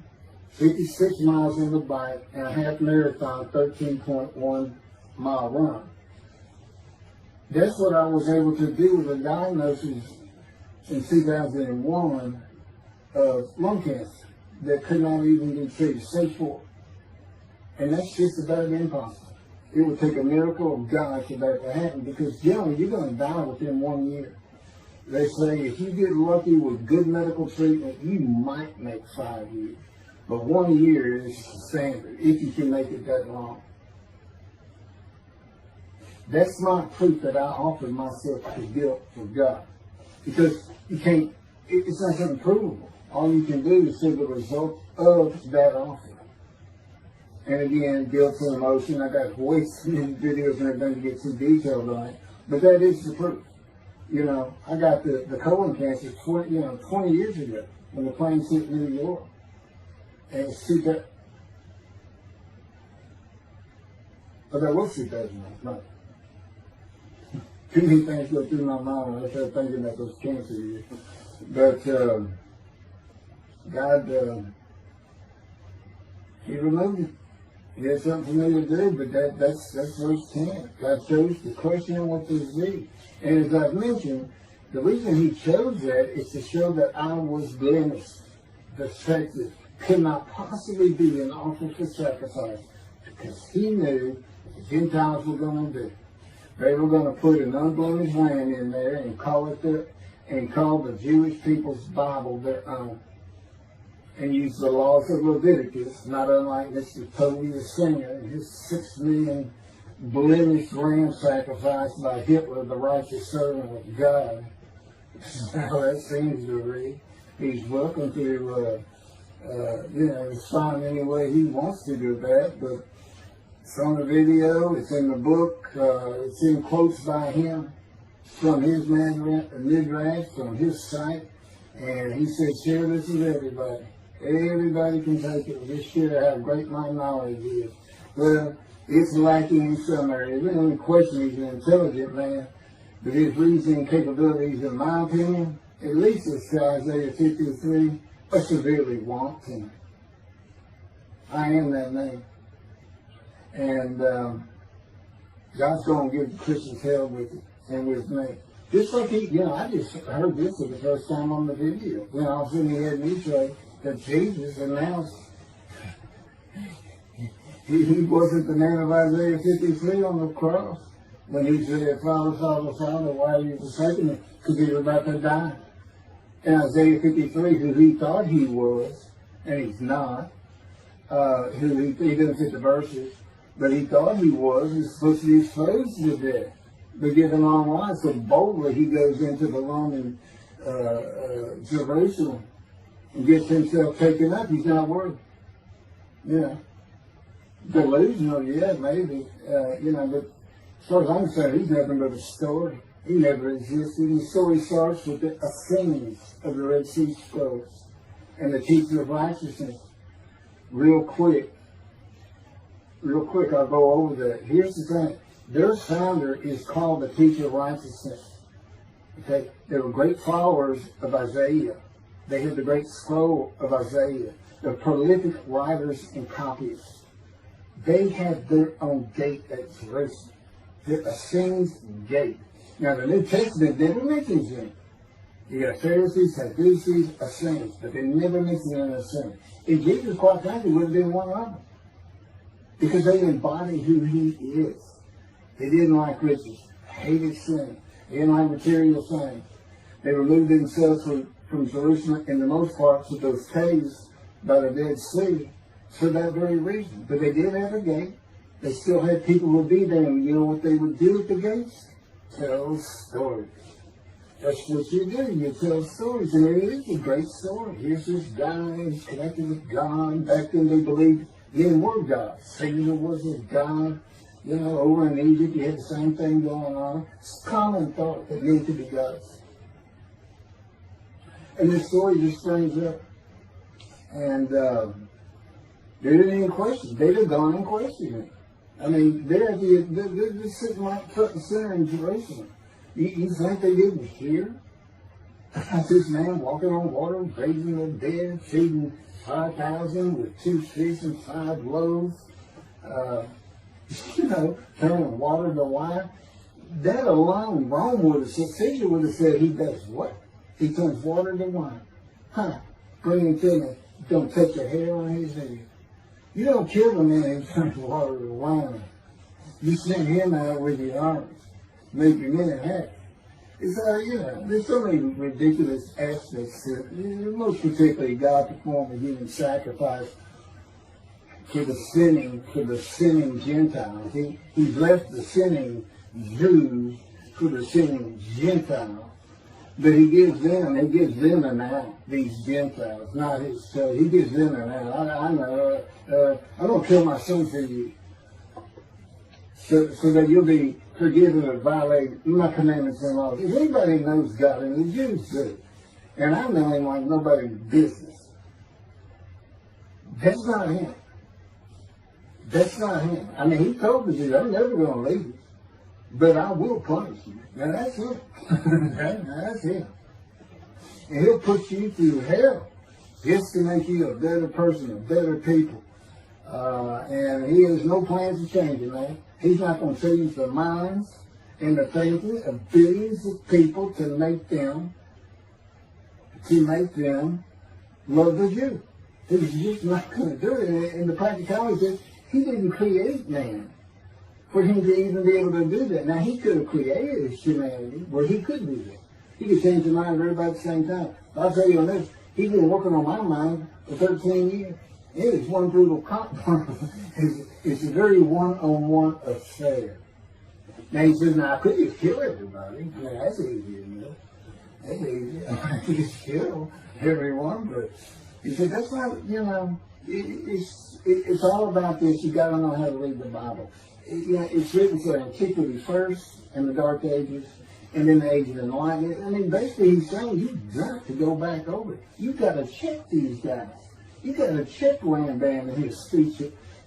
56 miles in the bike, and a half marathon, 13.1 mile run. That's what I was able to do with a diagnosis in 2001 of lung cancer that could not even be treated, stage 4. And that's just about impossible. It would take a miracle of God for that to happen, because generally you're going to die within 1 year. They say if you get lucky with good medical treatment, you might make 5 years. But 1 year is standard, if you can make it that long. That's not proof that I offered myself to guilt for God. Because you can't, it's not something provable. All you can do is see the result of that offer. And again, guilt and emotion. I got way too many videos and everything to get too detailed on it. But that is the proof. You know, I got the colon cancer 20 years ago when the plane hit New York. And it's but that was 2009, right? Too many things go through my mind when I start thinking about those cancer years. But God, He removed it. He had something for me to do, but that's verse 10. God chose to crush him with the disease. And as I've mentioned, the reason He chose that is to show that I was blemished, defective, could not possibly be an offering for sacrifice, because He knew what the Gentiles were going to do. They were going to put an unblemished lamb in there and call the Jewish people's Bible their own, and use the laws of Leviticus, not unlike Mr. Toby the singer and his 6 million blemished lamb sacrificed by Hitler, the righteous servant of God. How that seems to read. He's welcome to It's fine any way he wants to do that, but it's on the video, it's in the book, it's in quotes by him from his midrash, from his site, and he said, share this with everybody. Everybody can take it. Just share how great my knowledge is. Well, it's lacking in some areas. We don't question he's an intelligent man, but his reasoning capabilities, in my opinion, at least it's Isaiah 53, are severely wanting. I am that man. And God's going to give Christians hell with it and with me. Just like I just heard this for the first time on the video. When all of a sudden he had me say that Jesus announced he wasn't the man of Isaiah 53 on the cross when he said, Father, Father, Father, why are you forsaking me? Because he was about to die. And Isaiah 53, who he thought he was, and he's not, who he doesn't fit the verses, but he thought he was, is supposed to be exposed to death, but given long life. So boldly he goes into the Roman Jerusalem and gets himself taken up. He's not worthy. Delusional, yeah, maybe. But as far as I'm concerned, he's nothing but a story. He never existed. The story starts with the ascendance of the Red Sea Scrolls and the teacher of righteousness. Real quick, I'll go over that. Here's the thing. Their founder is called the teacher of righteousness. Okay? They were great followers of Isaiah. They had the great scroll of Isaiah. They're prolific writers and copyists. They had their own gate at Jerusalem. The Ascends Gate. Now, the New Testament never mentions them. You got Pharisees, Sadducees, Ascends, but they never mention an Ascend. And Jesus, quite frankly, would have been one of them. Because they embody who he is. They didn't like riches, hated sin. They didn't like material things. They removed themselves from Jerusalem in the most part with those caves by the Dead Sea for that very reason. But they did have a gate. They still had people who would be there. And you know what they would do at the gates? Tell stories. That's what you do. You tell stories. And it is a great story. Here's this guy. He's connected with God. Back then they believed in were God. Caesar was a god. Over in Egypt you had the same thing going on. It's a common thought that need to be gods. And this story just springs up. And they didn't even question. They'd have gone and questioned it. I mean, they're just sitting right front and center in Jerusalem. You think they didn't hear? This man walking on water, raising the dead, feeding 5,000 with 2 fish and 5 loaves, turning water to wine. That alone, Rome would have said, Caesar would have said, he does what? He turns water to wine. Bring him to me. Don't touch a hair on his head. You don't kill the man who turns water to wine. You send him out with your armies. Make your men happy. It's there's so many ridiculous aspects to it. Most particularly, God performed a human sacrifice for the sinning Gentiles. He's left the sinning Jews for the sinning Gentiles. But he gives them an out, these Gentiles, not his son. He gives them an out. I'm going to kill my son for you. So that you'll be forgiven of violating my commandments and laws. If anybody knows God, and the Jews do, and I know him like nobody's business, that's not him. That's not him. I mean, he told the Jews, I'm never going to leave you, but I will punish you. Now that's him. That's him. And he'll put you through hell just to make you a better person, a better people. And he has no plans to change it, man. He's not going to change the minds and the thinking of billions of people to make them love the Jew. He's just not going to do it. And the practicality is, he didn't create man for him to even be able to do that. Now, he could have created humanity where he could do that. He could change the mind of everybody at the same time. I'll tell you on this, he's been working on my mind for 13 years. It is one brutal it's a very one-on-one affair. Now he says, now I could just kill everybody. Now that's easy enough. That's easy. I could just kill everyone, but He said, that's not, it's all about this. You got to know how to read the Bible. It's written for antiquity first, and the Dark Ages, and then the Age of Enlightenment. I mean, basically, he's saying you've got to go back over it. You've got to check these guys. You've got to check Rambam and his speech.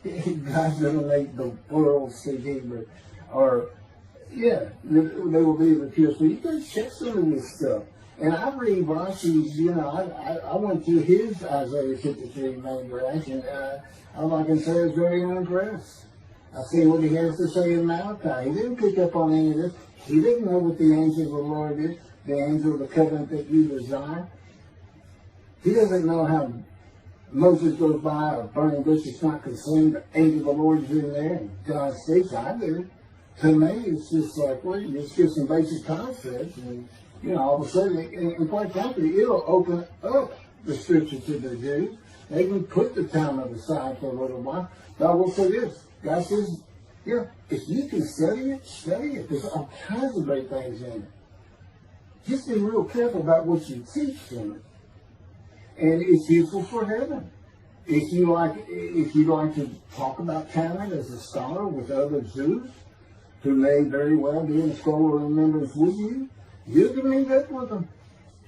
God's going to make the world speak Hebrew. Or, they will be the pure. So you've got to check some of this stuff. And I read Rashi's, I went through his Isaiah 53 main branch, and all I can say is very unimpressed. I see what he has to say in Malachi. He didn't pick up on any of this. He didn't know what the angel of the Lord is, the angel of the covenant that you desire. He doesn't know how Moses goes by a burning bush is not consumed. The angel of the Lord is in there, and God speaks. I do. To me, it's just like, well, you just get some basic concepts, and all of a sudden, and quite frankly, it'll open up the scripture to the Jews. They can put the Talmud aside for a little while. God will say this. God says, if you can study it, study it. There's all kinds of great things in it. Just be real careful about what you teach from it. And it's useful for heaven. If you like to talk about Talmud as a scholar with other Jews who may very well be in scholar remembrance with you, you can meet up with them.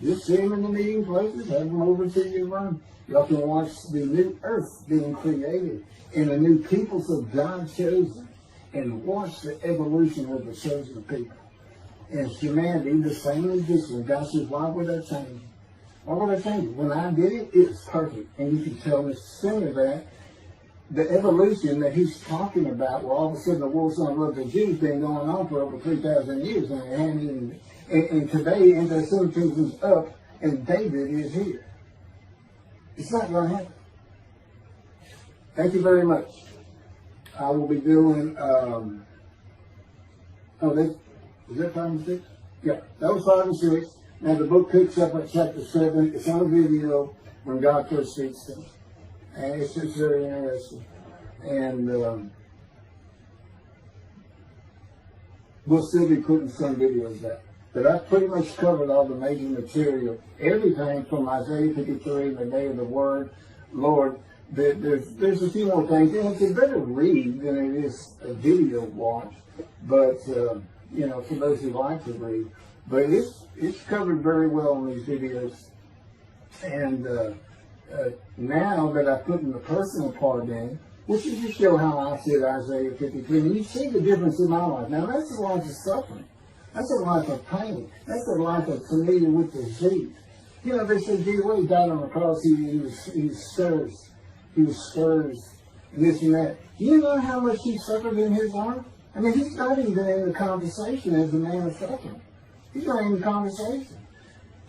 Just see them in the meeting places, have them over to your room. Y'all can watch the new earth being created and the new peoples of God chosen, and watch the evolution of the chosen people. And humanity, the same as this one. God says, why would I change? Why would I change it? When I did it, it was perfect. And you can tell me sooner that the evolution that he's talking about, where all of a sudden the world son of the Jews been going on for over 3,000 years, and today anti-Semitism is up, and David is here. It's not going to happen. Thank you very much. I will be doing, is that 5 and 6? Yeah, that was 5 and 6. Now the book picks up at chapter 7. It's on video when God first speaks to me. And it's just very interesting. And we'll still be putting some videos out. But I've pretty much covered all the major material. Everything from Isaiah 53, the day of the word, Lord. There's a few more things. And it's a better read than it is a video watch. But, for those who like to read. But it's covered very well in these videos. And now that I put in the personal part in, which is to show how I said Isaiah 53, and you see the difference in my life. Now, that's a life of suffering. That's a life of pain. That's a life of familiar with disease. They said, gee, when he died on the cross, he was scourged. He was scourged, and this and that. You know how much he suffered in his life? I mean, he's not even in the conversation as a man of suffering. He's not in the conversation.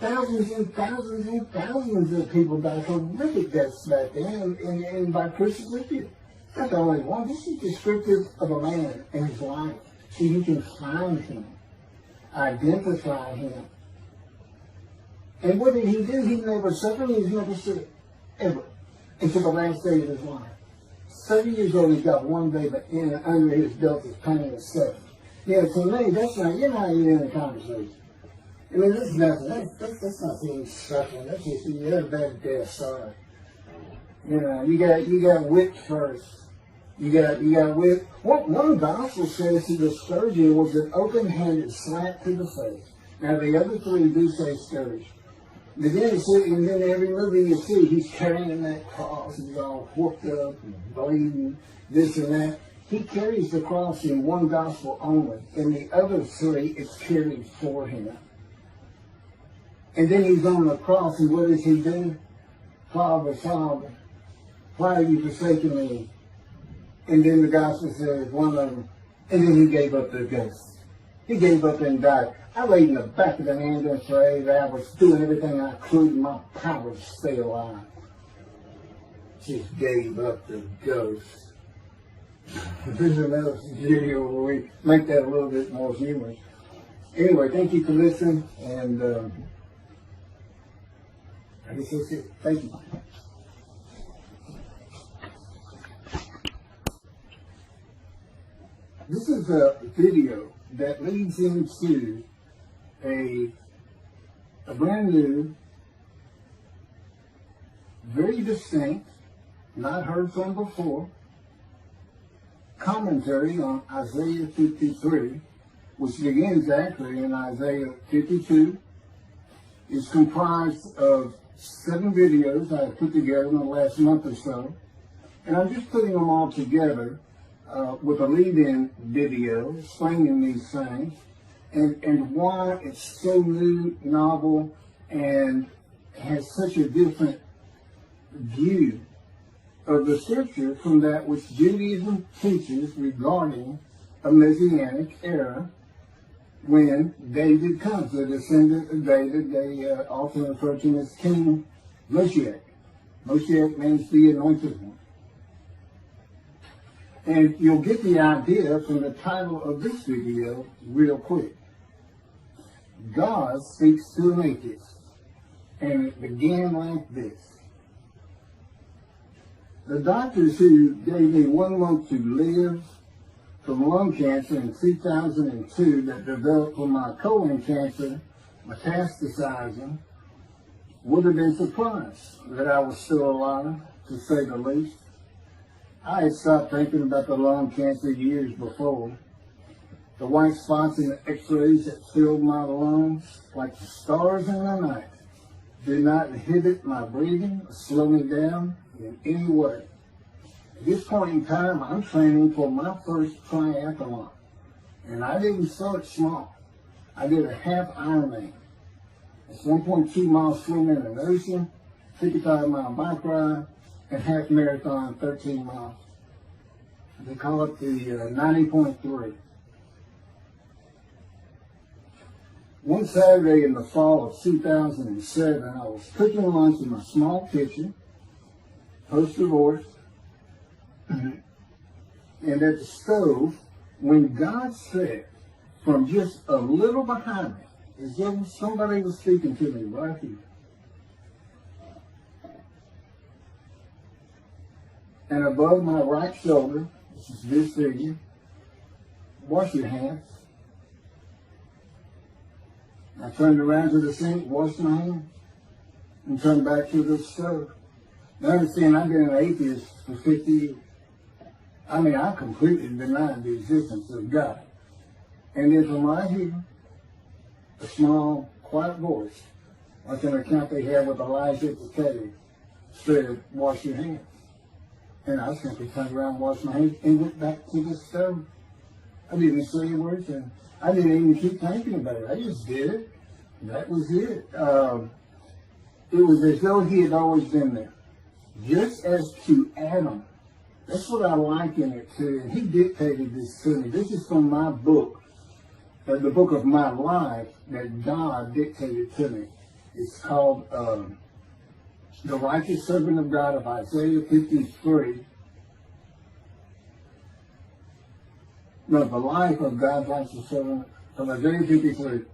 Thousands and thousands and thousands of people died horrific deaths back then, and by crucifixion. Not the only one. This is descriptive of a man and his life, so you can find him, identify him. And what did he do? He never suffered. He was never sick, ever, until the last day of his life. 30 years old, he's got one day, but under his belt is pain and suffering. To me, that's not, you're not even in a conversation. I mean, that's nothing. That's not being suffering. That's just, you had a bad death, sorry. You got whipped first. You got whipped. One gospel says that the scourging was an open-handed slap to the face. Now, the other three do say scourge. But then and then every movie you see, he's carrying that cross, he's all whooped up and bleeding, this and that. He carries the cross in one gospel only. In the other three, it's carried for him. And then he's on the cross, and what does he do? Father, Father, why have you forsaken me? And then the gospel says, one of them, and then he gave up the ghost. He gave up and died. I laid in the back of the ambulance for 8 hours, doing everything I could in my power to stay alive. Just gave up the ghost. There's another video where we make that a little bit more humorous. Anyway, thank you for listening, and I guess that's it. Thank you. This is a video that leads into a brand new very distinct, not heard from before, commentary on Isaiah 53, which begins actually in Isaiah 52, is comprised of 7 videos I have put together in the last month or so. And I'm just putting them all together with a lead-in video explaining these things and why it's so new, novel, and has such a different view of the scripture from that which Judaism teaches regarding a Messianic era when David comes, the descendant of David. They often refer to him as King Moshiach. Moshiach means the anointed one. And you'll get the idea from the title of this video real quick. God speaks to an atheist. And it began like this. The doctors who gave me 1 month to live from lung cancer in 2002 that developed from my colon cancer metastasizing would have been surprised that I was still alive, to say the least. I had stopped thinking about the lung cancer years before. The white spots in the x-rays that filled my lungs like the stars in the night did not inhibit my breathing or slow me down in any way. At this point in time, I'm training for my first triathlon. And I didn't start small. I did a half Ironman. It's 1.2 miles swimming in an ocean, 55-mile bike ride, and half marathon, 13 miles. They call it the 90.3. One Saturday in the fall of 2007, I was cooking lunch in my small kitchen, post-divorce, and at the stove, when God said, from just a little behind me, as though somebody was speaking to me right here, and above my right shoulder, which is this figure, wash your hands. I turned around to the sink, washed my hands, and turned back to the stove. Now understand, I've been an atheist for 50 years. I mean, I completely denied the existence of God. And then from right here, a small, quiet voice, like an account they have with Elijah at the cave, said, wash your hands. And I simply turned around, washed my hands, and went back to the stove. I didn't say a word, and I didn't even keep thinking about it. I just did it. That was it. It was as though he had always been there. Just as to Adam. That's what I liken it to. And he dictated this to me. This is from my book, the book of my life that God dictated to me. It's called The Righteous Servant of God of Isaiah 53. No, the life of God's righteous servant from Isaiah 53.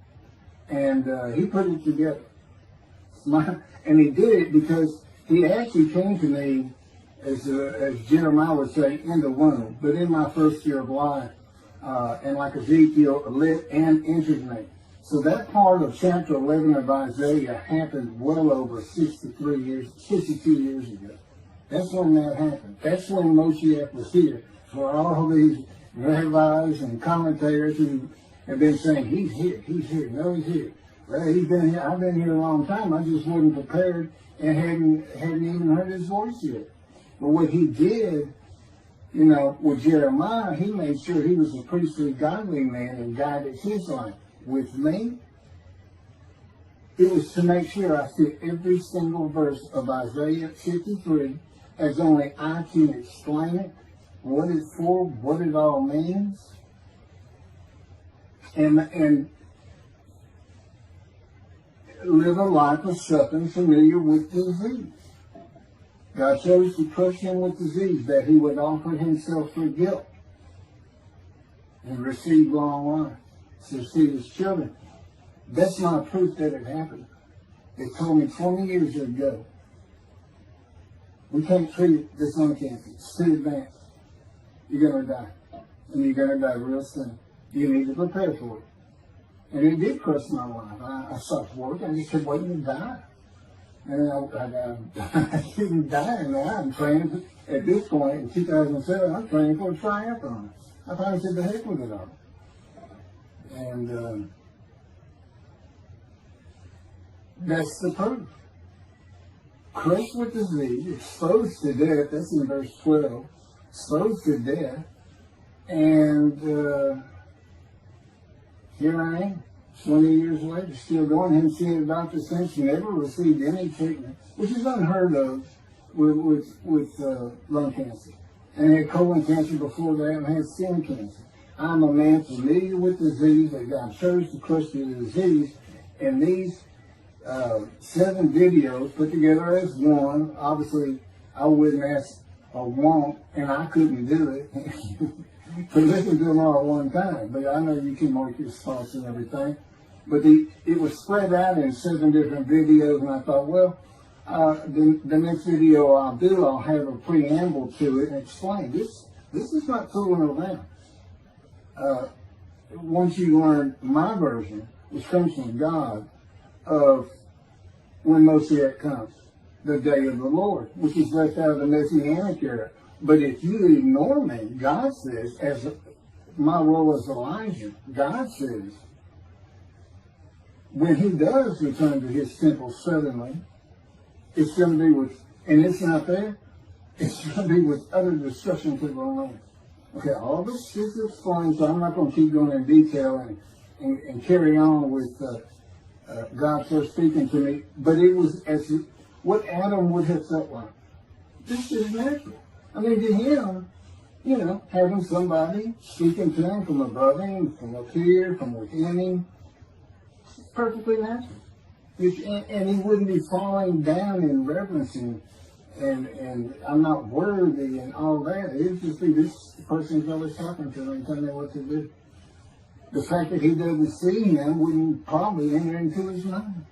And he put it together. And he did it because he actually came to me, as Jeremiah would say, in the womb, but in my first year of life. And like Ezekiel, lit and entered me. So that part of chapter 11 of Isaiah happened well over 62 years ago. That's when that happened. That's when Moshiach was here. For all these rabbis and commentators who have been saying, he's here, no, he's here. Well, he's been here, I've been here a long time. I just wasn't prepared and hadn't even heard his voice yet. But what he did, you know, with Jeremiah, he made sure he was a priestly, godly man and guided his life. With me, it was to make sure I fit every single verse of Isaiah 53 as only I can explain it, what it's for, what it all means, and live a life of suffering familiar with disease. God chose to crush him with disease that he would offer himself for guilt and receive long life to see his children. That's not proof that it happened. They told me 20 years ago, we can't treat this lung cancer. It's too advanced. You're going to die. And you're going to die real soon. You need to prepare for it. And it did crush my life. I stopped work. I just kept waiting to die. And I'm getting dying now. I'm training, at this point, in 2007, I'm training for a triathlon. I finally said, the heck with it all. And that's the proof. Crushed with disease, exposed to death, that's in verse 12, exposed to death, and here I am, 20 years later, still going. Haven't seen a doctor since. Never received any treatment, which is unheard of with lung cancer. And had colon cancer before that, and had skin cancer. I'm a man familiar with disease, that God chose to crush the disease, and these 7 videos put together as one. Obviously, I wouldn't ask or want, and I couldn't do it, to listen to them all at one time. But I know you can mark your thoughts and everything. But it was spread out in 7 different videos, and I thought, well, the next video I'll do, I'll have a preamble to it and explain. This is not fooling around. Once you learn my version, which comes from God, of when Moshiach comes, the day of the Lord, which is left out of the Messianic era. But if you ignore me, God says, as my role as Elijah, God says, when he does return to his temple suddenly, it's going to be with, and it's not there, it's going to be with utter destruction to the land. Okay, all this is explained, so I'm not going to keep going in detail and carry on with God first speaking to me, but it was as what Adam would have felt like. This is natural. I mean, to him, you know, having somebody speaking to him from above him, from up here, from within him, it's perfectly natural. And he wouldn't be falling down in reverence and I'm not worthy and all that. It would just be this person's always talking to him and telling him what to do. The fact that he doesn't see him wouldn't probably enter into his mind.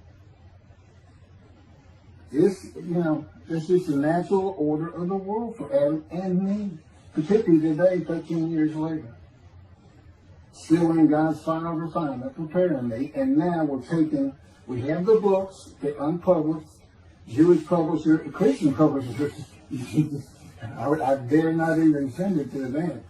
This, you know, this is the natural order of the world for Adam and me, particularly today, 13 years later. Still in God's final refinement, preparing me, and now we have the books, the unpublished, Jewish publisher, Christian publisher. I dare not even send it to them,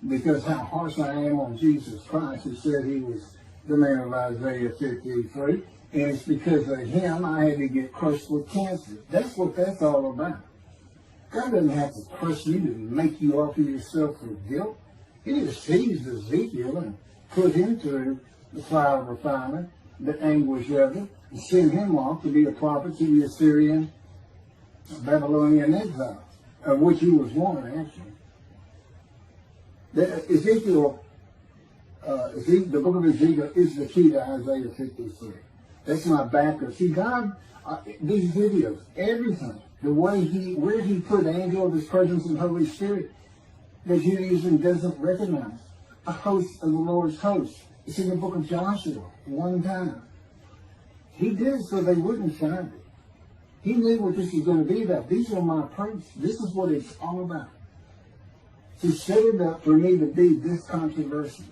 because how harsh I am on Jesus Christ, who said he was the man of Isaiah 53, and it's because of him I had to get crushed with cancer. That's what that's all about. God doesn't have to crush you to make you offer yourself for guilt. He just seized Ezekiel and put him through the fire of refinement, the anguish of it, and sent him off to be a prophet to the Assyrian, Babylonian exile, of which he was one, actually. Ezekiel, the book of Ezekiel is the key to Isaiah 53. That's my backup. See, God, these videos, everything, the way where he put angel of his presence and Holy Spirit, that Judaism doesn't recognize. A host of the Lord's host. It's in the book of Joshua, one time. He did it so they wouldn't find it. He knew what this was going to be about. These are my priests. This is what it's all about. He set it up for me to be this controversial.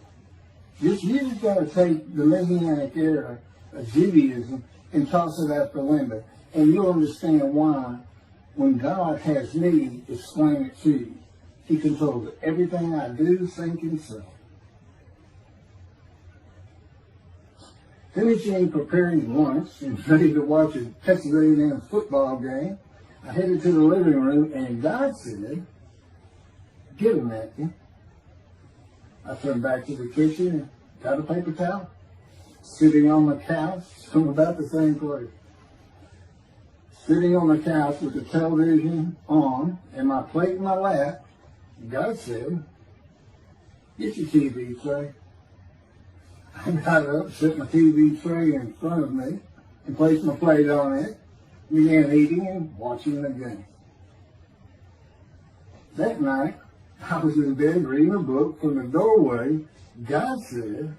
You just got to take the Messianic era of Judaism and toss it out the window. And you'll understand why, when God has me explain it to you, he controls everything I do, think, and say. Finishing preparing lunch and ready to watch a Texas A&M football game, I headed to the living room, and God said, "Get a napkin." I turned back to the kitchen and got a paper towel. Sitting on the couch from about the same place. Sitting on the couch with the television on and my plate in my lap, God said, "Get your TV tray." I got up, set my TV tray in front of me, and placed my plate on it, began eating and watching the game. That night, I was in bed reading a book. From the doorway, God said,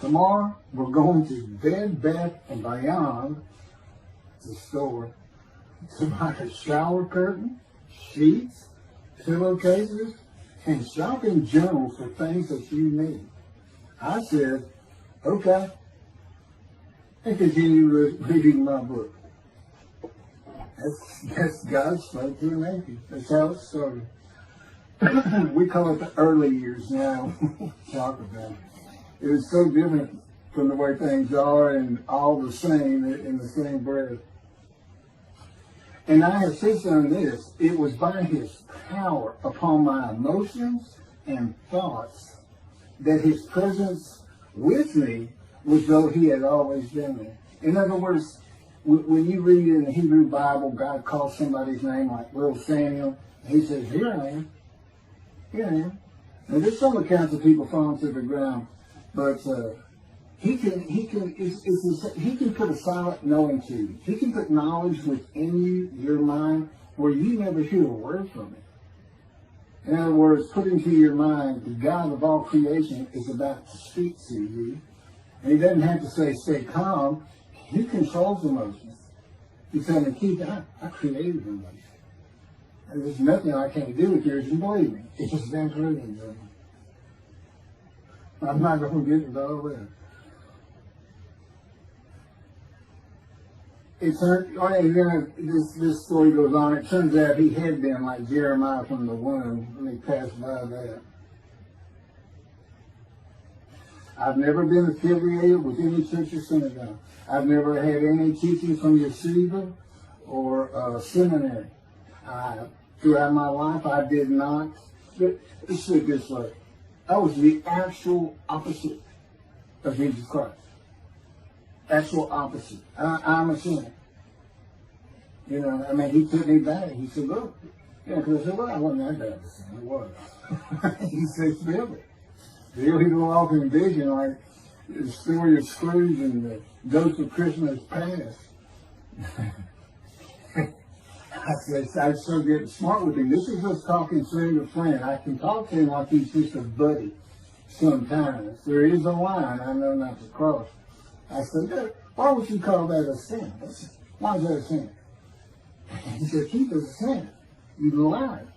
"Tomorrow we're going to Bed Bath & Beyond, the store, to buy a shower curtain, sheets, pillowcases, and shopping journals for things that you need." I said, "Okay." and continue reading my book. That's God spoke to an atheist. That's how it started. We call it the early years now. Talk about it. It was so different from the way things are and all the same in the same breath. And I have since done this. It was by his power upon my emotions and thoughts that his presence with me was though he had always been there. In other words, when you read in the Hebrew Bible, God calls somebody's name like little Samuel, and he says, here I am. Here I am. Now there's some accounts of people falling to the ground, but he can put a silent knowing to you. He can put knowledge within you, your mind, where you never hear a word from it. In other words, put into your mind, the God of all creation is about to speak to you. And he doesn't have to say, stay calm. He controls emotions. He's saying, Keith, I created emotions. And there's nothing I can't do with yours, and believe me, it's just been proven. I'm not going to get into all that. This story goes on. It turns out he had been like Jeremiah from the womb, and he passed by that. I've never been affiliated with any church or synagogue. I've never had any teaching from yeshiva or seminary. Throughout my life, I did not. Let's say it this way. I was the actual opposite of Jesus Christ. Actual opposite. I'm a sinner. You know, I mean, he took me back. He said, look. Yeah, because I said, well, I wasn't that bad of a sinner. It was. He said, feel it. He'll walk in vision like the story of Scrooge and the Ghost of Christmas Past. I started getting smart with him. This is just talking friend to friend. I can talk to him like he's just a buddy sometimes. There is a line I know not to cross. I said, why would you call that a sin? Why is that a sin? He said, Keith, it's a sin. You lied.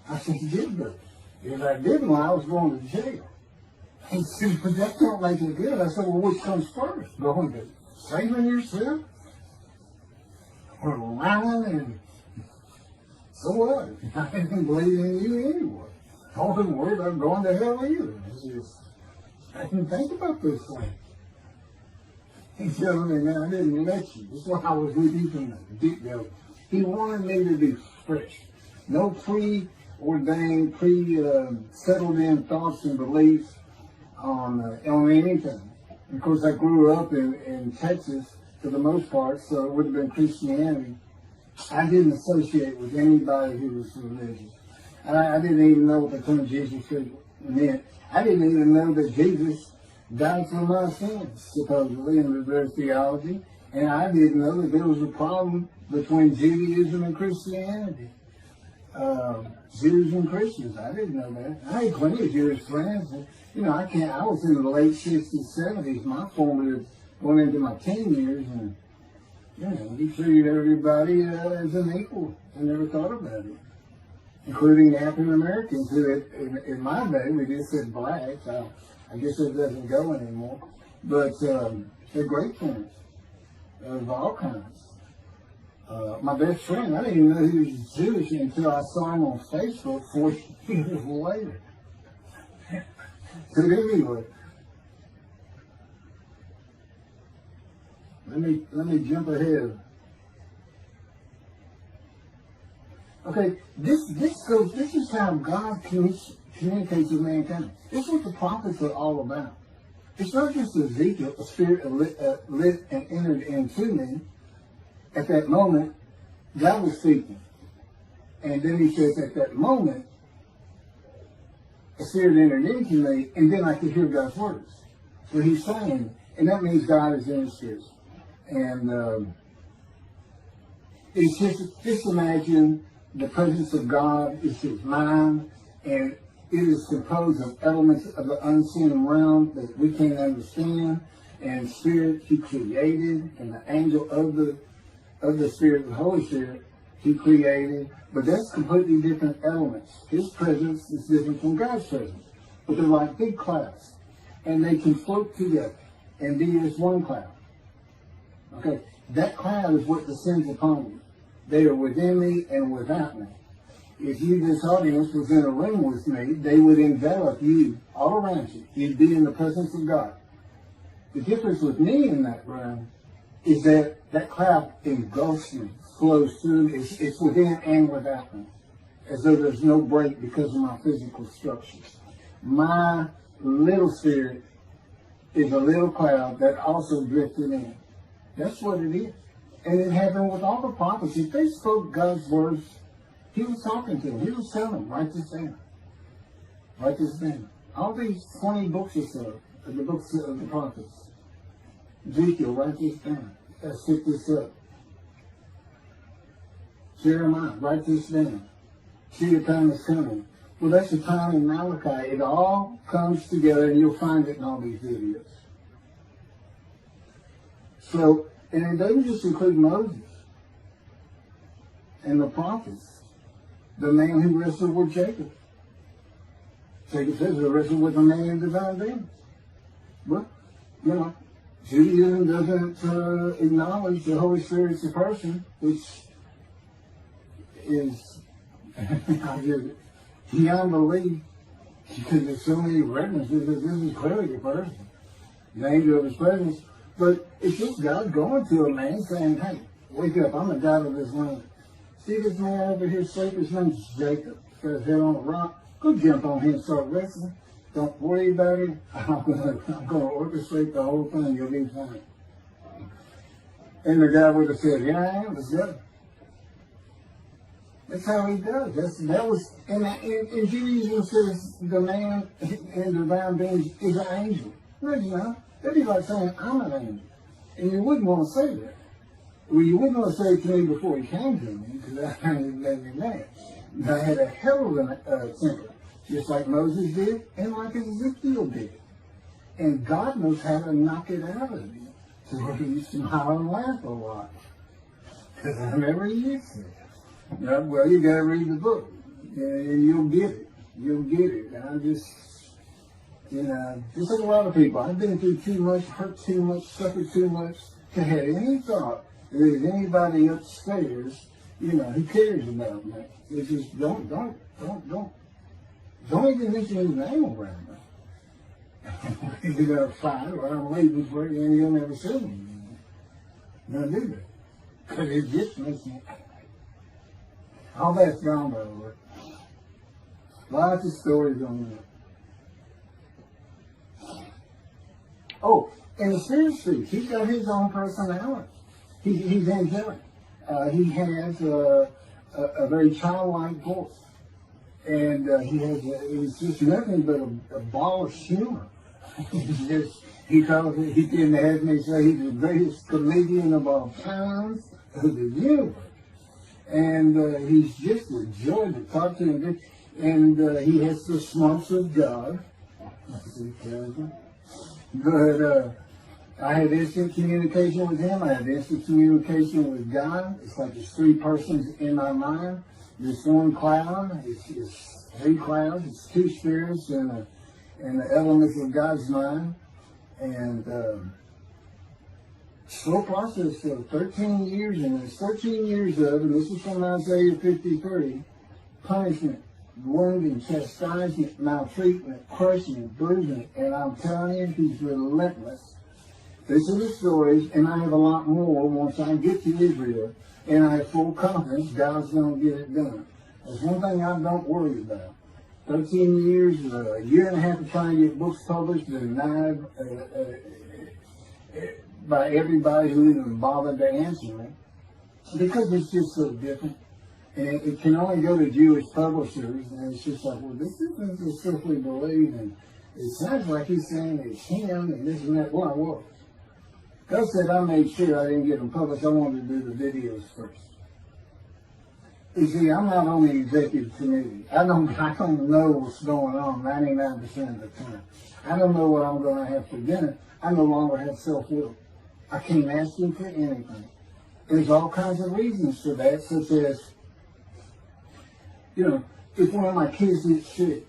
I said, you did, but if I didn't lie, I was going to jail. He said, but that don't make it good. I said, well, which comes first? Going to saving yourself? Or lying? And so what? I didn't believe in you anyway. I wasn't worried about going to hell either. I didn't think about this thing. He told me, man, I didn't let you. That's why I was with you from the get-go. He wanted me to be fresh. No preordained, settled in thoughts and beliefs on anything. Of course, I grew up in Texas for the most part, so it would have been Christianity. I didn't associate with anybody who was religious. I didn't even know what the term Jesus meant. I didn't even know that Jesus died for my sins, supposedly, in their theology. And I didn't know that there was a problem between Judaism and Christianity. Jews and Christians. I didn't know that. I had plenty of Jewish friends. And, you know, I was in the late 60s, 70s. My formative went into my teen years, and you know, he treated everybody as an equal. I never thought about it, including African Americans, who in my day we just said blacks. I guess it doesn't go anymore, but they're great friends of all kinds. My best friend, I didn't even know he was Jewish until I saw him on Facebook 4 years later. But anyway, let me jump ahead. Okay, this is how God communicates with mankind. This is what the prophets are all about. It's not just Ezekiel, a spirit lit and entered into me. At that moment, God was speaking. And then he says, at that moment, a spirit entered into me, and then I could hear God's words. So he's saying, and that means God is in his spirit. And it's just imagine the presence of God is his mind, and it is composed of elements of the unseen realm that we can't understand, and spirit he created, and the angel of the Spirit, the Holy Spirit, he created. But that's completely different elements. His presence is different from God's presence. But they're like big clouds. And they can float together and be as one cloud. Okay, that cloud is what descends upon you. They are within me and without me. If you, this audience, was in a room with me, they would envelop you all around you. You'd be in the presence of God. The difference with me in that room is that that cloud engulfs me, flows through. It's within and without me, as though there's no break because of my physical structures. My little spirit is a little cloud that also drifted in. That's what it is. And it happened with all the prophets. If they spoke God's words, he was talking to them. He was telling them, write this down. Write this down. All these 20 books or so, the books of the prophets. Ezekiel, write this down. Let's pick this up. Jeremiah, write this down. See, the time is coming. Well, that's the time in Malachi. It all comes together, and you'll find it in all these videos. So, and it doesn't just include Moses and the prophets. The man who wrestled with Jacob. Jacob says he wrestled with a man in divine being. But, you know, Judaism doesn't acknowledge the Holy Spirit's a person, which is beyond belief, because there's so many references that this is clearly a person, the angel of his presence. But it's just God going to a man saying, hey, wake up, I'm the God of this land. See this man over here asleep? His name's Jacob. He's got his head on a rock. Go jump on him and start wrestling. Don't worry about it. I'm going to orchestrate the whole thing. You'll be fine. And the guy would have said, yeah, I am. Let's go. That's how he does. And Judaism says the man in divine being is an angel. No, you know. That'd be like saying, I'm an angel. And you wouldn't want to say that. Well, you wouldn't want to say it to me before he came to me, because I made me mad. I had a hell of a temper, just like Moses did, and like Ezekiel did. And God knows how to knock it out of you, to where you smile and laugh a lot. Because I never used to. Well, you got to read the book, and you'll get it. You'll get it. And I'm just, you know, just like a lot of people, I've been through too much, hurt too much, suffered too much to have any thought that there's anybody upstairs, you know, who cares about me. It's just don't even mention his name around me. You're gonna fight, or I'm leaving for you, and you'll never see me. Don't do that, because it just makes me. All that's gone, by the way. Lots of stories on that. Oh, and the Spirit speaks. He's got his own personality. He's angelic. He has a very childlike voice. And he's just nothing but a ball of humor. He can have me say he's the greatest comedian of all times of the universe. And he's just a joy to talk to him. And he has the smarts of God. But I had instant communication with him. I had instant communication with God. It's like there's three persons in my mind. This one cloud, it's three clouds. It's two spirits and the elements of God's mind. And slow process of 13 years, and it's 13 years of, and this is from Isaiah 53, punishment, wounding, chastisement, maltreatment, crushing, bruising, and I'm telling you, he's relentless. This is the stories, and I have a lot more once I get to Israel, and I have full confidence God's going to get it done. There's one thing I don't worry about. 13 years, a year and a half of trying to get books published, denied by everybody who even bothered to answer me, because it's just so different. And it can only go to Jewish publishers, and it's just like, well, this isn't the stuff we believe, and it sounds like he's saying it's him, and this and that. Well, I was. God said I made sure I didn't get them published. I wanted to do the videos first. You see, I'm not on the executive committee. I don't know what's going on 99% of the time. I don't know what I'm going to have for dinner. I no longer have self-will. I can't ask him for anything. There's all kinds of reasons for that, such as, you know, if one of my kids gets sick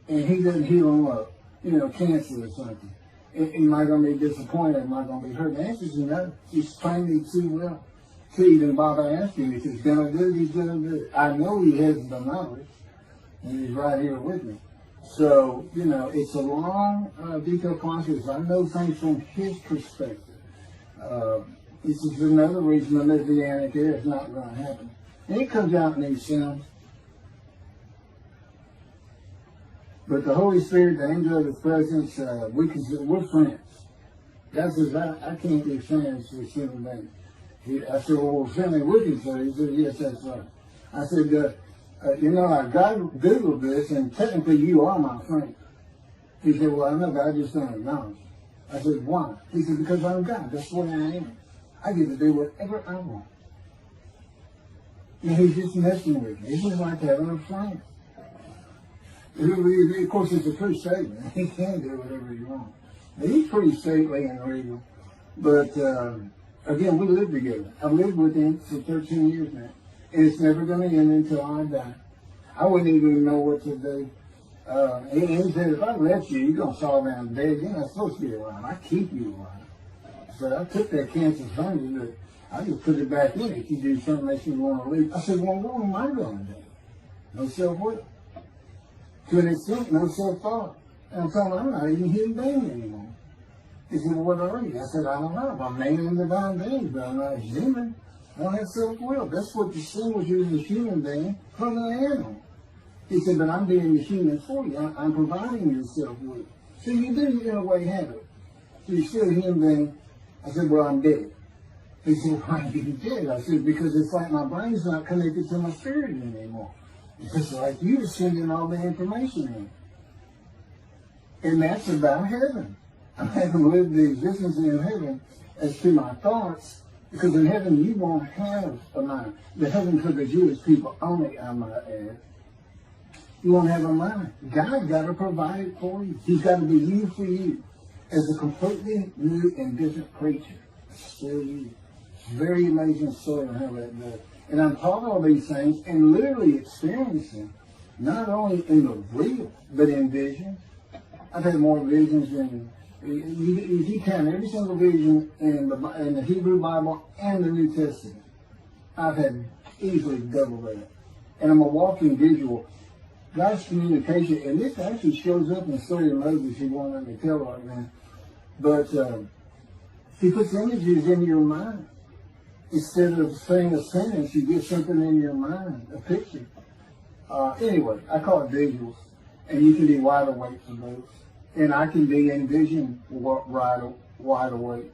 and he doesn't heal them up, you know, cancer or something, Am I going to be disappointed? Am I going to be hurt? The answer is no. He's trained me too well to even bother asking. If he's going to do it, he's going to do it. I know he has the knowledge, and he's right here with me. So, you know, it's a long, detailed process. I know things from his perspective. This is another reason the Messianic era is not going to happen. And it comes out in these Psalms. But the Holy Spirit, the angel of his presence, we're friends. God says, I can't be friends with human beings. I said, well, we're friendly with each other. He said, yes, that's right. I said, you know, I Googled this, and technically you are my friend. He said, well, I know, but I just don't acknowledge it. I said, why? He said, because I'm God. That's what I am. I get to do whatever I want. And he's just messing with me. It's just like having a friend. Of course, it's a true statement. He can do whatever he wants. He's pretty stately and regal. But, again, we live together. I've lived with him for 13 years now. And it's never going to end until I die. I wouldn't even know what to do. He said, if I left you, you're going to fall down dead. You're not supposed to be alive. I keep you alive. So I took that cancer from you, but I just put it back in if you do something that you want to leave. I said, well, what am I going to do? No self-will. To an extent, no self-thought. And I told him, I'm not even a human being anymore. He said, well, what are you? I said, I don't know. I'm man and divine being, but I'm not human. I don't have self-will. That's what distinguishes a human being from an animal. He said, but I'm being a human for you. I'm providing you self-will. So you do, in a way, have it. So you're still a human being. I said, well, I'm dead. He said, why are you dead? I said, because it's like my brain's not connected to my spirit anymore. It's like you're sending all the information in. And that's about heaven. I haven't lived the existence in heaven as to my thoughts, because in heaven you won't have a mind. The heaven for the Jewish people only, I might add. You won't have a mind. God got to provide it for you. He's got to be you for you as a completely new and different creature. Still you. It's very amazing story on how that does. And I'm taught all these things and literally experiencing, not only in the real, but in visions. I've had more visions than, if you count every single vision in the Hebrew Bible and the New Testament, I've had easily double that. And I'm a walking visual. God's communication, and this actually shows up in the story of Moses, you won't let me tell right now. But he puts images in your mind. Instead of saying a sentence, you get something in your mind, a picture. Anyway, I call it visuals. And you can be wide awake for those. And I can be in vision wide awake.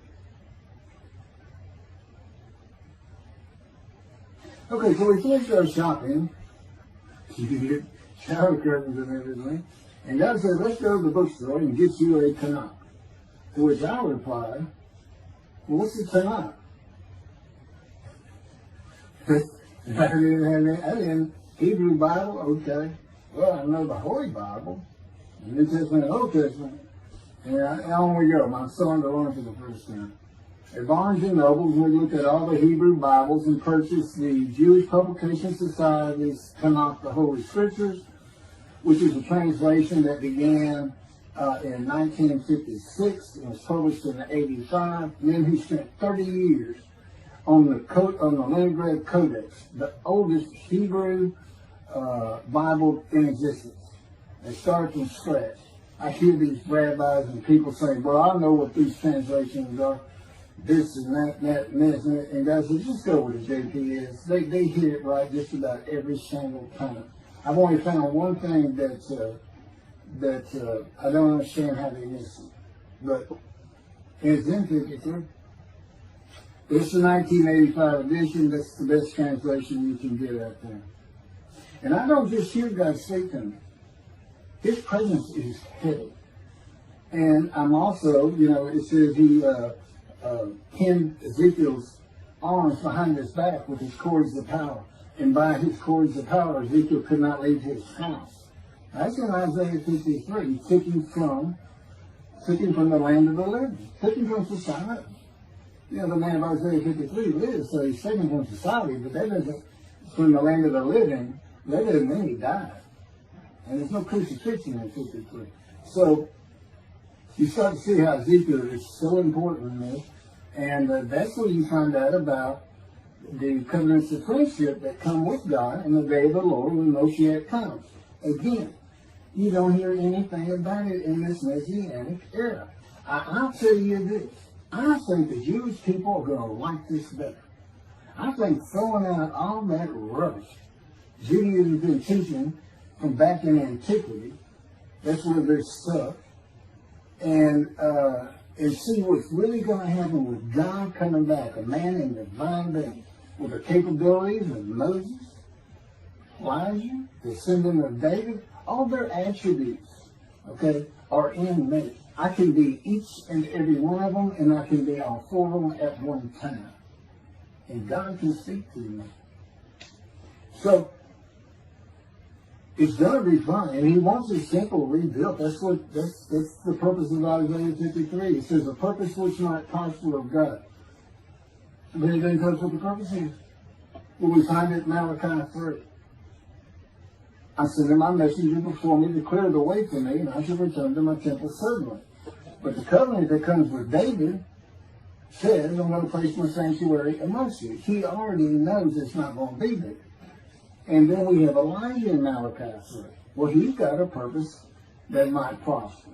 Okay, so we finished our shopping. You can get shower curtains and everything. And God said, let's go to the bookstore and get you a Tanakh. To which I replied, well, what's the Tanakh? I didn't Hebrew Bible, okay. Well, I know the Holy Bible, the New Testament and Old Testament. And on we go. My son to learn for the first time. At Barnes & Noble, we looked at all the Hebrew Bibles and purchased the Jewish Publication Society's Tanakh, the Holy Scriptures, which is a translation that began in 1956 and was published in 1985. And then he spent 30 years on the Leningrad Codex, the oldest Hebrew Bible in existence. They started from scratch. I hear these rabbis and people saying, well, I know what these translations are, this and that, and this and that. And God said, just go with the JP is. They hit it right just about every single time. I've only found one thing that I don't understand how they miss it. But it's in 53. It's the 1985 edition. That's the best translation you can get out there. And I don't just hear God speak to me. His presence is heavy. And I'm also, it says he pinned Ezekiel's arms behind his back with his cords of power. And by his cords of power, Ezekiel could not leave his house. That's in Isaiah 53. He took him from the land of the living. Took him from society. The man of Isaiah 53 lives, so he's taken from society, but that doesn't, from the land of the living, that doesn't mean he died. And there's no crucifixion in 53. So you start to see how Ezekiel is so important in this. And that's where you find out about the covenants of friendship that come with God in the day of the Lord when Moshiach comes. Again, you don't hear anything about it in this Messianic era. I'll tell you this. I think the Jewish people are going to like this better. I think throwing out all that rubbish Judaism has been teaching from back in antiquity, that's where they're stuck, and see what's really going to happen with God coming back, a man in divine being, with the capabilities of Moses, Elijah, the descendant of David. All their attributes, okay, are in me. I can be each and every one of them, and I can be all four of them at one time. And God can speak to me. So, it's going to be fun, and he wants his temple rebuilt. That's the purpose of Isaiah 53. It says, a purpose which might prosper of God. But it doesn't tell us what the purpose is. Well, we find it in Malachi 3. I sent my messenger before me to clear the way for me, and I shall return to my temple suddenly. But the covenant that comes with David says, I'm going to place my sanctuary amongst you. He already knows it's not going to be there. And then we have Elijah in Malachi 3. Well, he's got a purpose that might prosper.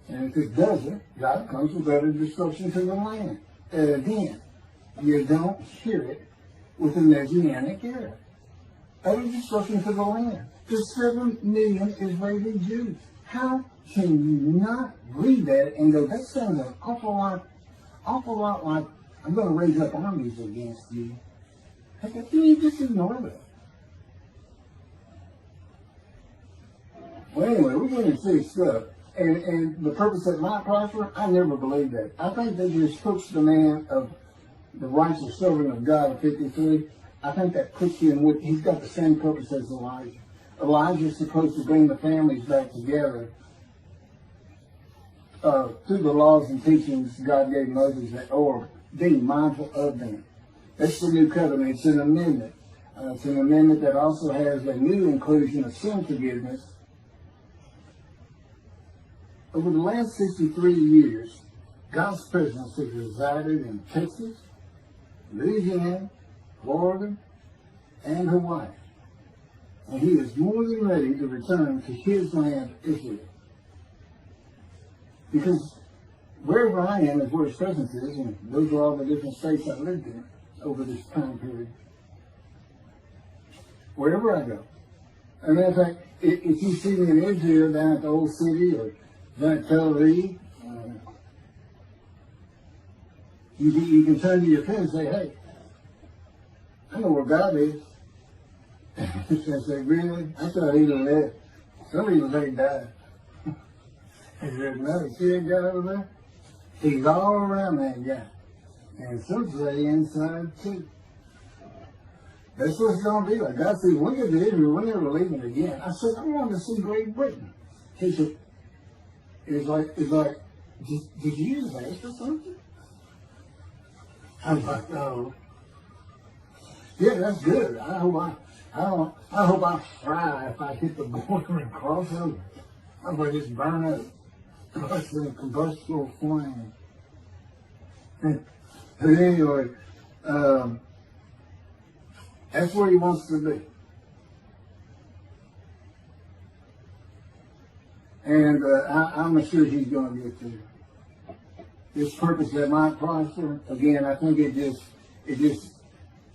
And if it doesn't, God comes with utter destruction to the land. And again, you don't hear it with the Messianic era. Utter destruction to the land. There's 7 million Israeli Jews. How can you not read that and go, that sounds an awful lot like, I'm going to raise up armies against you. How can you just ignore that? Well, anyway, we're going to see stuff. And the purpose that might prosper, I never believed that. I think that just puts the man of the righteous servant of God of 53, I think that puts him with, he's got the same purpose as Elijah. Elijah is supposed to bring the families back together through the laws and teachings God gave Moses, or being mindful of them. That's the new covenant. It's an amendment. It's an amendment that also has a new inclusion of sin forgiveness. Over the last 63 years, God's presence has resided in Texas, Louisiana, Florida, and Hawaii. And he is more than ready to return to his land, Israel. Because wherever I am is where his presence is, and those are all the different states I lived in over this time period. Wherever I go. And in fact, if you see me in Israel down at the old city or down at Tel Aviv, you can turn to your friend and say, hey, I know where God is. I say, really? I thought he left. Some even say he died. He said, no, you see that guy over there? He's all around that guy. And some say inside too. That's what it's going to be like. God said, look at Israel, we're never leaving again. I said, I want to see Great Britain. He said, it's like, did you just ask for something? I was like, oh. Yeah, that's good. I hope I fry if I hit the border and cross over. I hope I just burn up. That's in a combustible flame. But anyway, that's where he wants to be. And I'm sure he's going to get there. This purpose that might prosper, again, I think it just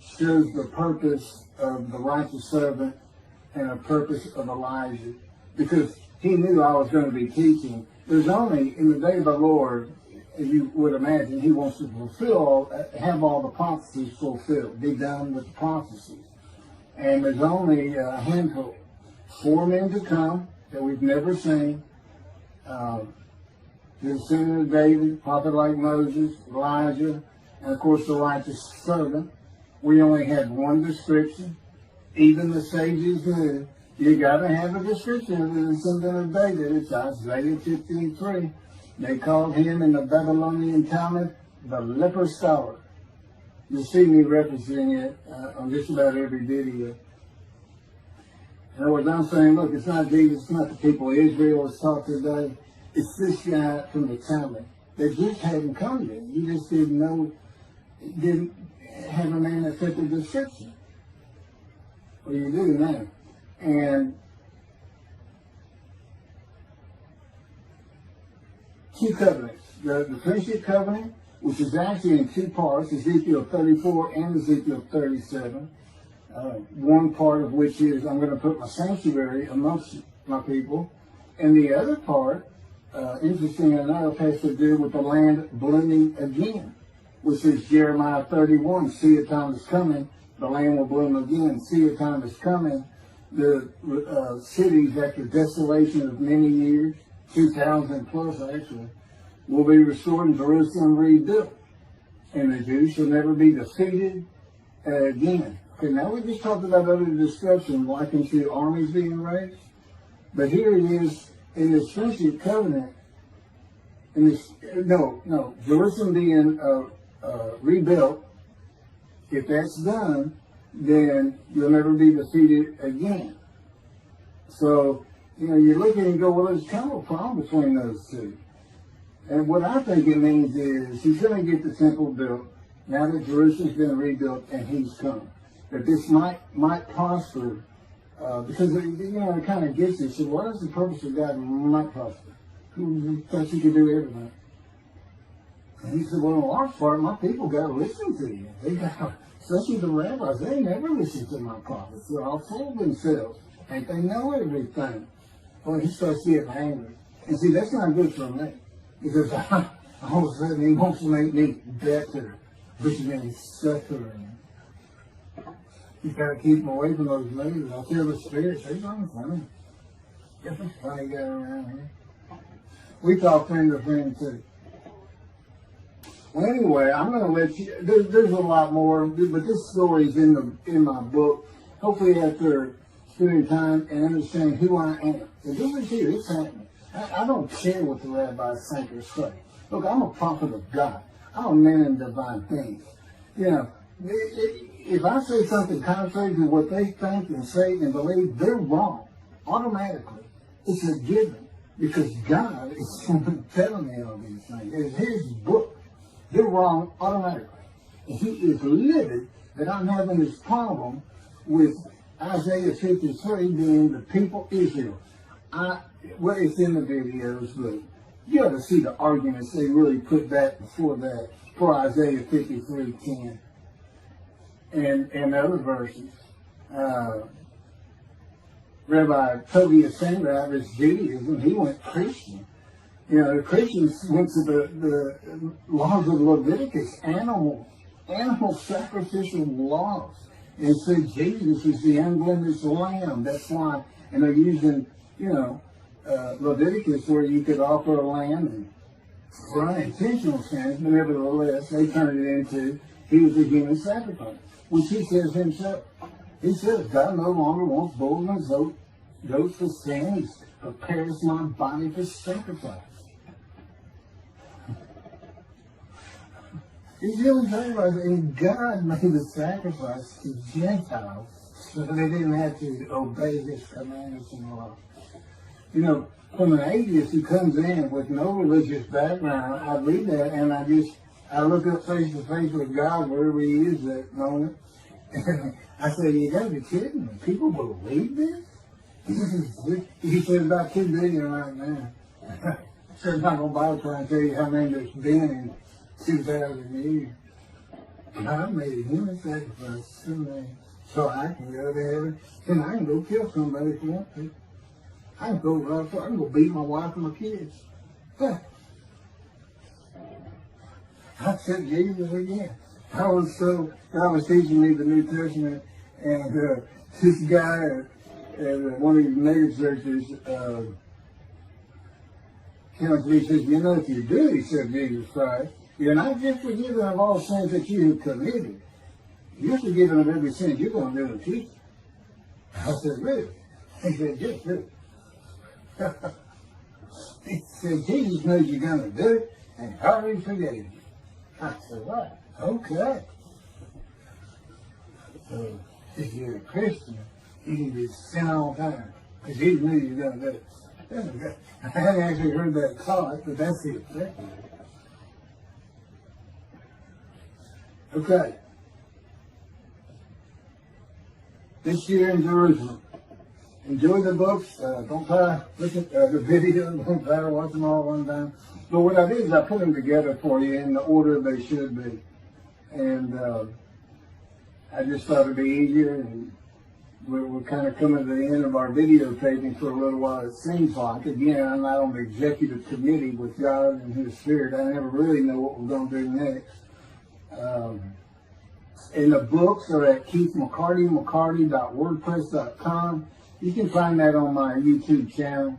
shows the purpose of the righteous servant and a purpose of Elijah. Because he knew I was going to be teaching. There's only, in the day of the Lord, as you would imagine, he wants to have all the prophecies fulfilled, be done with the prophecies. And there's only a handful, 4 men to come that we've never seen. The descendant of David, prophet like Moses, Elijah, and of course the righteous servant. We only had one description. Even the sages knew you got to have a description of the descendant of David. It's Isaiah 53. They called him in the Babylonian Talmud the leper scholar. You'll see me referencing it on just about every video. In other words, I'm saying, look, it's not Jesus, it's not the people of Israel that's taught today. It's this guy from the Talmud that just hadn't come yet. You just didn't know, didn't have a name that fit the description. Well, you do now. And two covenants. The friendship covenant, which is actually in two parts, Ezekiel 34 and Ezekiel 37. One part of which is, I'm going to put my sanctuary amongst my people. And the other part, interesting enough, has to do with the land blooming again, which is Jeremiah 31. See, a time is coming, the land will bloom again. See, a time is coming, the cities after desolation of many years, 2,000 plus actually, will be restored and Jerusalem rebuilt. And the Jews shall never be defeated again. Okay, now we just talked about other discussion likened to armies being raised. But here it is in this friendship covenant, in this, Jerusalem being rebuilt. If that's done, then you'll never be defeated again. So, you look at it and go, well, there's kind of a problem between those two. And what I think it means is he's going to get the temple built now that Jerusalem's been rebuilt and he's come. That this might prosper, because it kind of gets it. So what is the purpose of God might prosper? Who thought you could do everything? And he said, well, in large part, my people got to listen to you. They got, especially the rabbis, they never listen to my prophets. They're all full of themselves. And they know everything. Well, he starts getting angry. And see, that's not good for me. Because all of a sudden he wants to make me better, which means suffering. You got to keep them away from those movies. I feel the spirits. They're not funny. Different funny guy around here. We talk friend to friend too. Well, anyway, I'm going to let you. There's a lot more, but this story is in my book. Hopefully, after spending time and understanding who I am, and this is here. It's happening. I don't care what the rabbis think or say. Look, I'm a prophet of God. I'm a man in divine things. If I say something contrary to what they think and say and believe, they're wrong. Automatically. It's a given. Because God is telling me all these things. It's His book. They're wrong automatically. And He is livid that I'm having this problem with Isaiah 53 being the people Israel. Well, it's in the videos, but you ought to see the arguments they really put back for Isaiah 53:10 and other verses. Rabbi Tobias Sandra of his Judaism, he went Christian. The Christians went to the laws of Leviticus, animal sacrificial laws, and said Jesus is the unblemished lamb. That's why, and they're using, Leviticus where you could offer a lamb and for unintentional sins, but nevertheless, they turned it into he was a human sacrifice, which he says himself. He says, God no longer wants bulls and goats for sin. He prepares my body for sacrifice. He's really talking about it, and God made the sacrifice to Gentiles so they didn't have to obey His commandments and laws. From an atheist who comes in with no religious background, I read that and I look up face to face with God wherever He is at that moment. And I say, you gotta be kidding me. People believe this? He said about 2 billion right now. So I'm not going to bother trying to tell you how many there's been in 2,000 years. God made a human sacrifice for me so I can go to heaven and I can go kill somebody if I want to. I can go beat my wife and my kids. I said Jesus again. God was teaching me the New Testament, and this guy at one of these mega churches came to me and says, if you do accept Jesus Christ, you're not just forgiven of all sins that you have committed. You're forgiven of every sin you're going to do in the future. I said, really? He said, yes, really. He said, Jesus knows you're going to do it, and He already forgave you. I said, what? Okay. So, if you're a Christian, you can just sin all the time, because He knew you were going to do it. I hadn't actually heard that taught, but that's the effect. Okay. This year in Jerusalem. Enjoy the books. Don't try to look at the videos. Don't try to watch them all at one time. But what I did is I put them together for you in the order they should be. And I just thought it'd be easier. And we're kind of coming to the end of our videotaping for a little while, it seems like. Again, I'm not on the executive committee with God and His Spirit. I never really know what we're going to do next. And the books are at keithmccarty.wordpress.com. You can find that on my YouTube channel.